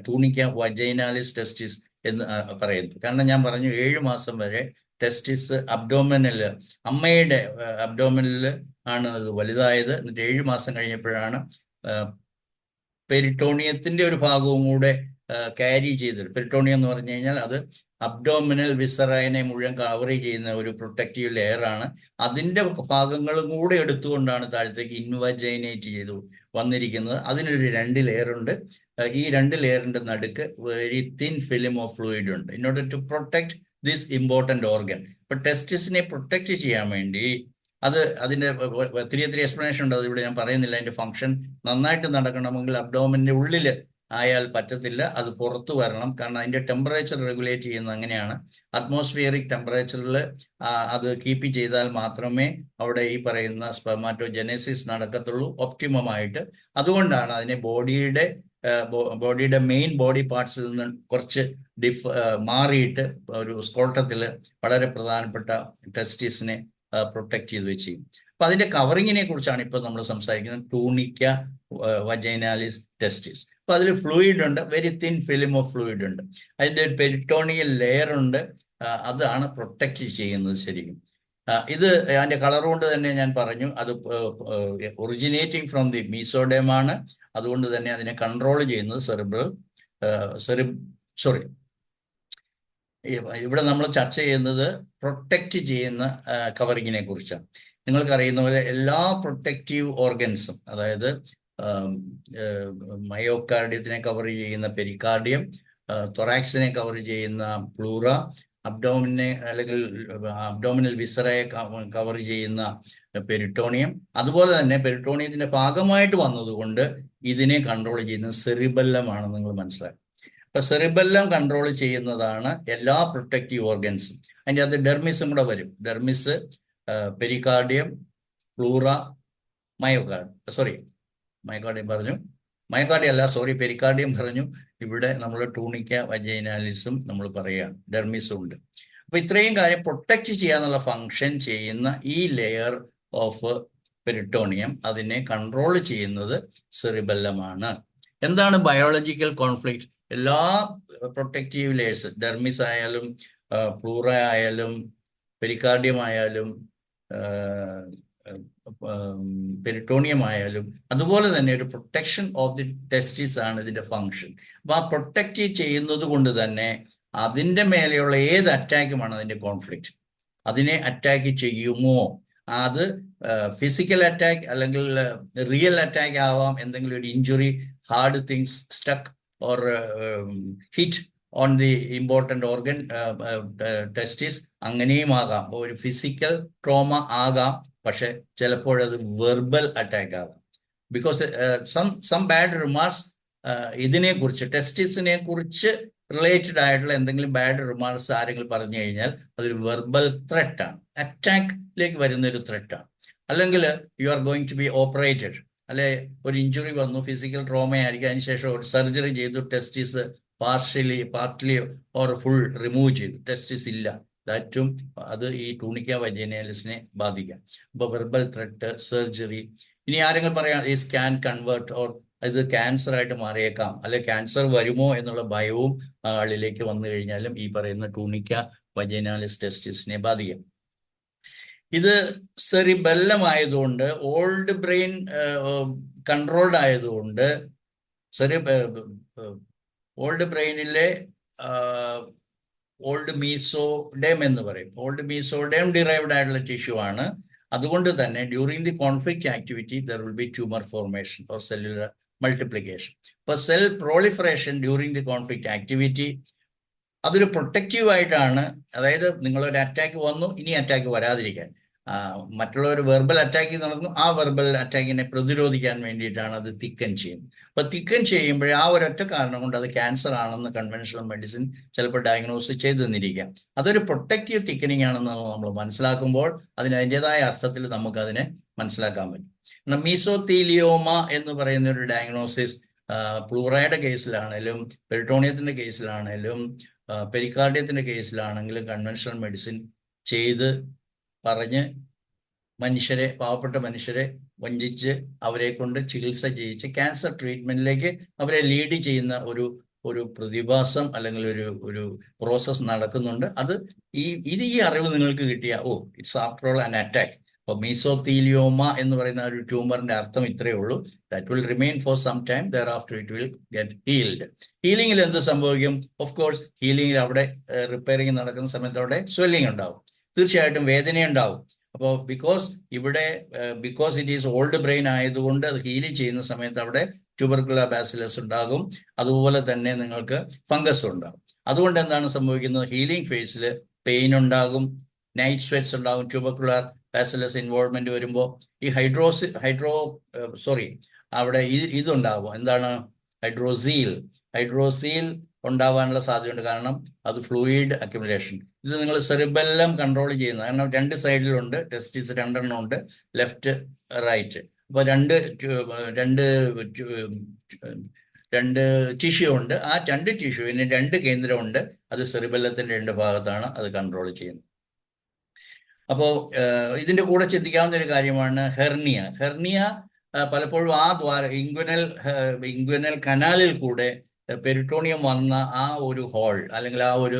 ടൂണിക്ക വജൈനാലിസ് ടെസ്റ്റിസ് എന്ന് പറയുന്നത്. കാരണം ഞാൻ പറഞ്ഞു 7 മാസം വരെ ടെസ്റ്റിസ് അബ്ഡോമിനല്, അമ്മയുടെ അബ്ഡോമിനല് ആണ് അത് വലുതായത്. എന്നിട്ട് 7 മാസം കഴിഞ്ഞപ്പോഴാണ് പെരിട്ടോണിയത്തിന്റെ ഒരു ഭാഗവും കൂടെ ക്യാരി ചെയ്തിട്ട്, പെരിട്ടോണിയം എന്ന് പറഞ്ഞു കഴിഞ്ഞാൽ അത് അബ്ഡോമിനൽ വിസറൈനെ മുഴുവൻ കവർ ചെയ്യുന്ന ഒരു പ്രൊട്ടക്റ്റീവ് ലെയർ ആണ്. അതിന്റെ ഭാഗങ്ങളും കൂടെ എടുത്തുകൊണ്ടാണ് താഴത്തേക്ക് ഇൻവജൈനേറ്റ് ചെയ്തു വന്നിരിക്കുന്നത്. അതിനൊരു 2 ലെയർ ഉണ്ട്. ഈ 2 ലെയറിന്റെ നടുക്ക് very thin film of fluid ഉണ്ട് in order to protect this important organ. ഇപ്പൊ ടെസ്റ്റിസിനെ പ്രൊട്ടക്ട് ചെയ്യാൻ വേണ്ടി അതിന്റെ ഒത്തിരി എക്സ്പ്ലനേഷൻ ഉണ്ട്, അത് ഇവിടെ ഞാൻ പറയുന്നില്ല. അതിന്റെ ഫംഗ്ഷൻ നന്നായിട്ട് നടക്കണമെങ്കിൽ അബ്ഡോമിന്റെ ഉള്ളിൽ ആയാൽ പറ്റത്തില്ല, അത് പുറത്തു വരണം. കാരണം അതിന്റെ ടെമ്പറേച്ചർ റെഗുലേറ്റ് ചെയ്യുന്നത് അങ്ങനെയാണ്. അറ്റ്മോസ്ഫിയറിക് ടെമ്പറേച്ചറിൽ അത് കീപ്പ് ചെയ്താൽ മാത്രമേ അവിടെ ഈ പറയുന്ന സ്പെർമാറ്റോജെനസിസ് നടക്കത്തുള്ളൂ ഒപ്റ്റിമം ആയിട്ട്. അതുകൊണ്ടാണ് അതിനെ ബോഡിയുടെ മെയിൻ ബോഡി പാർട്സിൽ നിന്ന് കുറച്ച് മാറിയിട്ട് ഒരു സ്കോൾട്ടത്തിൽ വളരെ പ്രധാനപ്പെട്ട ടെസ്റ്റിസിനെ പ്രൊട്ടക്ട് ചെയ്ത് വെച്ച്. അപ്പൊ അതിന്റെ കവറിങ്ങിനെ കുറിച്ചാണ് ഇപ്പൊ നമ്മൾ സംസാരിക്കുന്നത്, ടൂണിക്ക വജൈനാലിസ് ടെസ്റ്റിസ്. അപ്പൊ അതിൽ ഫ്ലൂയിഡ് ഉണ്ട്, very thin film of fluid ഉണ്ട്. അതിന്റെ പെരിട്ടോണിയൽ ലെയർ ഉണ്ട്, അതാണ് പ്രൊട്ടക്ട് ചെയ്യുന്നത് ശരിക്കും. ഇത് അതിന്റെ കളർ കൊണ്ട് തന്നെ ഞാൻ പറഞ്ഞു, അത് ഒറിജിനേറ്റിംഗ് ഫ്രോം ദി മീസോഡേം ആണ്. അതുകൊണ്ട് തന്നെ അതിനെ കൺട്രോൾ ചെയ്യുന്നത് ഇവിടെ നമ്മൾ ചർച്ച ചെയ്യുന്നത് പ്രൊട്ടക്റ്റ് ചെയ്യുന്ന കവറിങ്ങിനെ കുറിച്ചാണ്. നിങ്ങൾക്കറിയുന്ന പോലെ എല്ലാ പ്രൊട്ടക്റ്റീവ് ഓർഗൻസും, അതായത് മയോകാർഡിയത്തിനെ കവർ ചെയ്യുന്ന പെരികാർഡിയം, തൊറാക്സിനെ കവർ ചെയ്യുന്ന പ്ലൂറ, അബ്ഡോമിനെ അല്ലെങ്കിൽ അബ്ഡോമിനൽ വിസറയെ കവർ ചെയ്യുന്ന പെരിട്ടോണിയം, അതുപോലെ തന്നെ പെരിട്ടോണിയത്തിന്റെ ഭാഗമായിട്ട് വന്നതുകൊണ്ട് ഇതിനെ കൺട്രോൾ ചെയ്യുന്നത് സെറിബെല്ലം ആണെന്ന് നിങ്ങൾ മനസ്സിലാക്കും. അപ്പൊ സെറിബെല്ലം കൺട്രോൾ ചെയ്യുന്നതാണ് എല്ലാ പ്രൊട്ടക്റ്റീവ് ഓർഗൻസും. അതിൻ്റെ അകത്ത് ഡെർമിസും കൂടെ വരും. ഡെർമിസ്, പെരികാർഡിയം, പ്ലൂറ, പെരികാർഡിയം പറഞ്ഞു. ഇവിടെ നമ്മൾ ടൂണിക്ക വജൈനാലിസും നമ്മൾ പറയുകയാണ്, ഡെർമിസും ഉണ്ട്. അപ്പൊ ഇത്രയും കാര്യം പ്രൊട്ടക്റ്റ് ചെയ്യാന്നുള്ള ഫങ്ഷൻ ചെയ്യുന്ന ഈ ലെയർ ഓഫ് പെരിട്ടോണിയം, അതിനെ കൺട്രോൾ ചെയ്യുന്നത് സെറിബെല്ലമാണ്. എന്താണ് ബയോളജിക്കൽ കോൺഫ്ലിക്റ്റ്? എല്ലാ പ്രൊട്ടക്റ്റീവ് ലെയേഴ്സ്, ഡെർമിസ് ആയാലും പ്ലൂറ ആയാലും പെരികാർഡിയം ആയാലും പെരിട്ടോണിയം ആയാലും, അതുപോലെ തന്നെ ഒരു പ്രൊട്ടക്ഷൻ ഓഫ് ദി ടെസ്റ്റിസ് ആണ് ഇതിന്റെ ഫങ്ഷൻ. അപ്പൊ ആ പ്രൊട്ടക്റ്റ് ചെയ്യുന്നത് കൊണ്ട് തന്നെ അതിന്റെ മേലെയുള്ള ഏത് അറ്റാക്കുമാണ് അതിന്റെ കോൺഫ്ലിക്റ്റ്. അതിനെ അറ്റാക്ക് ചെയ്യുമോ? അത് ഫിസിക്കൽ അറ്റാക്ക് അല്ലെങ്കിൽ റിയൽ അറ്റാക്ക് ആവാം, എന്തെങ്കിലും ഒരു injury, hard things stuck or hit on the important organ testis, അങ്ങനെയും ആകാം. ഒരു ഫിസിക്കൽ ട്രോമ ആകാം, പക്ഷെ ചിലപ്പോഴത് വെർബൽ അറ്റാക്ക് ആകാം. ബിക്കോസ് സം ബാഡ് റിമാർക്സ് ഇതിനെക്കുറിച്ച്, ടെസ്റ്റിസിനെ കുറിച്ച് റിലേറ്റഡ് ആയിട്ടുള്ള എന്തെങ്കിലും ബാഡ് റിമാർക്സ് ആരെങ്കിലും പറഞ്ഞു കഴിഞ്ഞാൽ അതൊരു വെർബൽ ത്രെറ്റാണ്, അറ്റാക്കിലേക്ക് വരുന്ന ഒരു ത്രെറ്റാണ്. അല്ലെങ്കിൽ you are going to be operated, അല്ലെ ഒരു ഇഞ്ചുറി വന്നു, ഫിസിക്കൽ ട്രോമ ആയിരിക്കും, അതിനുശേഷം ഒരു സർജറി ചെയ്തു, ടെസ്റ്റിസ് പാർട്ട്ലി ഓർ ഫുൾ റിമൂവ് ചെയ്തു, ടെസ്റ്റിസ് ഇല്ല, ദാറ്റും അത് ഈ ടൂണിക്ക വജൈനാലിസിനെ ബാധിക്കാം. അപ്പൊ വെർബൽ ത്രെറ്റ്, സർജറി. ഇനി ആരെങ്കിലും പറയാം ഈ സ്കാൻ കൺവേർട്ട് ഓർ ഇത് ക്യാൻസർ ആയിട്ട് മാറിയേക്കാം, അല്ലെ ക്യാൻസർ വരുമോ എന്നുള്ള ഭയവും ആളിലേക്ക് വന്നു കഴിഞ്ഞാലും ഈ പറയുന്ന ടൂണിക്ക വജൈനാലിസ് ടെസ്റ്റിസിനെ ബാധിക്കാം. ഇത് സെറിബെല്ലം ആയതുകൊണ്ട്, ഓൾഡ് ബ്രെയിൻ കൺട്രോൾഡ് ആയതുകൊണ്ട്, ഓൾഡ് ബ്രെയിനിലെ ഓൾഡ് മീസോഡേം എന്ന് പറയും. ഓൾഡ് മീസോഡേം ഡിറൈവ്ഡ് ആയിട്ടുള്ള ടിഷ്യൂ ആണ്. അതുകൊണ്ട് തന്നെ during the conflict activity there will be tumour formation or cellular multiplication. ഇപ്പൊ cell proliferation during the conflict activity അതൊരു പ്രൊട്ടക്റ്റീവ് ആയിട്ടാണ്. അതായത് നിങ്ങളൊരു അറ്റാക്ക് വന്നു, ഇനി അറ്റാക്ക് വരാതിരിക്കാൻ, മറ്റുള്ളവർ വെർബൽ അറ്റാക്ക് നടന്നു, ആ വെർബൽ അറ്റാക്കിനെ പ്രതിരോധിക്കാൻ വേണ്ടിയിട്ടാണ് അത് തിക്കൻ ചെയ്യുന്നത്. അപ്പൊ തിക്കൻ ചെയ്യുമ്പോഴേ ആ ഒരൊറ്റ കാരണം കൊണ്ട് അത് ക്യാൻസർ ആണെന്ന് കൺവെൻഷണൽ മെഡിസിൻ ചിലപ്പോൾ ഡയഗ്നോസ് ചെയ്ത് തന്നിരിക്കാം. അതൊരു പ്രൊട്ടക്റ്റീവ് തിക്കനിങ് ആണെന്ന് നമ്മൾ മനസ്സിലാക്കുമ്പോൾ അതിൻ്റെതായ അർത്ഥത്തിൽ നമുക്കതിനെ മനസ്സിലാക്കാൻ പറ്റും. മീസോത്തീലിയോമ എന്ന് പറയുന്ന ഒരു ഡയഗ്നോസിസ് പ്ലൂറയുടെ കേസിലാണേലും പെരിട്ടോണിയത്തിന്റെ കേസിലാണേലും പെരിക്കാർഡിയത്തിന്റെ കേസിലാണെങ്കിലും കൺവെൻഷണൽ മെഡിസിൻ ചെയ്ത് പറഞ്ഞ് മനുഷ്യരെ, പാവപ്പെട്ട മനുഷ്യരെ വഞ്ചിച്ച് അവരെ കൊണ്ട് ചികിത്സ ചെയ്യിച്ച് ക്യാൻസർ ട്രീറ്റ്മെന്റിലേക്ക് അവരെ ലീഡ് ചെയ്യുന്ന ഒരു പ്രതിഭാസം അല്ലെങ്കിൽ ഒരു പ്രോസസ് നടക്കുന്നുണ്ട്. ഈ അറിവ് നിങ്ങൾക്ക് കിട്ടിയ it's after all an attack. അപ്പോൾ മീസോത്തീലിയോമ എന്ന് പറയുന്ന ഒരു ട്യൂമറിന്റെ അർത്ഥം ഇത്രയേ ഉള്ളൂ. That will remain for some time, thereafter it will get healed. ഹീലിംഗിൽ എന്ത് സംഭവിക്കും? ഓഫ് കോഴ്സ് ഹീലിംഗിൽ അവിടെ റിപ്പയറിങ് നടക്കുന്ന സമയത്ത് അവിടെ സ്വെല്ലിംഗ് ഉണ്ടാവും, തീർച്ചയായിട്ടും വേദനയുണ്ടാവും. അപ്പോൾ because it is old brain ആയതുകൊണ്ട് അത് ഹീൽ ചെയ്യുന്ന സമയത്ത് അവിടെ ട്യൂബർക്കുലർ ബാസിലസ് ഉണ്ടാകും. അതുപോലെ തന്നെ നിങ്ങൾക്ക് ഫംഗസ് ഉണ്ടാകും. അതുകൊണ്ട് എന്താണ് സംഭവിക്കുന്നത്? ഹീലിംഗ് ഫേസിൽ പെയിൻ ഉണ്ടാകും, നൈറ്റ് സ്വെറ്റ്സ് ഉണ്ടാകും. ട്യൂബർക്കുലർ ബാസിലസ് ഇൻവോൾവ്മെന്റ് വരുമ്പോൾ ഈ അവിടെ ഇതുണ്ടാകും. എന്താണ്? ഹൈഡ്രോസീൽ ഉണ്ടാവാനുള്ള സാധ്യതയുണ്ട്. കാരണം അത് ഫ്ലൂയിഡ് അക്യുമുലേഷൻ. ഇത് നിങ്ങൾ സെറിബെല്ലം കൺട്രോൾ ചെയ്യുന്നത്. കാരണം രണ്ട് സൈഡിലുണ്ട്, ടെസ്റ്റിസ് 2 ഉണ്ട്, ലെഫ്റ്റ് റൈറ്റ്. അപ്പോൾ രണ്ട് ടിഷ്യൂ ഉണ്ട്. ആ 2 ടിഷ്യൂവിന് 2 കേന്ദ്രമുണ്ട്. അത് സെറിബെല്ലത്തിന്റെ 2 ഭാഗത്താണ് അത് കൺട്രോൾ ചെയ്യുന്നത്. അപ്പോൾ ഇതിന്റെ കൂടെ ചിന്തിക്കാവുന്ന ഒരു കാര്യമാണ് ഹെർണിയ. പലപ്പോഴും ആ ഇൻഗ്വനൽ കനാലിൽ കൂടെ പെരിട്ടോണിയം വന്ന ആ ഒരു ഹോൾ അല്ലെങ്കിൽ ആ ഒരു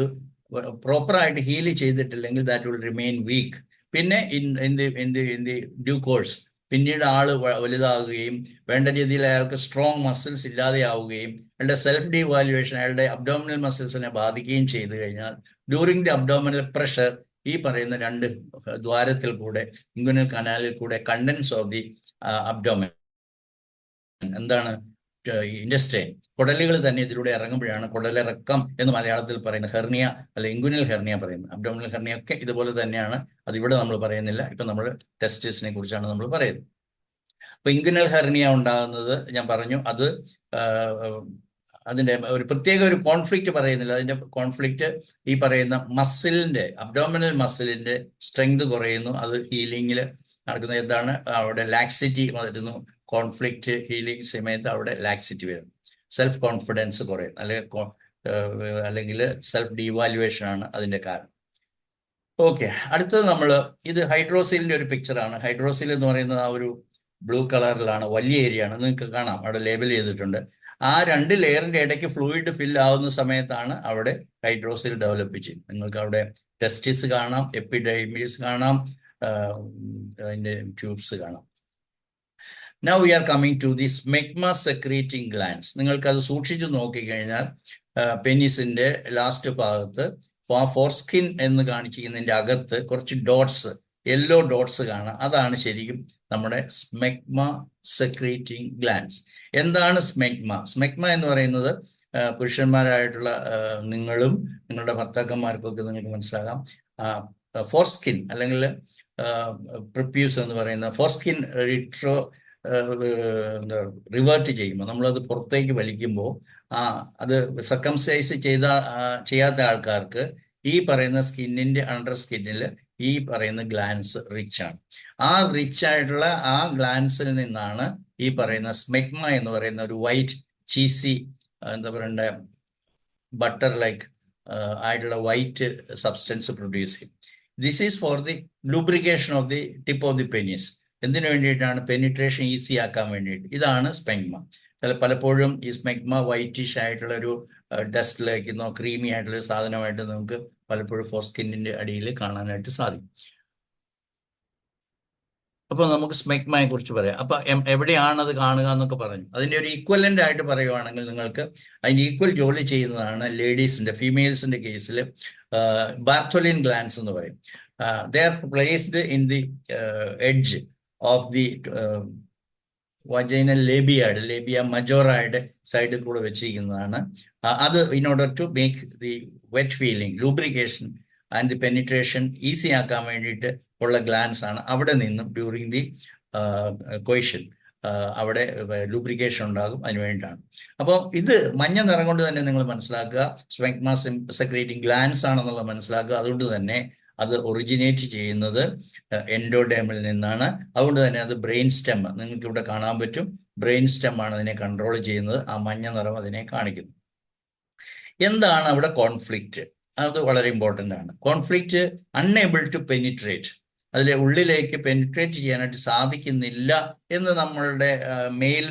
പ്രോപ്പറായിട്ട് ഹീൽ ചെയ്തിട്ടില്ലെങ്കിൽ ദാറ്റ് വിൽ റിമെയിൻ വീക്ക്. പിന്നെ ഇൻ ദി ഡ്യൂ കോഴ്സ് പിന്നീട് ആള് വലുതാകുകയും വേണ്ട രീതിയിൽ അയാൾക്ക് സ്ട്രോങ് മസിൽസ് ഇല്ലാതെയാവുകയും അയാളുടെ സെൽഫ് ഡീവാലുവേഷൻ അയാളുടെ അബ്ഡോമിനൽ മസിൽസിനെ ബാധിക്കുകയും ചെയ്തു കഴിഞ്ഞാൽ ഡ്യൂറിങ് ദി അബ്ഡോമിനൽ പ്രഷർ ഈ പറയുന്ന 2 ദ്വാരത്തിൽ കൂടെ ഇൻഗ്വനൽ കനാലിൽ കൂടെ കണ്ടൻസ് ഓഫ് ദി അബ്ഡോമൻ, എന്താണ് ഇൻഡസ്റ്റൈൻ, കുടലുകൾ തന്നെ ഇതിലൂടെ ഇറങ്ങുമ്പോഴാണ് കുടലിറക്കം എന്ന് മലയാളത്തിൽ പറയുന്നത്. ഹെർണിയ അല്ലെ ഇൻഗ്വനൽ ഹെർണിയ പറയുന്നത്. അബ്ഡോമിനൽ ഹെർണിയ ഒക്കെ ഇതുപോലെ തന്നെയാണ്. അതിവിടെ നമ്മൾ പറയുന്നില്ല. ഇപ്പൊ നമ്മൾ ടെസ്റ്റിസിനെ കുറിച്ചാണ് നമ്മൾ പറയുന്നത്. അപ്പൊ ഇൻഗ്വനൽ ഹെർണിയ ഉണ്ടാകുന്നത് ഞാൻ പറഞ്ഞു, അത് അതിന്റെ ഒരു പ്രത്യേക ഒരു കോൺഫ്ലിക്റ്റ് പറയുന്നില്ല. അതിന്റെ കോൺഫ്ലിക്റ്റ് ഈ പറയുന്ന മസിലിന്റെ, അബ്ഡോമിനൽ മസിലിന്റെ സ്ട്രെങ്ത് കുറയുന്നു. അത് ഹീലിംഗിൽ നടക്കുന്നത് എന്താണ്? അവിടെ ലാക്സിറ്റി വരുന്നു. കോൺഫ്ലിക്റ്റ് ഹീലിംഗ് സമയത്ത് അവിടെ ലാക്സിറ്റി വരുന്നു, സെൽഫ് കോൺഫിഡൻസ് കുറയുന്നു, അല്ലെങ്കിൽ സെൽഫ് ഡീവാലുവേഷൻ ആണ് അതിന്റെ കാരണം. ഓക്കെ, അടുത്തത് ഇത് ഹൈഡ്രോസീലിന്റെ ഒരു പിക്ചറാണ്. ഹൈഡ്രോസീൽ എന്ന് പറയുന്നത് ആ ഒരു ബ്ലൂ കളറിലാണ്, വലിയ ഏരിയ ആണ്. നിങ്ങൾക്ക് കാണാം അവിടെ ലേബൽ ചെയ്തിട്ടുണ്ട്. ആ 2 ലെയറിന്റെ ഇടയ്ക്ക് ഫ്ലൂയിഡ് ഫിൽ ആവുന്ന സമയത്താണ് അവിടെ ഹൈഡ്രോസീൽ ഡെവലപ്പ് ചെയ്യുന്നത്. നിങ്ങൾക്ക് അവിടെ ടെസ്റ്റിസ് കാണാം, എപ്പിഡെർമിസ് കാണാം, അതിന്റെ ട്യൂബ്സ് കാണാം. Now we are coming to the smegma secreting glands. നിങ്ങൾക്ക് അത് സൂക്ഷിച്ചു നോക്കിക്കഴിഞ്ഞാൽ പെനിസിന്റെ ലാസ്റ്റ് ഭാഗത്ത് ഫോർസ്കിൻ എന്ന് കാണിച്ചിരിക്കുന്നതിന്റെ അകത്ത് കുറച്ച് ഡോട്ട്സ്, യെല്ലോ ഡോട്ട്സ് കാണാം. അതാണ് ശരിക്കും നമ്മുടെ സ്മെഗ്മ സെക്രീറ്റിംഗ് ഗ്ലാൻഡ്സ്. എന്താണ് സ്മെഗ്മ എന്ന് പറയുന്നത്? പുരുഷന്മാരായിട്ടുള്ള നിങ്ങളും നിങ്ങളുടെ ഭർത്താക്കന്മാർക്കൊക്കെ നിങ്ങൾക്ക് മനസ്സിലാകാം. ഫോർസ്കിൻ അല്ലെങ്കിൽ പ്രിപ്യൂസ് എന്ന് പറയുന്ന ഫോർസ്കിൻ റിവേർട്ട് ചെയ്യുമ്പോൾ, നമ്മളത് പുറത്തേക്ക് വലിക്കുമ്പോൾ അത് സർക്കംസൈസ് ചെയ്യാത്ത ആൾക്കാർക്ക് ഈ പറയുന്ന സ്കിന്നിന്റെ അണ്ടർ സ്കിന്നിൽ ഈ പറയുന്ന ഗ്ലാൻസ് റിച്ച് ആണ്. ആ റിച്ച് ആയിട്ടുള്ള ആ ഗ്ലാൻസിൽ നിന്നാണ് ഈ പറയുന്ന സ്മെഗ്മ എന്ന് പറയുന്ന ഒരു വൈറ്റ് ചീസി, എന്താ പറയണ്ടേ, ബട്ടർ ലൈക്ക് ആയിട്ടുള്ള വൈറ്റ് സബ്സ്റ്റൻസ് പ്രൊഡ്യൂസ് ചെയ്യും. This is for the lubrication of the tip of the penis. എന്തിനു വേണ്ടിയിട്ടാണ്? പെനിട്രേഷൻ ഈസി ആക്കാൻ വേണ്ടിയിട്ട്. ഇതാണ് സ്മെഗ്മ. പലപ്പോഴും ഈ സ്മെഗ്മ വൈറ്റിഷ് ആയിട്ടുള്ള ഒരു ഡസ്റ്റിലേക്കുന്നോ ക്രീമി ആയിട്ടുള്ള ഒരു സാധനമായിട്ട് നമുക്ക് പലപ്പോഴും ഫോർസ്കിന്നിന്റെ അടിയിൽ കാണാനായിട്ട് സാധിക്കും. അപ്പോൾ നമുക്ക് സ്മെഗ്മയെ കുറിച്ച് പറയാം. അപ്പൊ എവിടെയാണ് അത് കാണുക എന്നൊക്കെ പറഞ്ഞു. അതിന്റെ ഒരു ഈക്വലന്റ് ആയിട്ട് പറയുവാണെങ്കിൽ നിങ്ങൾക്ക് അതിന്റെ ഈക്വൽ ജോലി ചെയ്യുന്നതാണ് ലേഡീസിന്റെ, ഫീമെയിൽസിന്റെ കേസിൽ ബാർത്തോലിൻ ഗ്ലാൻസ് എന്ന് പറയും. They are placed in the edge of the vaginal labia മജോറയുടെ സൈഡിൽ കൂടെ വെച്ചിരിക്കുന്നതാണ്. അത് in order to make the wet feeling, lubrication and the penetration easy ആക്കാൻ വേണ്ടിയിട്ട് ഉള്ള ഗ്ലാൻസ് ആണ്. അവിടെ നിന്നും ഡ്യൂറിങ് ദി കൊയ്ഷൻ അവിടെ ലൂബ്രിക്കേഷൻ ഉണ്ടാകും, അതിന് വേണ്ടിയിട്ടാണ്. അപ്പോൾ ഇത് മഞ്ഞ നിറം കൊണ്ട് തന്നെ നിങ്ങൾ മനസ്സിലാക്കുക സ്മെഗ്മ സെക്രീറ്റിംഗ് ഗ്ലാൻസ് ആണെന്നുള്ളത് മനസ്സിലാക്കുക. അതുകൊണ്ട് തന്നെ അത് ഒറിജിനേറ്റ് ചെയ്യുന്നത് എൻഡോഡേമിൽ നിന്നാണ്. അതുകൊണ്ട് തന്നെ അത് ബ്രെയിൻ സ്റ്റെം നിങ്ങൾക്ക് ഇവിടെ കാണാൻ പറ്റും. ബ്രെയിൻ സ്റ്റെം ആണ് അതിനെ കൺട്രോൾ ചെയ്യുന്നത്. ആ മഞ്ഞ നിറം അതിനെ കാണിക്കുന്നു. എന്താണ് അവിടെ കോൺഫ്ലിക്റ്റ്? അത് വളരെ ഇമ്പോർട്ടൻ്റ് ആണ്. കോൺഫ്ലിക്റ്റ് അൺഎബിൾ ടു പെനിട്രേറ്റ്, അതിലെ ഉള്ളിലേക്ക് പെനിട്രേറ്റ് ചെയ്യാനായിട്ട് സാധിക്കുന്നില്ല എന്ന് നമ്മളുടെ മെയിൽ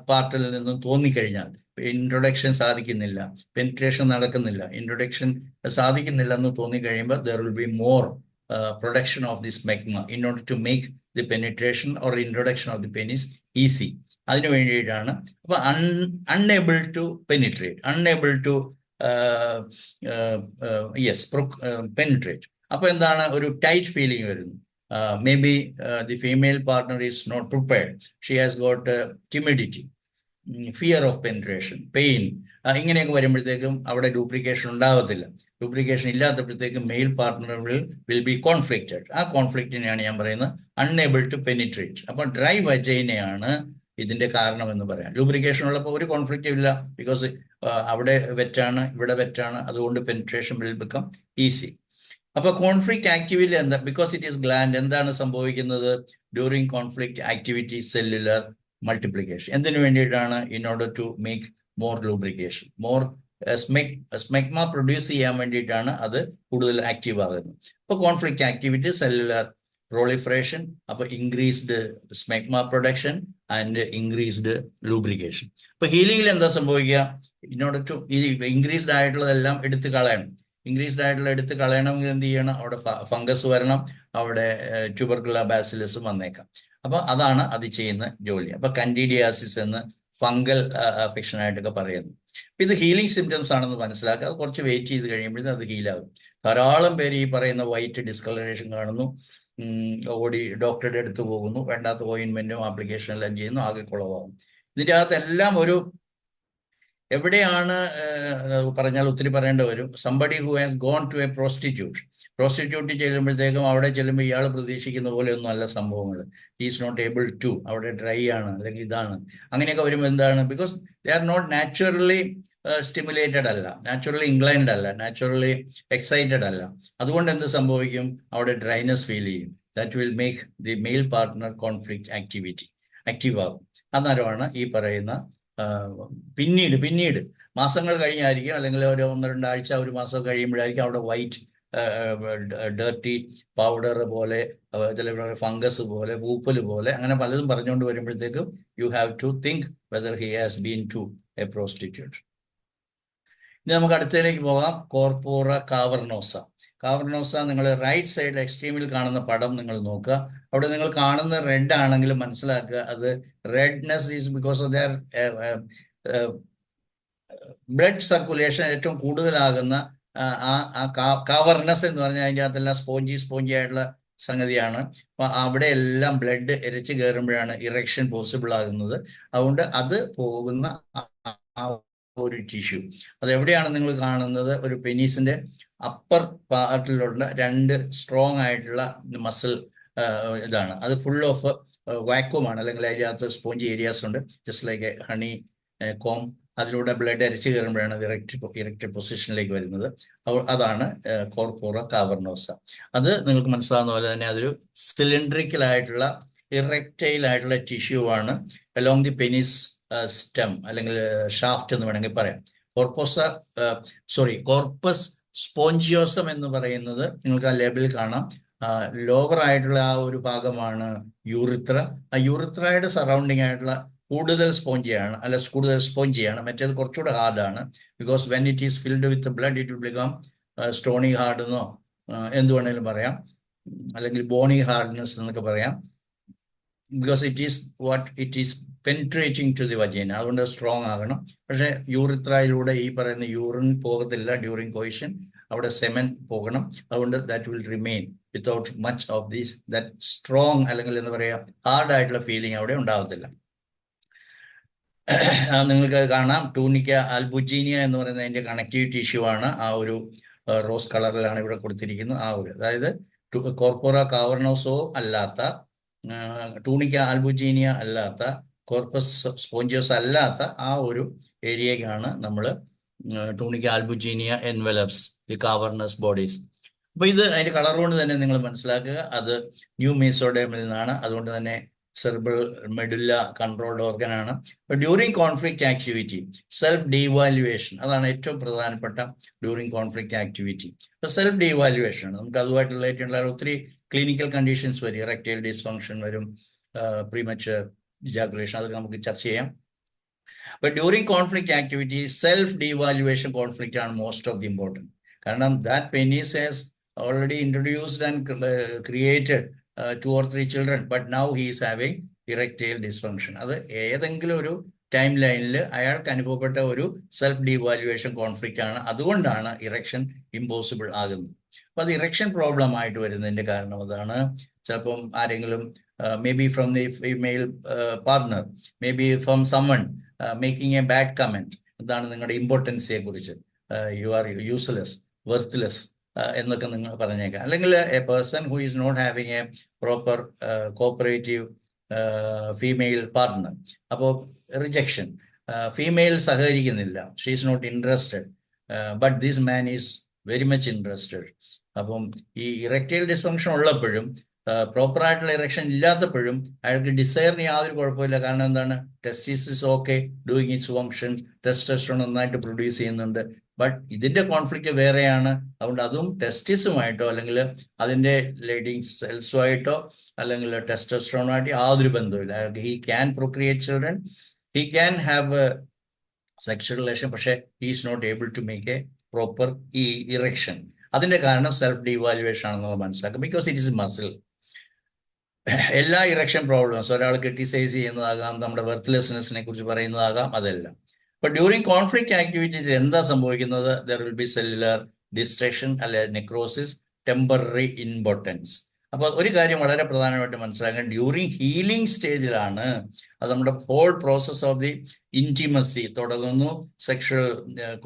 പാർട്ടിൽ നിന്നും തോന്നിക്കഴിഞ്ഞാൽ, ഇൻട്രൊഡക്ഷൻ സാധിക്കുന്നില്ല, പെനിട്രേഷൻ നടക്കുന്നില്ല, ഇൻട്രൊഡക്ഷൻ സാധിക്കുന്നില്ല എന്ന് തോന്നിക്കഴിയുമ്പോൾ there will be more production of this smegma in order to make the penetration or introduction of the penis easy. അതിനു വേണ്ടിയിട്ടാണ്. അപ്പൊ unable to penetrate, unable to penetrate. അപ്പൊ എന്താണ്? ഒരു ടൈറ്റ് ഫീലിംഗ് വരുന്നു. Maybe the female partner is not prepared, she has got timidity, fear of penetration, pain, ഇങ്ങനെയൊക്കെ വരുമ്പോഴത്തേക്കും അവിടെ ഡ്യൂപ്ലിക്കേഷൻ ഉണ്ടാകത്തില്ല. ഡ്യൂപ്ലിക്കേഷൻ ഇല്ലാത്തപ്പോഴത്തേക്കും male partner will be conflicted. ആ കോൺഫ്ലിക്റ്റിനെയാണ് ഞാൻ പറയുന്നത് അൺഎബിൾ ടു പെനിട്രേറ്റ്. അപ്പൊ ഡ്രൈ വജൈനയാണ് ഇതിന്റെ കാരണം എന്ന് പറയാം. ലൂബ്രിക്കേഷൻ ഉള്ളപ്പോൾ ഒരു കോൺഫ്ലിക്റ്റും ഇല്ല, ബിക്കോസ് അവിടെ വെറ്റാണ്, ഇവിടെ വെറ്റാണ്, അതുകൊണ്ട് പെനിട്രേഷൻ വിൽ ബിക്കം ഈസി. അപ്പൊ കോൺഫ്ലിക്റ്റ് ആക്ടിവിറ്റി എന്താ? Because it is gland. എന്താണ് സംഭവിക്കുന്നത് during conflict activity? Cellular multiplication. എന്തിനു വേണ്ടിയിട്ടാണ്? In order to make more lubrication, more smegma produce ചെയ്യാൻ വേണ്ടിയിട്ടാണ് അത് കൂടുതൽ ആക്റ്റീവ് ആകുന്നത്. അപ്പൊ കോൺഫ്ലിക്റ്റ് ആക്ടിവിറ്റി, സെല്ലുലർ proliferation, അപ്പോൾ increased smegma production and increased lubrication. അപ്പൊ ഹീലിംഗിൽ എന്താ സംഭവിക്കുക? ഇന്നോർഡർ ടു ഈ ഇൻക്രീസ്ഡ് ആയിട്ടുള്ളതെല്ലാം എടുത്ത് കളയണം. ഇൻക്രീസ്ഡ് ആയിട്ടുള്ള എടുത്ത് കളയണമെങ്കിൽ എന്ത് ചെയ്യണം? അവിടെ ഫംഗസ് വരണം, അവിടെ ട്യൂബർക്കുലർ ബാസിലസും വന്നേക്കാം. അപ്പൊ അതാണ് അത് ചെയ്യുന്ന ജോലി. അപ്പൊ കൻഡിഡിയാസിസ് എന്ന് ഫംഗൽ അഫെക്ഷൻ ആയിട്ടൊക്കെ പറയുന്നു. അപ്പൊ ഇത് ഹീലിംഗ് സിംറ്റംസ് ആണെന്ന് മനസ്സിലാക്കുക. അത് കുറച്ച് വെയിറ്റ് ചെയ്ത് കഴിയുമ്പോഴത്തേക്കും അത് ഹീലാകും. ധാരാളം പേര് ഈ പറയുന്ന വൈറ്റ് ഡിസ്കളറേഷൻ കാണുന്നു, ഓടി ഡോക്ടറുടെ അടുത്ത് പോകുന്നു, വേണ്ടാത്ത ഓയിൻമെന്റും ആപ്ലിക്കേഷൻ എല്ലാം ചെയ്യുന്നു, ആകെ കുളവാകും. ഇതിൻ്റെ അകത്തെല്ലാം ഒരു എവിടെയാണ് പറഞ്ഞാൽ ഒത്തിരി പറയേണ്ടി വരും. Somebody who has gone to a prostitute ചെല്ലുമ്പോഴത്തേക്കും അവിടെ ചെല്ലുമ്പോൾ ഇയാൾ പ്രതീക്ഷിക്കുന്ന പോലെ ഒന്നും അല്ല സംഭവങ്ങൾ. ഈസ് നോട്ട് ഏബിൾ ടു, അവിടെ ഡ്രൈ ആണ്, അല്ലെങ്കിൽ ഇതാണ്, അങ്ങനെയൊക്കെ വരുമ്പോൾ എന്താണ്? Because they are not naturally stimulated അല്ല, നാച്ചുറലി ഇൻക്ലൈൻഡ് അല്ല, നാച്ചുറലി എക്സൈറ്റഡ് അല്ല. അതുകൊണ്ട് എന്ത് സംഭവിക്കും? അവിടെ ഡ്രൈനെസ് ഫീൽ ചെയ്യും. That will make the male partner conflict activity active ആകും. അന്നേരമാണ് ഈ പറയുന്ന പിന്നീട് മാസങ്ങൾ കഴിഞ്ഞായിരിക്കും, അല്ലെങ്കിൽ ഒരു 1-2 ആഴ്ച, ഒരു മാസം കഴിയുമ്പോഴായിരിക്കും അവിടെ വൈറ്റ് ഡേർട്ടി പൗഡർ പോലെ, ചില ഫംഗസ് പോലെ, പൂപ്പല് പോലെ, അങ്ങനെ പലതും പറഞ്ഞുകൊണ്ട് വരുമ്പോഴത്തേക്കും you have to think whether he has been to a prostitute. ഇനി നമുക്ക് അടുത്തതിലേക്ക് പോകാം. കോർപ്പോറ കാവർണോസ. കാവർണോസ നിങ്ങൾ റൈറ്റ് സൈഡ് എക്സ്ട്രീമിൽ കാണുന്ന പടം നിങ്ങൾ നോക്കുക. അവിടെ നിങ്ങൾ കാണുന്ന റെഡ് ആണെങ്കിലും മനസ്സിലാക്കുക അത് redness is because of there blood circulation ഏറ്റവും കൂടുതലാകുന്ന കാവർണസ് എന്ന് പറഞ്ഞാൽ അതിൻ്റെ അകത്തെല്ലാം സ്പോഞ്ചി ആയിട്ടുള്ള സംഗതിയാണ്. അപ്പൊ അവിടെ എല്ലാം ബ്ലഡ് ഇരച്ചു കയറുമ്പോഴാണ് ഇറക്ഷൻ പോസിബിൾ ആകുന്നത്. അതുകൊണ്ട് അത് പോകുന്ന ഒരു ടിഷ്യൂ അത് എവിടെയാണ് നിങ്ങൾ കാണുന്നത്? ഒരു പെനീസിന്റെ അപ്പർ പാർട്ടിലുള്ള 2 സ്ട്രോങ് ആയിട്ടുള്ള മസിൽ ഇതാണ്. അത് ഫുൾ ഓഫ് വാക്യൂമാണ്, അല്ലെങ്കിൽ അതിനകത്ത് സ്പോഞ്ച് ഏരിയാസ് ഉണ്ട്, ജസ്റ്റ് ലൈക്ക് ഹണി കോം. അതിലൂടെ ബ്ലഡ് അരച്ചു കയറുമ്പോഴാണ് അത് ഇറക്റ്റ് പൊസിഷനിലേക്ക് വരുന്നത്. അതാണ് കോർപ്പോറ കാവർണോസ. അത് നിങ്ങൾക്ക് മനസ്സിലാവുന്ന പോലെ തന്നെ അതൊരു സിലിണ്ട്രിക്കൽ ആയിട്ടുള്ള ഇറക്റ്റൈൽ ആയിട്ടുള്ള ടിഷ്യൂ ആണ് അലോങ് ദി പെനിസ് സ്റ്റെം, അല്ലെങ്കിൽ ഷാഫ്റ്റ് എന്ന് വേണമെങ്കിൽ പറയാം. കോർപ്പസ് സ്പോഞ്ചിയോസം എന്ന് പറയുന്നത് നിങ്ങൾക്ക് ആ ലേബിളിൽ കാണാം. ലോവർ ആയിട്ടുള്ള ആ ഒരു ഭാഗമാണ് യൂറിത്ര. ആ യൂറിത്രയുടെ സറൗണ്ടിങ് ആയിട്ടുള്ള കൂടുതൽ സ്പോഞ്ചിയാണ്. മറ്റേത് കുറച്ചുകൂടെ ഹാർഡാണ്. Because when it is filled with blood it will become stony hard എന്നോ എന്ത് വേണമെങ്കിലും പറയാം, അല്ലെങ്കിൽ ബോണി ഹാർഡ്നെസ് എന്നൊക്കെ പറയാം. Because it is penetrating to the vagina, അതുകൊണ്ട് സ്ട്രോങ് ആകണം. പക്ഷെ യൂറിത്രയിലൂടെ ഈ പറയുന്ന യൂറിൻ പോകത്തില്ല ഡ്യൂറിങ് കോയിഷൻ, അവിടെ സെമൻ പോകണം. അതുകൊണ്ട് that will remain without much of these that strong, അല്ലെങ്കിൽ എന്താ പറയുക, ഹാർഡ് ആയിട്ടുള്ള ഫീലിംഗ് അവിടെ ഉണ്ടാകത്തില്ല. നിങ്ങൾക്ക് കാണാം ടൂണിക്ക ആൽബുജീനിയ എന്ന് പറയുന്നത് അതിന്റെ കണക്റ്റീവ് ടിഷ്യൂ ആണ്. ആ ഒരു റോസ് കളറിലാണ് ഇവിടെ കൊടുത്തിരിക്കുന്നത്. ആ ഒരു, അതായത് കോർപ്പോറ കാവർണോസോ അല്ലാത്ത ടൂണിക്ക ആൽബുജീനിയ അല്ലാത്ത, കോർപ്പസ് സ്പോഞ്ചിയോസ് അല്ലാത്ത ആ ഒരു ഏരിയയ്ക്കാണ് നമ്മൾ ടൂണിക്ക ആൽബുജീനിയ എൻവലപ്സ് ദി കാവർണസ് ബോഡീസ്. അപ്പോൾ ഇത് അതിൻ്റെ കളർ കൊണ്ട് തന്നെ നിങ്ങൾ മനസ്സിലാക്കുക അത് ന്യൂ മീസോഡേമിൽ നിന്നാണ്. അതുകൊണ്ട് തന്നെ സെറിബ്രൽ മെഡുല്ല കൺട്രോൾഡ് ഓർഗൻ ആണ്. During conflict activity self devaluation അതാണ് ഏറ്റവും പ്രധാനപ്പെട്ട ഡ്യൂറിങ് കോൺഫ്ലിക്റ്റ് ആക്ടിവിറ്റി. അപ്പോൾ സെൽഫ് ഡീവാലുവേഷൻ ആണ്. നമുക്ക് അതുമായിട്ട് റിലേറ്റ് ഉള്ള ഒത്തിരി ക്ലിനിക്കൽ കണ്ടീഷൻസ് വരും. ഇറക്റ്റൈൽ ഡിസ്ഫങ്ഷൻ വരും, പ്രീമച്വർ ഇജാക്കുലേഷൻ, അതൊക്കെ നമുക്ക് ചർച്ച ചെയ്യാം. But during conflict activity, self-devaluation conflict are most of the important. കാരണം that penis has already introduced and created 2 or 3 children, but now he is having erectile dysfunction. അത് ഏതെങ്കിലും ഒരു time ലൈനിൽ അയാൾക്ക് അനുഭവപ്പെട്ട ഒരു സെൽഫ് ഡീവാലുവേഷൻ കോൺഫ്ലിക്റ്റ് ആണ്. അതുകൊണ്ടാണ് ഇറക്ഷൻ ഇമ്പോസിബിൾ ആകുന്നത്. അപ്പൊ അത് ഇറക്ഷൻ പ്രോബ്ലം ആയിട്ട് വരുന്നതിന്റെ കാരണം അതാണ്. ചിലപ്പം ആരെങ്കിലും may be from the female partner, may be from someone making a bad comment, എന്താണ് നിങ്ങളുടെ ഇമ്പോർട്ടൻസിയെ കുറിച്ച്, യു ആർ യൂസ്ലെസ്, വെർത്ത്ലെസ് എന്നൊക്കെ നിങ്ങൾ പറഞ്ഞേക്കാം. അല്ലെങ്കിൽ a person who is not having a proper cooperative female partner. അപ്പോൾ റിജക്ഷൻ, ഫീമെയിൽ സഹകരിക്കുന്നില്ല, she is not interested, but this man is very much interested. അപ്പം ഈ ഇറക്റ്റൈൽ ഡിസ്ഫങ്ഷൻ ഉള്ളപ്പോഴും പ്രോപ്പറായിട്ടുള്ള ഇറക്ഷൻ ഇല്ലാത്തപ്പോഴും അയാൾക്ക് ഡിസയറിന് യാതൊരു കുഴപ്പമില്ല. കാരണം എന്താണ്, testis okay doing its function, testosterone നന്നായിട്ട് പ്രൊഡ്യൂസ് ചെയ്യുന്നുണ്ട്. ബട്ട് ഇതിന്റെ കോൺഫ്ലിക്റ്റ് വേറെയാണ്. അതുകൊണ്ട് അതും ടെസ്റ്റിസുമായിട്ടോ അല്ലെങ്കിൽ അതിന്റെ ലേഡിങ് സെൽസുമായിട്ടോ അല്ലെങ്കിൽ ടെസ്റ്റോസ്റ്ററോണുമായിട്ട് യാതൊരു ബന്ധവുമില്ല. അയാൾക്ക് he can procreate children, he can have sexual relation, പക്ഷേ he is not able to make a proper ഈ ഇറക്ഷൻ. അതിന്റെ കാരണം സെൽഫ് ഡീവാലുവേഷൻ ആണെന്നുള്ളത് മനസ്സിലാക്കും. Because it is muscle. എല്ലാ ഇറക്ഷൻ പ്രോബ്ലംസ് ഒരാൾ ക്രിട്ടിസൈസ് ചെയ്യുന്നതാകാം, നമ്മുടെ വെർത്ത്ലെസ്നെസ്സിനെ കുറിച്ച് പറയുന്നതാകാം, അതെല്ലാം. But during conflict activities എന്താ സംഭവിക്കുന്നത്? There will be cellular destruction അല്ലെ നെക്രോസിസ്, ടെമ്പററി ഇമ്പോർട്ടൻസ്. അപ്പോൾ ഒരു കാര്യം വളരെ പ്രധാനമായിട്ട് മനസ്സിലാക്കാൻ, ഡ്യൂറിങ് ഹീലിംഗ് സ്റ്റേജിലാണ് അത് നമ്മുടെ whole process of the intimacy തുടങ്ങുന്നു, സെക്ഷൽ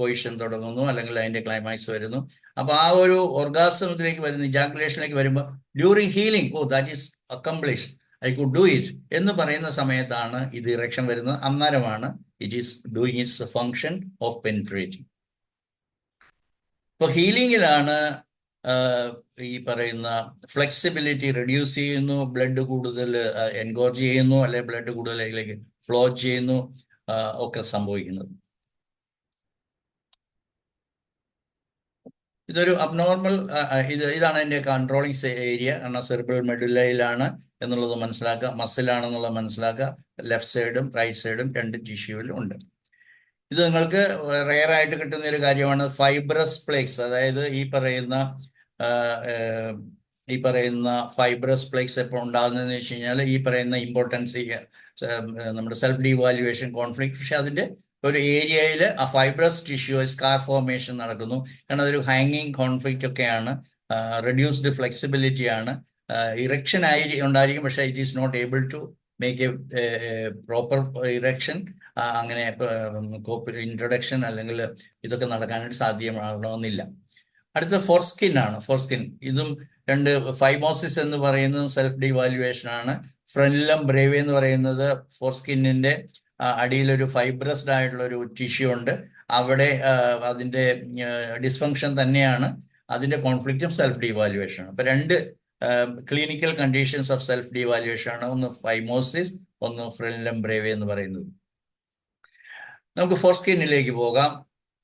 കൊയിഷൻ തുടങ്ങുന്നു, അല്ലെങ്കിൽ അതിന്റെ ക്ലൈമാക്സ് വരുന്നു. അപ്പൊ ആ ഒരു ഓർഗാസമത്തിലേക്ക് വരുന്ന, ഇജാക്കുലേഷനിലേക്ക് വരുമ്പോൾ during healing, oh that is accomplish, I could do it എന്ന് പറയുന്ന സമയത്താണ് ഇത് ഇറക്ഷൻ വരുന്നത്. അന്നേരമാണ് it is doing its function of penetrating. ഇപ്പൊ ഹീലിംഗിലാണ് ഈ പറയുന്ന ഫ്ലെക്സിബിലിറ്റി റെഡ്യൂസ് ചെയ്യുന്നു, ബ്ലഡ് കൂടുതൽ എൻഗോർജ് ചെയ്യുന്നു, അല്ലെ ബ്ലഡ് കൂടുതലേക്ക് ഫ്ലോ ചെയ്യുന്നു ഒക്കെ സംഭവിക്കുന്നത്. ഇതൊരു അബ്നോർമൽ, ഇതാണ് അതിന്റെ കൺട്രോളിങ് ഏരിയ. കാരണം സെറിബ്രൽ മെഡുല്ലയിലാണ് എന്നുള്ളത് മനസ്സിലാക്കുക, മസിലാണെന്നുള്ളത് മനസ്സിലാക്കുക. ലെഫ്റ്റ് സൈഡും റൈറ്റ് സൈഡും രണ്ട് ടിഷ്യൂവിലും ഉണ്ട്. ഇത് നിങ്ങൾക്ക് റെയർ ആയിട്ട് കിട്ടുന്ന ഒരു കാര്യമാണ് ഫൈബ്രസ് പ്ലേക്സ്. അതായത് ഈ പറയുന്ന ഫൈബ്രസ് പ്ലേക്സ് എപ്പോൾ ഉണ്ടാകുന്നതെന്ന് വെച്ച് കഴിഞ്ഞാൽ ഈ പറയുന്ന ഇമ്പോർട്ടൻസ്, നമ്മുടെ സെൽഫ് ഡീവാലുവേഷൻ കോൺഫ്ലിക്റ്റ്, പക്ഷെ അതിന്റെ ഒരു ഏരിയയിൽ ആ ഫൈബ്രസ് ടിഷ്യൂ സ്കാർ ഫോർമേഷൻ നടക്കുന്നു. കാരണം അതൊരു ഹാങ്ങിങ് കോൺഫ്ലിക്റ്റ് ഒക്കെയാണ്, റെഡ്യൂസ്ഡ് ഫ്ലെക്സിബിലിറ്റി ആണ്, ഇറക്ഷൻ ഉണ്ടായിരിക്കും, പക്ഷേ it is not able to make a proper erection. അങ്ങനെ ഇൻട്രൊഡക്ഷൻ അല്ലെങ്കിൽ ഇതൊക്കെ നടക്കാനായിട്ട് സാധ്യമാകണമെന്നില്ല. അടുത്ത ഫോർസ്കിൻ ആണ്. ഫോർസ്കിൻ ഇതും രണ്ട്, ഫൈമോസിസ് എന്ന് പറയുന്നതും സെൽഫ് ഡീവാലുവേഷൻ ആണ്. ഫ്രെനിലം ബ്രേവി എന്ന് പറയുന്നത് ഫോർസ്കിന്നിന്റെ അടിയിലൊരു ഫൈബ്രസ്ഡ് ആയിട്ടുള്ള ഒരു ടിഷ്യൂ ഉണ്ട്, അവിടെ അതിന്റെ ഡിസ്ഫങ്ഷൻ തന്നെയാണ്. അതിന്റെ കോൺഫ്ലിക്റ്റും സെൽഫ് ഡീവാലുവേഷൻ ആണ്. അപ്പൊ രണ്ട് clinical conditions of self devaluation ആണ്. ഒന്ന് ഫൈമോസിസ്, ഒന്ന് ഫ്രെനിലം ബ്രേവി എന്ന് പറയുന്നത്. നമുക്ക് ഫോർസ്കിന്നിലേക്ക് പോകാം.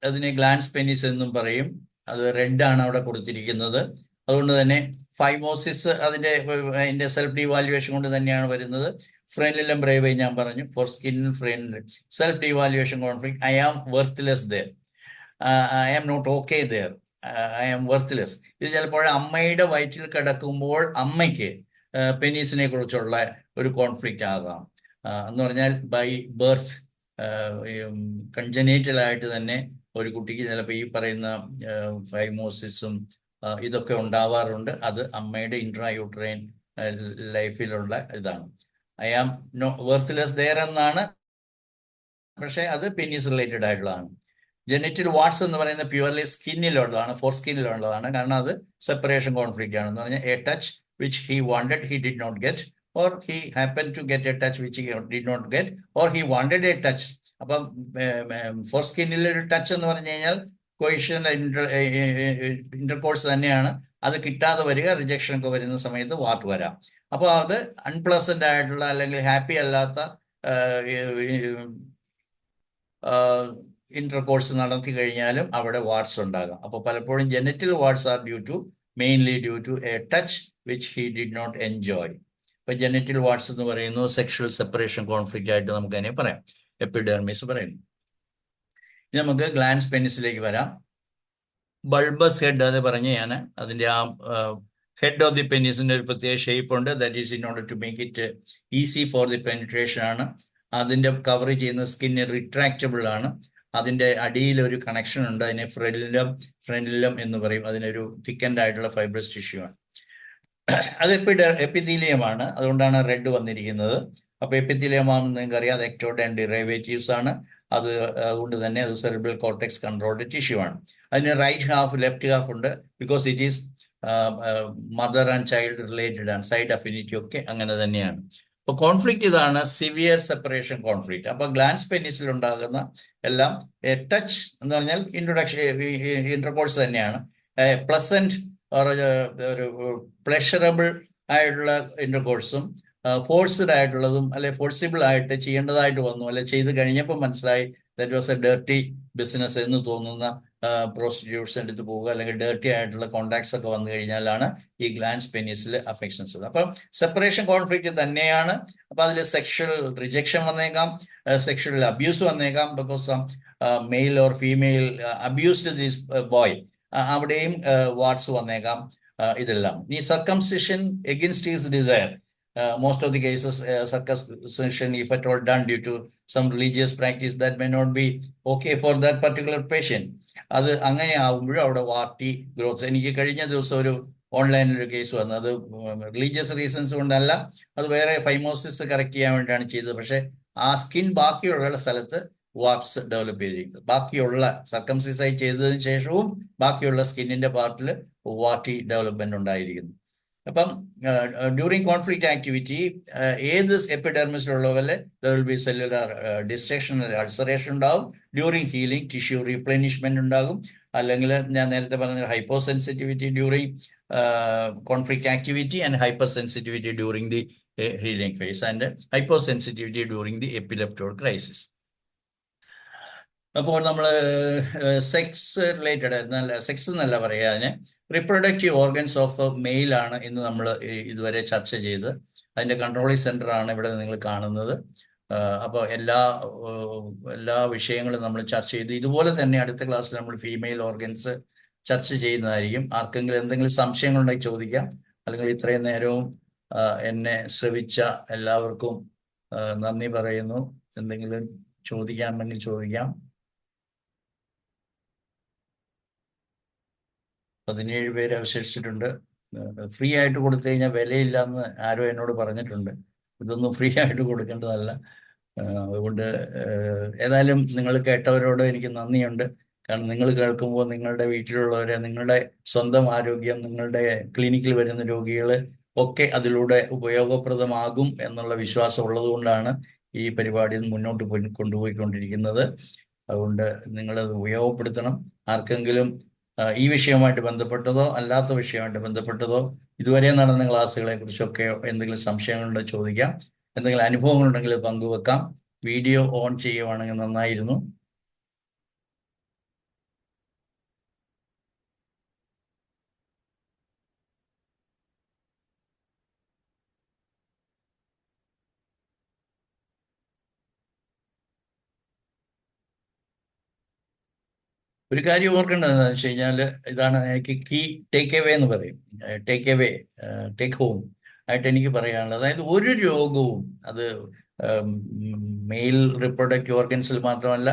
അതിനെ ഗ്ലാൻസ് പെനിസ് എന്നും പറയും. അത് റെഡ് ആണ് അവിടെ കൊടുത്തിരിക്കുന്നത്. അതുകൊണ്ട് തന്നെ ഫൈമോസിസ് അതിന്റെ സെൽഫ് ഡീവാലുവേഷൻ കൊണ്ട് തന്നെയാണ് വരുന്നത്. ഫ്രെനിലം ബ്രേവി ഞാൻ പറഞ്ഞു, foreskin, frenulum. Self devaluation conflict, I am worthless there, I am not okay there, I am worthless. ഇത് ചിലപ്പോൾ അമ്മയുടെ വയറ്റിൽ കിടക്കുമ്പോൾ അമ്മയ്ക്ക് പെനീസിനെ കുറിച്ചുള്ള ഒരു കോൺഫ്ലിക്റ്റ് ആകാം. എന്ന് പറഞ്ഞാൽ ബൈ ബർത്ത് കൺജനേറ്റലായിട്ട് തന്നെ ഒരു കുട്ടിക്ക് ചിലപ്പോൾ ഈ പറയുന്ന ഫൈമോസിസും ഇതൊക്കെ ഉണ്ടാവാറുണ്ട്. അത് അമ്മയുടെ ഇൻട്രായൂട്രൈൻ ലൈഫിലുള്ള ഇതാണ്. ഐ ആം വെർത്ത്ലെസ് ദെയർ എന്നാണ്, പക്ഷെ അത് പെനീസ് റിലേറ്റഡ് ആയിട്ടുള്ളതാണ്. ജെനിറ്റൽ വാട്സ് എന്ന് പറയുന്ന പ്യുവർലി സ്കിന്നിലുള്ളതാണ്, ഫോർ സ്കിന്നിലുള്ളതാണ്. കാരണം അത് സെപ്പറേഷൻ കോൺഫ്ലിക്റ്റ് ആണ്. എന്ന് പറഞ്ഞാൽ a touch which he wanted he did not get, or he happened to get a touch which he did not get, or he wanted a touch. അപ്പം ഫോർസ്കിന്നിൽ ഒരു touch എന്ന് പറഞ്ഞു കഴിഞ്ഞാൽ കൊയിഷൻ ഇന്റർകോഴ്സ് തന്നെയാണ്. അത് കിട്ടാതെ വരിക, റിജക്ഷൻ ഒക്കെ വരുന്ന സമയത്ത് വാട്ട് വരാം. അപ്പോൾ അത് അൺപ്ലസന്റ് ആയിട്ടുള്ള അല്ലെങ്കിൽ ഹാപ്പി അല്ലാത്ത ഇന്റർകോഴ്സ് നടത്തി കഴിഞ്ഞാലും അവിടെ വാട്സ് ഉണ്ടാകാം. അപ്പോൾ പലപ്പോഴും genital warts are mainly due to a touch which he did not enjoy. ഇപ്പൊ ജെനറ്റൽ വാട്സ് എന്ന് പറയുന്നു സെക്ഷൽ സെപ്പറേഷൻ കോൺഫ്ലിക്റ്റ് ആയിട്ട് നമുക്ക് അതിനെ പറയാം. എപ്പിഡെർമിസ് പറയുന്നു. ഇനി നമുക്ക് ഗ്ലാൻസ് പെനിസിലേക്ക് വരാം. ബൾബസ് ഹെഡ് അത് പറഞ്ഞ് ഞാൻ അതിന്റെ ആ ഹെഡ് ഓഫ് ദി പെനിസിന്റെ ഒരു പ്രത്യേക ഷേപ്പ് ഉണ്ട്. That is in order to make it easy for the penetration ആണ്. അതിന്റെ കവർ ചെയ്യുന്ന സ്കിന്ന് റിട്രാക്റ്റബിൾ ആണ്. അതിന്റെ അടിയിൽ ഒരു കണക്ഷൻ ഉണ്ട്. അതിനെ ഫ്രെനിലം എന്ന് പറയും. അതിനൊരു തിക്കൻഡ് ആയിട്ടുള്ള ഫൈബ്രസ് ടിഷ്യൂ ആണ്. അത് എപ്പിത്തീലിയമാണ്. അതുകൊണ്ടാണ് റെഡ് വന്നിരിക്കുന്നത്. അപ്പൊ എപ്പിത്തീലിയം ആണെന്ന് നിങ്ങൾക്ക് അറിയാം, അത് എക്ടോഡെൻ ഡെറിവേറ്റീവ്സ് ആണ്. അതുകൊണ്ട് തന്നെ അത് സെറിബ്രൽ കോർട്ടെക്സ് കൺട്രോൾഡ് ടിഷ്യൂ ആണ്. അതിന് റൈറ്റ് ഹാഫ് ലെഫ്റ്റ് ഹാഫ് ഉണ്ട്. Because it is mother and child related ആണ്. സൈഡ് അഫിനിറ്റി ഒക്കെ അങ്ങനെ തന്നെയാണ്. അപ്പൊ കോൺഫ്ലിക്റ്റ് ഇതാണ്, സിവിയർ സെപ്പറേഷൻ കോൺഫ്ലിക്റ്റ്. അപ്പൊ ഗ്ലാൻസ് പെനിസിൽ ഉണ്ടാകുന്ന എല്ലാം ടച്ച് എന്ന് പറഞ്ഞാൽ ഇന്റർകോഴ്സ് തന്നെയാണ്. പ്ലസന്റ് ഒരു പ്ലഷറബിൾ ആയിട്ടുള്ള ഇന്റർകോഴ്സും ഫോഴ്സ്ഡ് ആയിട്ടുള്ളതും അല്ലെ ഫോഴ്സിബിൾ ആയിട്ട് ചെയ്യേണ്ടതായിട്ട് വന്നു, അല്ലെ ചെയ്ത് കഴിഞ്ഞപ്പോൾ മനസ്സിലായി that was A dirty business എന്ന് തോന്നുന്ന പ്രോസ്റ്റിറ്റ്യൂട്ട്സിൻ്റെ അടുത്ത് പോവുക, അല്ലെങ്കിൽ ഡേർട്ടി ആയിട്ടുള്ള കോണ്ടാക്ട്സ് ഒക്കെ വന്നു കഴിഞ്ഞാലാണ് ഈ ഗ്ലാൻസ് പെനിസിൽ അഫെക്ഷൻസ്. അപ്പം സെപ്പറേഷൻ കോൺഫ്ലിക്റ്റ് തന്നെയാണ്. അപ്പൊ അതിൽ സെക്ഷൽ റിജക്ഷൻ വന്നേക്കാം, സെക്ഷൽ അബ്യൂസ് വന്നേക്കാം. Because male or female abused this boy, അവിടെയും വാട്സ് വന്നേക്കാം. ഇതെല്ലാം ഈ circumcision against his desire. Most of the cases, circumcision, if at all done due to some religious practice, that may not be okay for that particular patient. അത് അങ്ങനെ ആവുമ്പോഴും അവിടെ വാർട്ടി growth. എനിക്ക് കഴിഞ്ഞ ദിവസം ഒരു ഓൺലൈനിൽ ഒരു കേസ് വന്നു. അത് റിലീജിയസ് റീസൺസ് കൊണ്ടല്ല, അത് വേറെ ഫൈമോസിസ് കറക്റ്റ് ചെയ്യാൻ വേണ്ടിയാണ് ചെയ്തത്. പക്ഷെ ആ സ്കിൻ ബാക്കിയുള്ള സ്ഥലത്ത് വാട്സ് ഡെവലപ്പ് ചെയ്തിരിക്കുന്നത്. ബാക്കിയുള്ള സർക്കംസിസൈസ് ചെയ്തതിന് ശേഷവും ബാക്കിയുള്ള സ്കിന്നിന്റെ പാർട്ടിൽ വാർട്ടി ഡെവലപ്മെന്റ് ഉണ്ടായിരിക്കുന്നു. അപ്പം ഡ്യൂറിങ് കോൺഫ്ലിക്റ്റ് ആക്ടിവിറ്റി ഏത് എപ്പിഡെർമിസിലുള്ള പോലെ there will be cellular destruction, ulceration ഉണ്ടാവും. ഡ്യൂറിങ് ഹീലിംഗ് ടിഷ്യൂ റീപ്ലെനിഷ്മെന്റ് ഉണ്ടാകും. അല്ലെങ്കിൽ ഞാൻ നേരത്തെ പറഞ്ഞ hypo sensitivity during conflict activity and hyper sensitivity during the healing phase and hypo sensitivity during the epileptoid crisis. അപ്പോൾ നമ്മൾ സെക്സ് റിലേറ്റഡ് ആയിരുന്നല്ല, സെക്സ് എന്നല്ല പറയുക, അതിന് റിപ്രൊഡക്റ്റീവ് ഓർഗൻസ് ഓഫ് മെയിൽ ആണ് ഇന്ന് നമ്മൾ ഇതുവരെ ചർച്ച ചെയ്ത്. അതിൻ്റെ കൺട്രോളിംഗ് സെന്റർ ആണ് ഇവിടെ നിങ്ങൾ കാണുന്നത്. അപ്പോൾ എല്ലാ വിഷയങ്ങളും നമ്മൾ ചർച്ച ചെയ്തു. ഇതുപോലെ തന്നെ അടുത്ത ക്ലാസ്സിൽ നമ്മൾ ഫീമെയിൽ ഓർഗൻസ് ചർച്ച ചെയ്യുന്നതായിരിക്കും. ആർക്കെങ്കിലും എന്തെങ്കിലും സംശയങ്ങളുണ്ടെങ്കിൽ ചോദിക്കാം. അല്ലെങ്കിൽ ഇത്രയും നേരവും എന്നെ ശ്രവിച്ച എല്ലാവർക്കും നന്ദി പറയുന്നു. എന്തെങ്കിലും ചോദിക്കാനുണ്ടെങ്കിൽ ചോദിക്കാം. 17 പേര് അവശേഷിച്ചിട്ടുണ്ട്. ഫ്രീ ആയിട്ട് കൊടുത്തു കഴിഞ്ഞാൽ വിലയില്ല എന്ന് ആരോ എന്നോട് പറഞ്ഞിട്ടുണ്ട്. ഇതൊന്നും ഫ്രീ ആയിട്ട് കൊടുക്കേണ്ടതല്ല. അതുകൊണ്ട് ഏതായാലും നിങ്ങൾ കേട്ടവരോട് എനിക്ക് നന്ദിയുണ്ട്. കാരണം നിങ്ങൾ കേൾക്കുമ്പോൾ നിങ്ങളുടെ വീട്ടിലുള്ളവരെ, നിങ്ങളുടെ സ്വന്തം ആരോഗ്യം, നിങ്ങളുടെ ക്ലിനിക്കിൽ വരുന്ന രോഗികൾ ഒക്കെ അതിലൂടെ ഉപയോഗപ്രദമാകും എന്നുള്ള വിശ്വാസം ഉള്ളതുകൊണ്ടാണ് ഈ പരിപാടി മുന്നോട്ട് കൊണ്ടുപോയിക്കൊണ്ടിരിക്കുന്നത്. അതുകൊണ്ട് നിങ്ങളത് ഉപയോഗപ്പെടുത്തണം. ആർക്കെങ്കിലും ഈ വിഷയവുമായിട്ട് ബന്ധപ്പെട്ടതോ അല്ലാത്ത വിഷയമായിട്ട് ബന്ധപ്പെട്ടതോ ഇതുവരെ നടന്ന ക്ലാസ്സുകളെ കുറിച്ചൊക്കെ എന്തെങ്കിലും സംശയങ്ങളുണ്ടെങ്കിൽ ചോദിക്കാം. എന്തെങ്കിലും അനുഭവങ്ങളുണ്ടെങ്കിൽ പങ്കുവെക്കാം. വീഡിയോ ഓൺ ചെയ്യുവാണെങ്കിൽ നന്നായിരുന്നു. ഒരു കാര്യം ഓർക്കേണ്ടത് എന്താണെന്ന് വെച്ച് കഴിഞ്ഞാൽ, ഇതാണ് എനിക്ക് കീ ടേക്ക് എവേ എന്ന് പറയും. ടേക്ക് ഹോം ആയിട്ട് എനിക്ക് പറയാനുള്ളത്, അതായത് ഒരു രോഗവും അത് മെയിൽ റിപ്രൊഡക്റ്റീവ് ഓർഗൻസിൽ മാത്രമല്ല,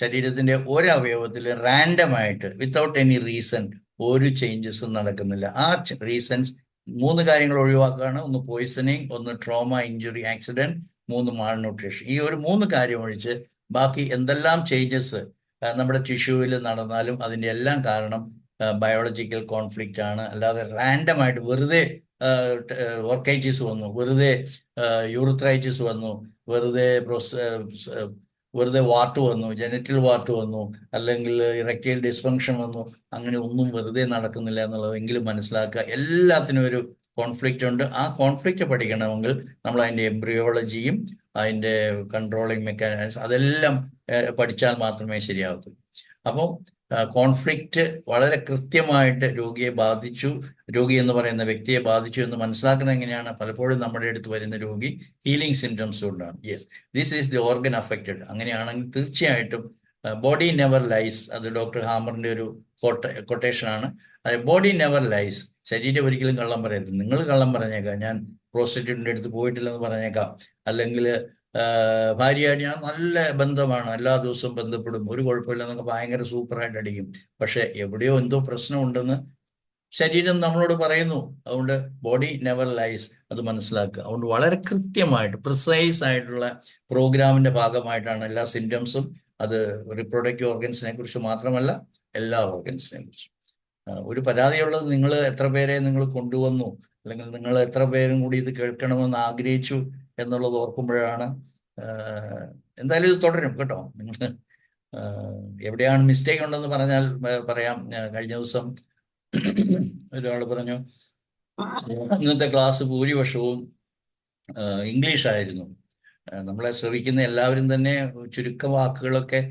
ശരീരത്തിന്റെ ഒരവയവത്തിൽ റാൻഡമായിട്ട് വിത്തൗട്ട് എനി റീസൺ ഒരു ചേഞ്ചസും നടക്കുന്നില്ല. ആ റീസൺസ് 3 കാര്യങ്ങൾ ഒഴിവാക്കുകയാണ്. ഒന്ന് പോയിസണിങ്, ഒന്ന് trauma, injury, accident, 3 mall nutrition. ഈ ഒരു 3 കാര്യം ഒഴിച്ച് ബാക്കി എന്തെല്ലാം ചേഞ്ചസ് നമ്മുടെ ടിഷ്യൂവിൽ നടന്നാലും അതിൻ്റെ എല്ലാം കാരണം ബയോളജിക്കൽ കോൺഫ്ലിക്റ്റ് ആണ്. അല്ലാതെ റാൻഡമായിട്ട് വെറുതെ ഓർക്കൈറ്റിസ് വന്നു, വെറുതെ യൂറിത്രൈറ്റിസ് വന്നു, വെറുതെ വെറുതെ വാർട്ട് വന്നു, ജെനിറ്റൽ വാർട്ട് വന്നു, അല്ലെങ്കിൽ ഇറക്റ്റൈൽ ഡിസ്ഫങ്ഷൻ വന്നു. അങ്ങനെ ഒന്നും വെറുതെ നടക്കുന്നില്ല എന്നുള്ളതെങ്കിലും മനസ്സിലാക്കുക. എല്ലാത്തിനും ഒരു കോൺഫ്ലിക്റ്റ് ഉണ്ട്. ആ കോൺഫ്ലിക്റ്റ് പഠിക്കണമെങ്കിൽ നമ്മൾ അതിൻ്റെ എംബ്രിയോളജിയും അതിൻ്റെ കൺട്രോളിങ് മെക്കാനിസം അതെല്ലാം പഠിച്ചാൽ മാത്രമേ ശരിയാവത്തുള്ളൂ. അപ്പോൾ കോൺഫ്ലിക്റ്റ് വളരെ കൃത്യമായിട്ട് രോഗി എന്ന് പറയുന്ന വ്യക്തിയെ ബാധിച്ചു എന്ന് മനസ്സിലാക്കുന്നത് എങ്ങനെയാണ്? പലപ്പോഴും നമ്മുടെ അടുത്ത് വരുന്ന രോഗി ഹീലിംഗ് സിംറ്റംസ് കൊണ്ടാണ്. Yes, this is the organ affected. അങ്ങനെയാണെങ്കിൽ തീർച്ചയായിട്ടും ബോഡി നെവർ ലൈസ്, അത് ഡോക്ടർ ഹാമറിന്റെ ഒരു കൊട്ടേഷനാണ്. ബോഡി നെവർ ലൈസ്, ശരീരം ഒരിക്കലും കള്ളം പറയത്തില്ല. നിങ്ങൾ കള്ളം പറഞ്ഞേക്കാം, ഞാൻ പ്രോസ്റ്റിറ്റ്യൂട്ടിന്റെ അടുത്ത് പോയിട്ടില്ലെന്ന് പറഞ്ഞേക്കാം, അല്ലെങ്കിൽ ഭാര്യയായിട്ട് ഞാൻ നല്ല ബന്ധമാണ്, എല്ലാ ദിവസവും ബന്ധപ്പെടും, ഒരു കുഴപ്പമില്ലെന്നൊക്കെ ഭയങ്കര സൂപ്പറായിട്ട് അടിക്കും. പക്ഷെ എവിടെയോ എന്തോ പ്രശ്നമുണ്ടെന്ന് ശരീരം നമ്മളോട് പറയുന്നു. അതുകൊണ്ട് ബോഡി നെവർ ലൈസ്, അത് മനസ്സിലാക്കുക. അതുകൊണ്ട് വളരെ കൃത്യമായിട്ട് പ്രിസൈസ് ആയിട്ടുള്ള പ്രോഗ്രാമിന്റെ ഭാഗമായിട്ടാണ് എല്ലാ സിംറ്റംസും. അത് റിപ്രൊഡക്റ്റീവ് ഓർഗൻസിനെ കുറിച്ച് മാത്രമല്ല, എല്ലാ ഓർഗൻസിനെ കുറിച്ചും. ഒരു പരാതിയുള്ളത് നിങ്ങൾ എത്ര പേരെ നിങ്ങൾ കൊണ്ടുവന്നു, അല്ലെങ്കിൽ നിങ്ങൾ എത്ര പേരും കൂടി ഇത് കേൾക്കണമെന്ന് ആഗ്രഹിച്ചു എന്നുള്ളത് ഓർക്കുമ്പോഴാണ്. എന്തായാലും ഇത് തുടരും കേട്ടോ. നിങ്ങൾ എവിടെയാണ് മിസ്റ്റേക്ക് ഉണ്ടെന്ന് പറഞ്ഞാൽ പറയാം. കഴിഞ്ഞ ദിവസം ഒരാൾ പറഞ്ഞു, ഇന്നത്തെ ക്ലാസ് ഭൂരിപക്ഷവും ഇംഗ്ലീഷായിരുന്നു. നമ്മളെ ശ്രവിക്കുന്ന എല്ലാവരും തന്നെ ചുരുക്ക വാക്കുകളൊക്കെ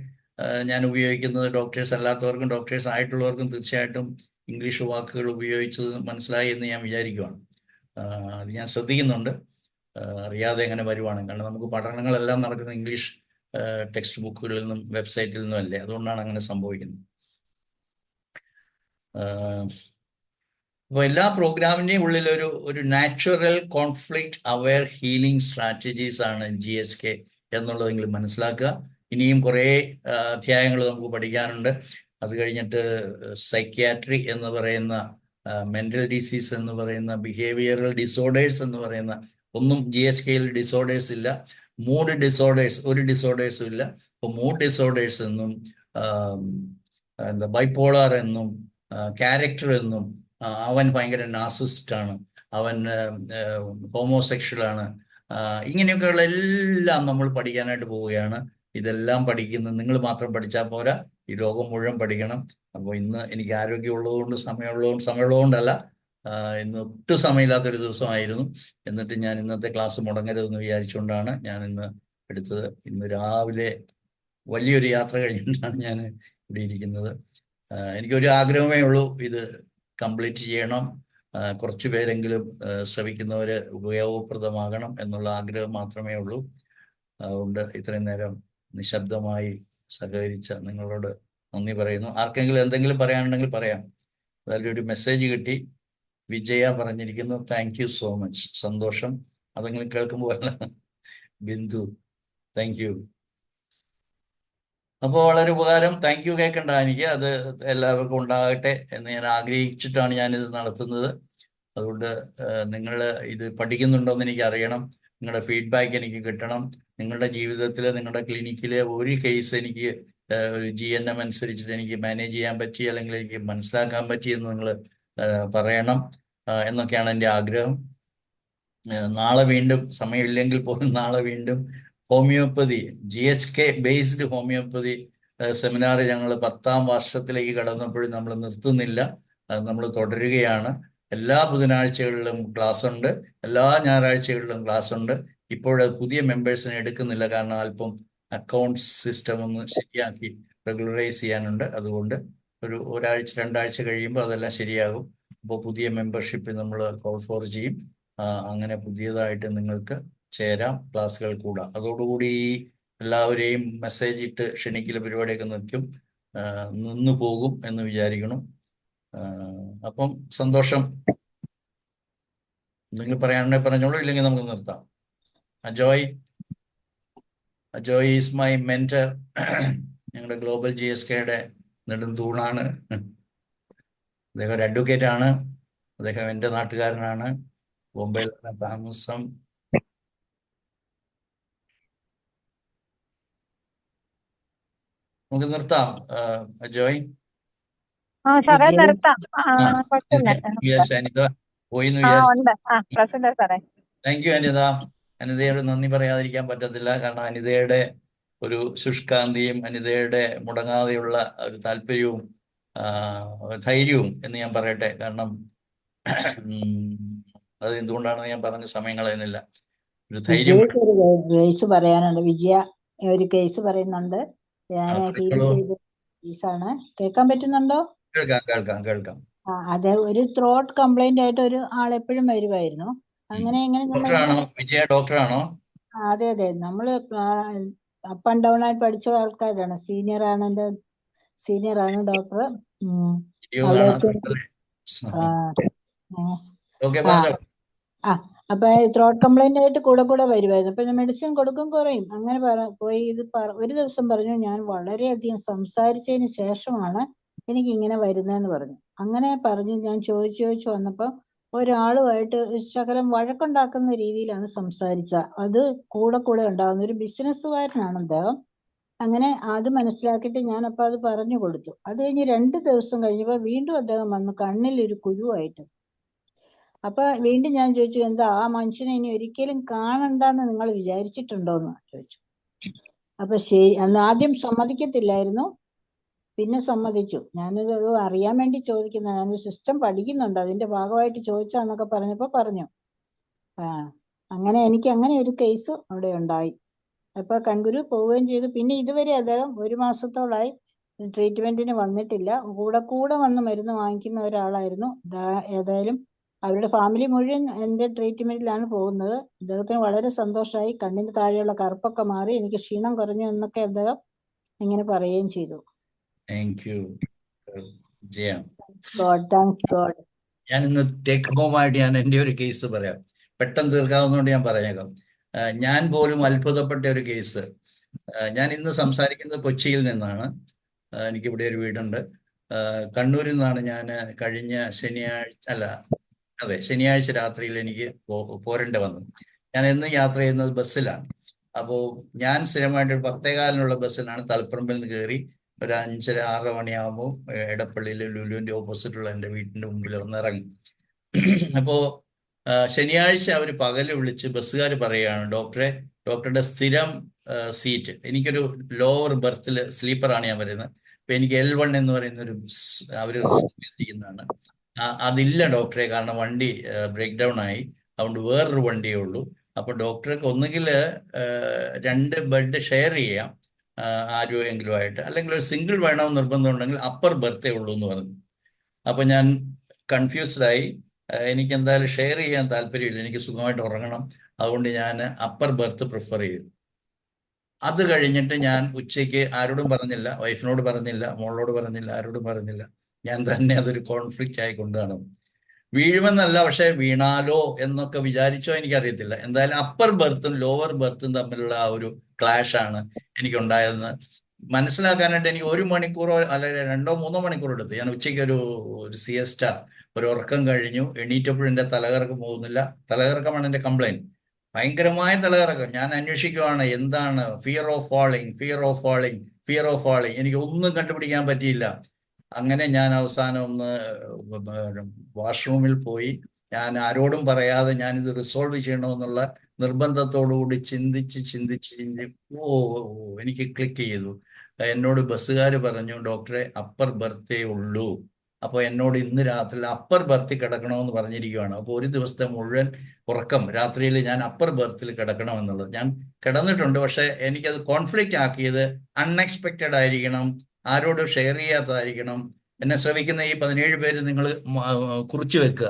ഞാൻ ഉപയോഗിക്കുന്നത് ഡോക്ടേഴ്സ് അല്ലാത്തവർക്കും ഡോക്ടേഴ്സ് ആയിട്ടുള്ളവർക്കും തീർച്ചയായിട്ടും ഇംഗ്ലീഷ് വാക്കുകൾ ഉപയോഗിച്ചത് മനസ്സിലായി എന്ന് ഞാൻ വിചാരിക്കുകയാണ്. അത് ഞാൻ ശ്രദ്ധിക്കുന്നുണ്ട്. അറിയാതെ എങ്ങനെ വരുവാണ്, കാരണം നമുക്ക് പഠനങ്ങളെല്ലാം നടക്കുന്ന ഇംഗ്ലീഷ് ടെക്സ്റ്റ് ബുക്കുകളിൽ നിന്നും വെബ്സൈറ്റിൽ നിന്നും അല്ലേ. അതുകൊണ്ടാണ് അങ്ങനെ സംഭവിക്കുന്നത്. അപ്പോൾ എല്ലാ പ്രോഗ്രാമിൻ്റെയും ഉള്ളിൽ ഒരു natural conflict aware healing strategies ആണ് GHK എന്നുള്ളതെങ്കിലും മനസ്സിലാക്കുക. ഇനിയും കുറേ അധ്യായങ്ങൾ നമുക്ക് പഠിക്കാനുണ്ട്. അത് കഴിഞ്ഞിട്ട് സൈക്യാട്രി എന്ന് പറയുന്ന, മെന്റൽ ഡിസീസ് എന്ന് പറയുന്ന, ബിഹേവിയറൽ ഡിസോർഡേഴ്സ് എന്ന് പറയുന്ന ഒന്നും GHKയിൽ ഡിസോർഡേഴ്സ് ഇല്ല. മൂഡ് ഡിസോർഡേഴ്സ് ഒരു ഡിസോർഡേഴ്സും ഇല്ല. അപ്പോൾ മൂഡ് ഡിസോർഡേഴ്സ് എന്നും ബൈപ്പോളാർ എന്നും ക്യാരക്ടർ എന്നും, അവൻ ഭയങ്കര നാർസിസ്റ്റാണ്, അവൻ ഹോമോസെക്ഷലാണ്, ഇങ്ങനെയൊക്കെയുള്ള എല്ലാം നമ്മൾ പഠിക്കാനായിട്ട് പോവുകയാണ്. ഇതെല്ലാം പഠിക്കുന്നത് നിങ്ങൾ മാത്രം പഠിച്ചാൽ പോരാ, ഈ ലോകം മുഴുവൻ പഠിക്കണം. അപ്പോൾ ഇന്ന് എനിക്ക് ആരോഗ്യമുള്ളതുകൊണ്ട് സമയമുള്ളതുകൊണ്ടല്ല, ഇന്ന് ഒട്ടും സമയമില്ലാത്തൊരു ദിവസമായിരുന്നു. എന്നിട്ട് ഞാൻ ഇന്നത്തെ ക്ലാസ് മുടങ്ങരുതെന്ന് വിചാരിച്ചുകൊണ്ടാണ് ഞാൻ ഇന്ന് എടുത്തത്. ഇന്ന് രാവിലെ വലിയൊരു യാത്ര കഴിഞ്ഞിട്ടാണ് ഞാൻ ഇവിടെ ഇരിക്കുന്നത്. എനിക്കൊരു ആഗ്രഹമേ ഉള്ളൂ, ഇത് കംപ്ലീറ്റ് ചെയ്യണം, കുറച്ചു പേരെങ്കിലും ശ്രമിക്കുന്നവര് ഉപയോഗപ്രദമാകണം എന്നുള്ള ആഗ്രഹം മാത്രമേ ഉള്ളൂ. അതുകൊണ്ട് ഇത്രയും നേരം നിശബ്ദമായി സഹകരിച്ച നിങ്ങളോട് നന്ദി പറയുന്നു. ആർക്കെങ്കിലും എന്തെങ്കിലും പറയാനുണ്ടെങ്കിൽ പറയാം. അതായത് ഒരു മെസ്സേജ് കിട്ടി, വിജയ പറഞ്ഞിരിക്കുന്നു, താങ്ക് യു സോ മച്ച്. സന്തോഷം. അതെങ്കിലും കേൾക്കുമ്പോൾ ബിന്ദു, താങ്ക് യു. അപ്പോൾ വളരെ ഉപകാരം. താങ്ക് യു കേൾക്കണ്ട എനിക്ക്, അത് എല്ലാവർക്കും ഉണ്ടാകട്ടെ എന്ന് ഞാൻ ആഗ്രഹിച്ചിട്ടാണ് ഞാനിത് നടത്തുന്നത്. അതുകൊണ്ട് നിങ്ങൾ ഇത് പഠിക്കുന്നുണ്ടോയെന്ന് എനിക്ക് അറിയണം. നിങ്ങളുടെ ഫീഡ്ബാക്ക് എനിക്ക് കിട്ടണം. നിങ്ങളുടെ ജീവിതത്തിൽ, നിങ്ങളുടെ ക്ലിനിക്കിലെ ഒരു കേസ് എനിക്ക് ഒരു GNM അനുസരിച്ചിട്ട് എനിക്ക് മാനേജ് ചെയ്യാൻ പറ്റി, അല്ലെങ്കിൽ എനിക്ക് മനസ്സിലാക്കാൻ പറ്റി എന്ന് നിങ്ങൾ പറയണം എന്നൊക്കെയാണ് എൻ്റെ ആഗ്രഹം. നാളെ വീണ്ടും, സമയമില്ലെങ്കിൽ പോലും നാളെ വീണ്ടും homeopathy, GHK based homeopathy seminar ഞങ്ങൾ 10ാം വർഷത്തിലേക്ക് കടന്നപ്പോഴും നമ്മൾ നിർത്തുന്നില്ല, നമ്മൾ തുടരുകയാണ്. എല്ലാ ബുധനാഴ്ചകളിലും ക്ലാസ് ഉണ്ട്, എല്ലാ ഞായറാഴ്ചകളിലും ക്ലാസ് ഉണ്ട്. ഇപ്പോഴത് പുതിയ മെമ്പേഴ്സിനെ എടുക്കുന്നില്ല, കാരണം അല്പം അക്കൗണ്ട്സ് സിസ്റ്റം ഒന്ന് ശരിയാക്കി റെഗുലറൈസ് ചെയ്യാനുണ്ട്. അതുകൊണ്ട് ഒരാഴ്ച 2 ആഴ്ച കഴിയുമ്പോൾ അതെല്ലാം ശരിയാകും. അപ്പോൾ പുതിയ മെമ്പർഷിപ്പ് നമ്മൾ കോൾ ഫോർ ചെയ്യും. അങ്ങനെ പുതിയതായിട്ട് നിങ്ങൾക്ക് ചേരാം, ക്ലാസ്സുകൾ കൂടാം. അതോടുകൂടി എല്ലാവരെയും മെസ്സേജ് ഇട്ട് ക്ഷണിക്കൽ പരിപാടിയൊക്കെ നിന്നു പോകും എന്ന് വിചാരിക്കണം. അപ്പം സന്തോഷം. നിങ്ങൾ പറയാനുണ്ടെങ്കിൽ പറഞ്ഞോളൂ, ഇല്ലെങ്കിൽ നമുക്ക് നിർത്താം. Ajoy is my mentor. ഞങ്ങളുടെ ഗ്ലോബൽ GSKയുടെ നെടുംതൂണാണ്. അദ്ദേഹം ഒരു അഡ്വക്കേറ്റ് ആണ്. അദ്ദേഹം എൻ്റെ നാട്ടുകാരനാണ്, ബോംബെയിലാണ് താമസം. നമുക്ക് നിർത്താം അജോയ്. സാറേ നിർത്താം. കുഴപ്പമില്ല. അനിത പോയിന്ന് ആ വിചാരിച്ചു. ഉണ്ട്. പ്രസന്റ് സാറേ. Thank you Anitha. അനിതയോട് നന്ദി പറയാതിരിക്കാൻ പറ്റത്തില്ല. കാരണം അനിതയുടെ ഒരു ശുഷ്കാന്തിയും അനിതയുടെ മുടങ്ങാതെയുള്ള ഒരു താല്പര്യവും ധൈര്യവും എന്ന് ഞാൻ പറയട്ടെ. കാരണം അത് എന്തുകൊണ്ടാണെന്ന് ഞാൻ പറഞ്ഞ സമയം കളയുന്നില്ല. ഒരു ധൈര്യം. വിജയ്ക്ക് ഒരു കേസ് പറയാനുണ്ട്. വിജയ ഒരു കേസ് പറയുന്നുണ്ട്. ഞാൻ ഹീലിംഗ് ചെയ്ത കേസാണ്. കേൾക്കാൻ പറ്റുന്നുണ്ടോ? കേൾക്കാം. അതെ, ഒരു ത്രോട്ട് കംപ്ലൈന്റ് ആയിട്ട് ഒരു ആൾ എപ്പോഴും വരുമായിരുന്നു. അങ്ങനെ ഡോക്ടറാണോ വിജയ? ഡോക്ടറാണോ? അതെ അതെ, നമ്മള് അപ്പ് ആൻഡ് ഡൗൺ ആയിട്ട് പഠിച്ച ആൾക്കാരാണ്. സീനിയർ ആണ് ഡോക്ടർ. അവിടെ അപ്പൊ ത്രോട്ട് കംപ്ലൈന്റ് ആയിട്ട് കൂടെ വരുമായിരുന്നു. അപ്പൊ മെഡിസിൻ കൊടുക്കും, കുറയും. അങ്ങനെ പോയി ഒരു ദിവസം പറഞ്ഞു, ഞാൻ വളരെയധികം സംസാരിച്ചതിന് ശേഷമാണ് എനിക്ക് ഇങ്ങനെ വരുന്നതെന്ന് പറഞ്ഞു. അങ്ങനെ പറഞ്ഞു ഞാൻ ചോദിച്ചു വന്നപ്പോ ഒരാളുമായിട്ട് ശകലം വഴക്കുണ്ടാക്കുന്ന രീതിയിലാണ് സംസാരിച്ച. അത് കൂടെ ഉണ്ടാകുന്ന ഒരു ബിസിനസ്സുകാരനാണ് അദ്ദേഹം. അങ്ങനെ അത് മനസ്സിലാക്കിയിട്ട് ഞാൻ അപ്പൊ അത് പറഞ്ഞു കൊടുത്തു. അത് കഴിഞ്ഞ് 2 ദിവസം കഴിഞ്ഞപ്പോ വീണ്ടും അദ്ദേഹം വന്നു, കണ്ണിൽ ഒരു കുരുവായിട്ട്. അപ്പൊ വീണ്ടും ഞാൻ ചോദിച്ചു, എന്താ ആ മനുഷ്യനെ ഇനി ഒരിക്കലും കാണണ്ടെന്ന് നിങ്ങൾ വിചാരിച്ചിട്ടുണ്ടോന്ന് ചോദിച്ചു. അപ്പൊ ശരി, അന്ന് ആദ്യം സമ്മതിക്കത്തില്ലായിരുന്നു, പിന്നെ സമ്മതിച്ചു. ഞാനത് അറിയാൻ വേണ്ടി ചോദിക്കുന്ന, ഞാനൊരു സിസ്റ്റം പഠിക്കുന്നുണ്ട്, അതിന്റെ ഭാഗമായിട്ട് ചോദിച്ചാന്നൊക്കെ പറഞ്ഞപ്പോ പറഞ്ഞു. അങ്ങനെ എനിക്ക് അങ്ങനെ ഒരു കേസ് അവിടെ ഉണ്ടായി. അപ്പൊ കൺകുരു പോവുകയും ചെയ്തു. പിന്നെ ഇതുവരെ അദ്ദേഹം 1 മാസത്തോളായി ട്രീറ്റ്മെന്റിന് വന്നിട്ടില്ല. കൂടെ വന്ന് മരുന്ന് വാങ്ങിക്കുന്ന ഒരാളായിരുന്നു. ഏതായാലും അവരുടെ ഫാമിലി മുഴുവൻ എന്റെ ട്രീറ്റ്മെന്റിലാണ് പോകുന്നത്. അദ്ദേഹത്തിന് വളരെ സന്തോഷമായി. കണ്ണിന് താഴെയുള്ള കറുപ്പൊക്കെ മാറി, എനിക്ക് ക്ഷീണം കുറഞ്ഞു എന്നൊക്കെ അദ്ദേഹം ഇങ്ങനെ പറയുകയും ചെയ്തു. ഞാൻ ഇന്ന് ടേക്ക് ഹോമായിട്ട് ഞാൻ എൻ്റെ ഒരു കേസ് പറയാം. പെട്ടെന്ന് തീർക്കാവുന്നതുകൊണ്ട് ഞാൻ പറഞ്ഞേക്കാം. ഞാൻ പോലും അത്ഭുതപ്പെട്ട ഒരു കേസ്. ഞാൻ ഇന്ന് സംസാരിക്കുന്നത് കൊച്ചിയിൽ നിന്നാണ്. എനിക്കിവിടെ ഒരു വീടുണ്ട്. കണ്ണൂരിൽ നിന്നാണ് ഞാൻ കഴിഞ്ഞ ശനിയാഴ്ച രാത്രിയിൽ എനിക്ക് പോരേണ്ടി വന്നു. ഞാൻ എന്നും യാത്ര ചെയ്യുന്നത് ബസ്സിലാണ്. അപ്പോൾ ഞാൻ സ്ഥിരമായിട്ട് 10:15 ബസ്സിലാണ് തളിപ്പറമ്പിൽ നിന്ന് കയറി ഒരു 5:30-6 മണിയാകുമ്പോൾ എടപ്പള്ളിയിലെ ലുലുവിൻ്റെ ഓപ്പോസിറ്റുള്ള എൻ്റെ വീട്ടിൻ്റെ മുമ്പിൽ വന്നിറങ്ങി. അപ്പോൾ ശനിയാഴ്ച അവർ പകല് വിളിച്ച് ബസ്സുകാർ പറയുകയാണ്, ഡോക്ടറുടെ സ്ഥിരം സീറ്റ്, എനിക്കൊരു ലോവർ ബർത്തിൽ സ്ലീപ്പറാണ് ഞാൻ വരുന്നത്. അപ്പം എനിക്ക് L1 എന്ന് പറയുന്ന അവർ റിസർവ് ചെയ്തിരിക്കുന്നതാണ്. അതില്ല ഡോക്ടറെ, കാരണം വണ്ടി ബ്രേക്ക് ഡൗൺ ആയി, അതുകൊണ്ട് വേറൊരു വണ്ടിയേ ഉള്ളൂ. അപ്പോൾ ഡോക്ടർക്ക് ഒന്നുകിൽ 2 ബെഡ് ഷെയർ ചെയ്യാം ആരുമെങ്കിലും ആയിട്ട്, അല്ലെങ്കിൽ ഒരു സിംഗിൾ വേണമെന്ന് നിർബന്ധം ഉണ്ടെങ്കിൽ അപ്പർ ബർത്തേ ഉള്ളൂ എന്ന് പറഞ്ഞു. അപ്പോൾ ഞാൻ കൺഫ്യൂസ്ഡായി. എനിക്ക് എന്തായാലും ഷെയർ ചെയ്യാൻ താല്പര്യമില്ല, എനിക്ക് സുഖമായിട്ട് ഉറങ്ങണം. അതുകൊണ്ട് ഞാൻ അപ്പർ ബർത്ത് പ്രിഫർ ചെയ്തു. അത് കഴിഞ്ഞിട്ട് ഞാൻ ഉച്ചയ്ക്ക് ആരോടും പറഞ്ഞില്ല, വൈഫിനോട് പറഞ്ഞില്ല, മോളോട് പറഞ്ഞില്ല, ആരോടും പറഞ്ഞില്ല. ഞാൻ തന്നെ അതൊരു കോൺഫ്ലിക്റ്റ് ആയി കൊണ്ടുവന്നു. വീഴുമെന്നല്ല, പക്ഷെ വീണാലോ എന്നൊക്കെ വിചാരിച്ചോ എനിക്കറിയത്തില്ല. എന്തായാലും അപ്പർ ബർത്തും ലോവർ ബർത്തും തമ്മിലുള്ള ആ ഒരു ക്ലാഷാണ് എനിക്കുണ്ടായതെന്ന് മനസ്സിലാക്കാനായിട്ട് എനിക്ക് 1 മണിക്കൂറോ അല്ലെങ്കിൽ 2-3 മണിക്കൂറോ എടുത്തു. ഞാൻ ഉച്ചയ്ക്ക് ഒരു സിയസ്റ്റ, ഒരു ഉറക്കം കഴിഞ്ഞു. എണീറ്റപ്പോഴും എൻ്റെ തലകറക്കം പോകുന്നില്ല. തലകറക്കമാണ് എൻ്റെ കംപ്ലൈൻറ്റ്, ഭയങ്കരമായ തലകറക്കം. ഞാൻ അന്വേഷിക്കുവാണ് എന്താണ്, ഫിയർ ഓഫ് ഫാളിങ്. എനിക്ക് ഒന്നും കണ്ടുപിടിക്കാൻ പറ്റിയില്ല. അങ്ങനെ ഞാൻ അവസാനം ഒന്ന് വാഷ്റൂമിൽ പോയി. ഞാൻ ആരോടും പറയാതെ ഞാനിത് റിസോൾവ് ചെയ്യണമെന്നുള്ള നിർബന്ധത്തോടുകൂടി ചിന്തിച്ച് എനിക്ക് ക്ലിക്ക് ചെയ്തു. എന്നോട് ബസ്സുകാർ പറഞ്ഞു, ഡോക്ടറെ അപ്പർ ബർത്തേ ഉള്ളൂ. അപ്പോൾ എന്നോട് ഇന്ന് രാത്രി അപ്പർ ബർത്തിൽ കിടക്കണമെന്ന് പറഞ്ഞിരിക്കുകയാണ്. അപ്പോൾ ഒരു ദിവസത്തെ മുഴുവൻ ഉറക്കം രാത്രിയിൽ ഞാൻ അപ്പർ ബർത്തിൽ കിടക്കണമെന്നുള്ളത്. ഞാൻ കിടന്നിട്ടുണ്ട്, പക്ഷെ എനിക്കത് കോൺഫ്ലിക്റ്റ് ആക്കിയത് അൺഎക്സ്പെക്റ്റഡ് ആയിരിക്കണം, ആരോടും ഷെയർ ചെയ്യാത്തതായിരിക്കണം. എന്നെ ശ്രമിക്കുന്ന ഈ 17 പേര് നിങ്ങൾ കുറിച്ചു വെക്കുക.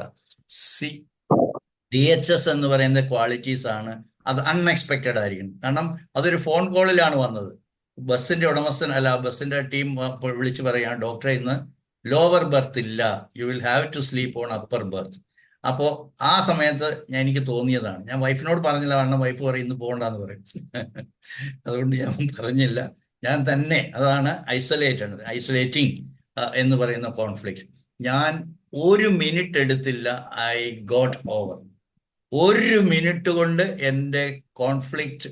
DHS എന്ന് പറയുന്ന ക്വാളിറ്റീസ് ആണ്. അത് അൺഎക്സ്പെക്റ്റഡ് ആയിരിക്കണം. കാരണം അതൊരു ഫോൺ കോളിലാണ് വന്നത്. ബസ്സിന്റെ ഉടമസ്ഥൻ ബസ്സിന്റെ ടീം വിളിച്ചു പറയുകയാണ്, ഡോക്ടറെ ഇന്ന് ലോവർ ബർത്ത് ഇല്ല, you will have to sleep on upper berth. അപ്പോൾ ആ സമയത്ത് എനിക്ക് തോന്നിയതാണ്. ഞാൻ വൈഫിനോട് പറഞ്ഞില്ല, കാരണം വൈഫ് പറയും ഇന്ന് പോകണ്ടെന്ന് പറയും. അതുകൊണ്ട് ഞാൻ പറഞ്ഞില്ല. ഞാൻ തന്നെ, അതാണ് ഐസൊലേറ്റിംഗ് എന്ന് പറയുന്ന കോൺഫ്ലിക്റ്റ്. ഞാൻ 1 മിനിറ്റ് എടുത്തില്ല, ഐ ഗോട്ട് ഓവർ. 1 മിനിറ്റ് കൊണ്ട് എൻ്റെ കോൺഫ്ലിക്റ്റ്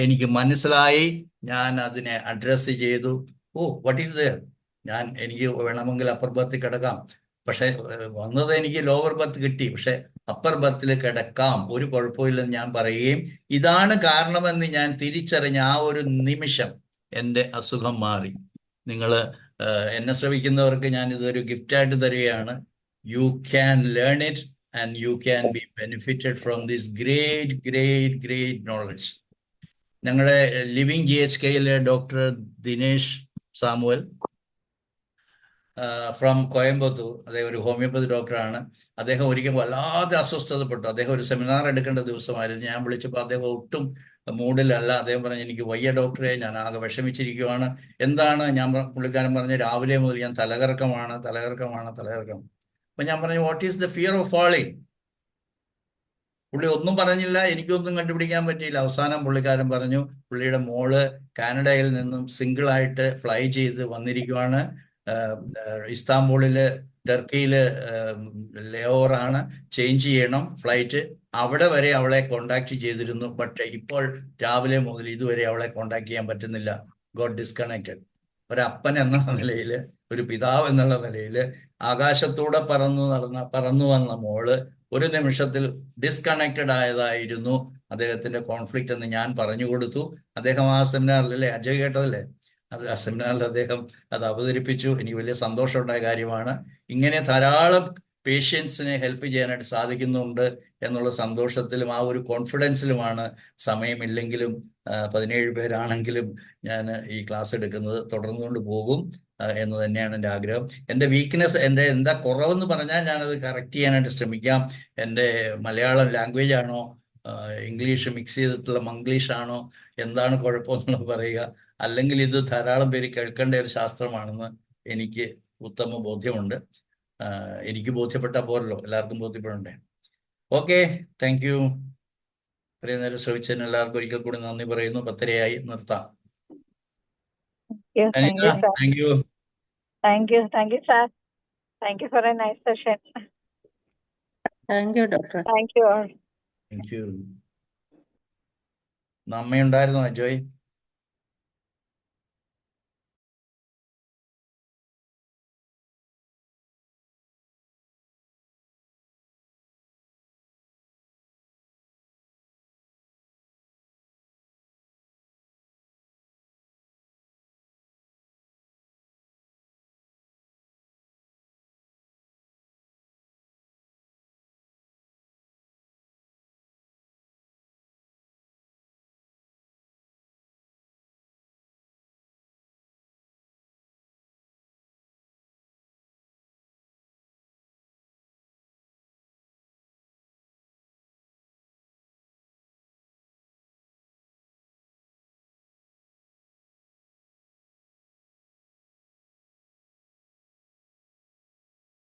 എനിക്ക് മനസ്സിലായി. ഞാൻ അതിനെ അഡ്രസ്സ് ചെയ്തു. വാട്ട് ഈസ് ദർ, എനിക്ക് വേണമെങ്കിൽ അപ്പർ ബർത്തിൽ കിടക്കാം, പക്ഷെ വന്നത് എനിക്ക് ലോവർ ബർത്ത് കിട്ടി, പക്ഷെ അപ്പർ ബർത്തിൽ കിടക്കാം, ഒരു കുഴപ്പമില്ലെന്ന് ഞാൻ പറയുകയും ഇതാണ് കാരണമെന്ന് ഞാൻ തിരിച്ചറിഞ്ഞ ആ ഒരു നിമിഷം എൻ്റെ അസുഖം മാറി. നിങ്ങൾ എന്നെ ശ്രമിക്കുന്നവർക്ക് ഞാൻ ഇതൊരു ഗിഫ്റ്റായിട്ട് തരികയാണ്. You can learn it and you can be benefited from this great great great knowledge. ഞങ്ങളുടെ ലിവിങ് GHKയിലെ ഡോക്ടർ ദിനേശ് സാമുവൽ ഫ്രം കോയമ്പത്തൂർ, അദ്ദേഹം ഒരു ഹോമിയോപ്പതി ഡോക്ടറാണ്. അദ്ദേഹം ഒരിക്കൽ വല്ലാതെ അസ്വസ്ഥതപ്പെട്ടു. അദ്ദേഹം ഒരു സെമിനാർ എടുക്കേണ്ട ദിവസമായിരുന്നു. ഞാൻ വിളിച്ചപ്പോൾ അദ്ദേഹം ഒട്ടും മൂഡിലല്ല. അദ്ദേഹം പറഞ്ഞു, എനിക്ക് വയ്യ ഡോക്ടറെ, ഞാൻ ആകെ വിഷമിച്ചിരിക്കുവാണ്. എന്താണ്? പുള്ളിക്കാരൻ പറഞ്ഞു, രാവിലെ മുതൽ ഞാൻ തലകറക്കമാണ്. അപ്പൊ ഞാൻ പറഞ്ഞു, what is the fear of falling? പുള്ളി ഒന്നും പറഞ്ഞില്ല, എനിക്കൊന്നും കണ്ടുപിടിക്കാൻ പറ്റിയില്ല. അവസാനം പുള്ളിക്കാരൻ പറഞ്ഞു, പുള്ളിയുടെ മോള് കാനഡയിൽ നിന്നും സിംഗിളായിട്ട് ഫ്ലൈ ചെയ്ത് വന്നിരിക്കുവാണ്. ഇസ്താംബൂളില് ടർക്കിയില് ലേഓവറാണ്, ചേഞ്ച് ചെയ്യണം ഫ്ലൈറ്റ്. അവിടെ വരെ അവളെ കോണ്ടാക്ട് ചെയ്തിരുന്നു, പക്ഷെ ഇപ്പോൾ രാവിലെ മുതൽ ഇതുവരെ അവളെ കോണ്ടാക്ട് ചെയ്യാൻ പറ്റുന്നില്ല. Got disconnected. ഒരപ്പൻ എന്നുള്ള നിലയിൽ, ഒരു പിതാവ് എന്നുള്ള നിലയിൽ ആകാശത്തൂടെ പറന്നു വന്ന മോള് ഒരു നിമിഷത്തിൽ ഡിസ്കണക്റ്റഡ് ആയതായിരുന്നു അദ്ദേഹത്തിന്റെ കോൺഫ്ലിക്റ്റ് എന്ന് ഞാൻ പറഞ്ഞു കൊടുത്തു. അദ്ദേഹം ആ സെമിനാറിലല്ലേ, അജയ് കേട്ടതല്ലേ, ആ സെമിനാറിൽ അദ്ദേഹം അത് അവതരിപ്പിച്ചു. എനിക്ക് വലിയ സന്തോഷമുണ്ടായ കാര്യമാണ്. ഇങ്ങനെ ധാരാളം പേഷ്യൻസിനെ ഹെൽപ്പ് ചെയ്യാനായിട്ട് സാധിക്കുന്നുണ്ട് എന്നുള്ള സന്തോഷത്തിലും ആ ഒരു കോൺഫിഡൻസിലുമാണ്, സമയമില്ലെങ്കിലും 17 പേരാണെങ്കിലും ഞാൻ ഈ ക്ലാസ് എടുക്കുന്നത് തുടർന്നുകൊണ്ട് പോകും എന്ന് തന്നെയാണ് എൻ്റെ ആഗ്രഹം. എൻ്റെ വീക്ക്നെസ്, എൻ്റെ എന്താ കുറവെന്ന് പറഞ്ഞാൽ ഞാനത് കറക്റ്റ് ചെയ്യാനായിട്ട് ശ്രമിക്കാം. എൻ്റെ മലയാളം ലാംഗ്വേജ് ആണോ, ഇംഗ്ലീഷ് മിക്സ് ചെയ്തിട്ടുള്ള മംഗ്ലീഷ് ആണോ, എന്താണ് കുഴപ്പമെന്നുള്ളത് പറയുക. അല്ലെങ്കിൽ ഇത് ധാരാളം പേര് കേൾക്കേണ്ട ഒരു ശാസ്ത്രമാണെന്ന് എനിക്ക് ഉത്തമ ബോധ്യമുണ്ട്. എനിക്ക് ബോധ്യപ്പെട്ടാൽ പോരല്ലോ, എല്ലാവർക്കും ബോധ്യപ്പെടണ്ടേ. Okay, thank you. ഇത്രയും നേരം ശ്രമിച്ചതിന് എല്ലാവർക്കും ഒരിക്കൽ കൂടി നന്ദി പറയുന്നു. 10:30 നിർത്താം. Thank you, sir. Thank you. Thank you, sir. Thank you for a nice session. Thank you doctor. Thank you all. Thank you. അമ്മയുണ്ടായിരുന്നോ അജോയ്?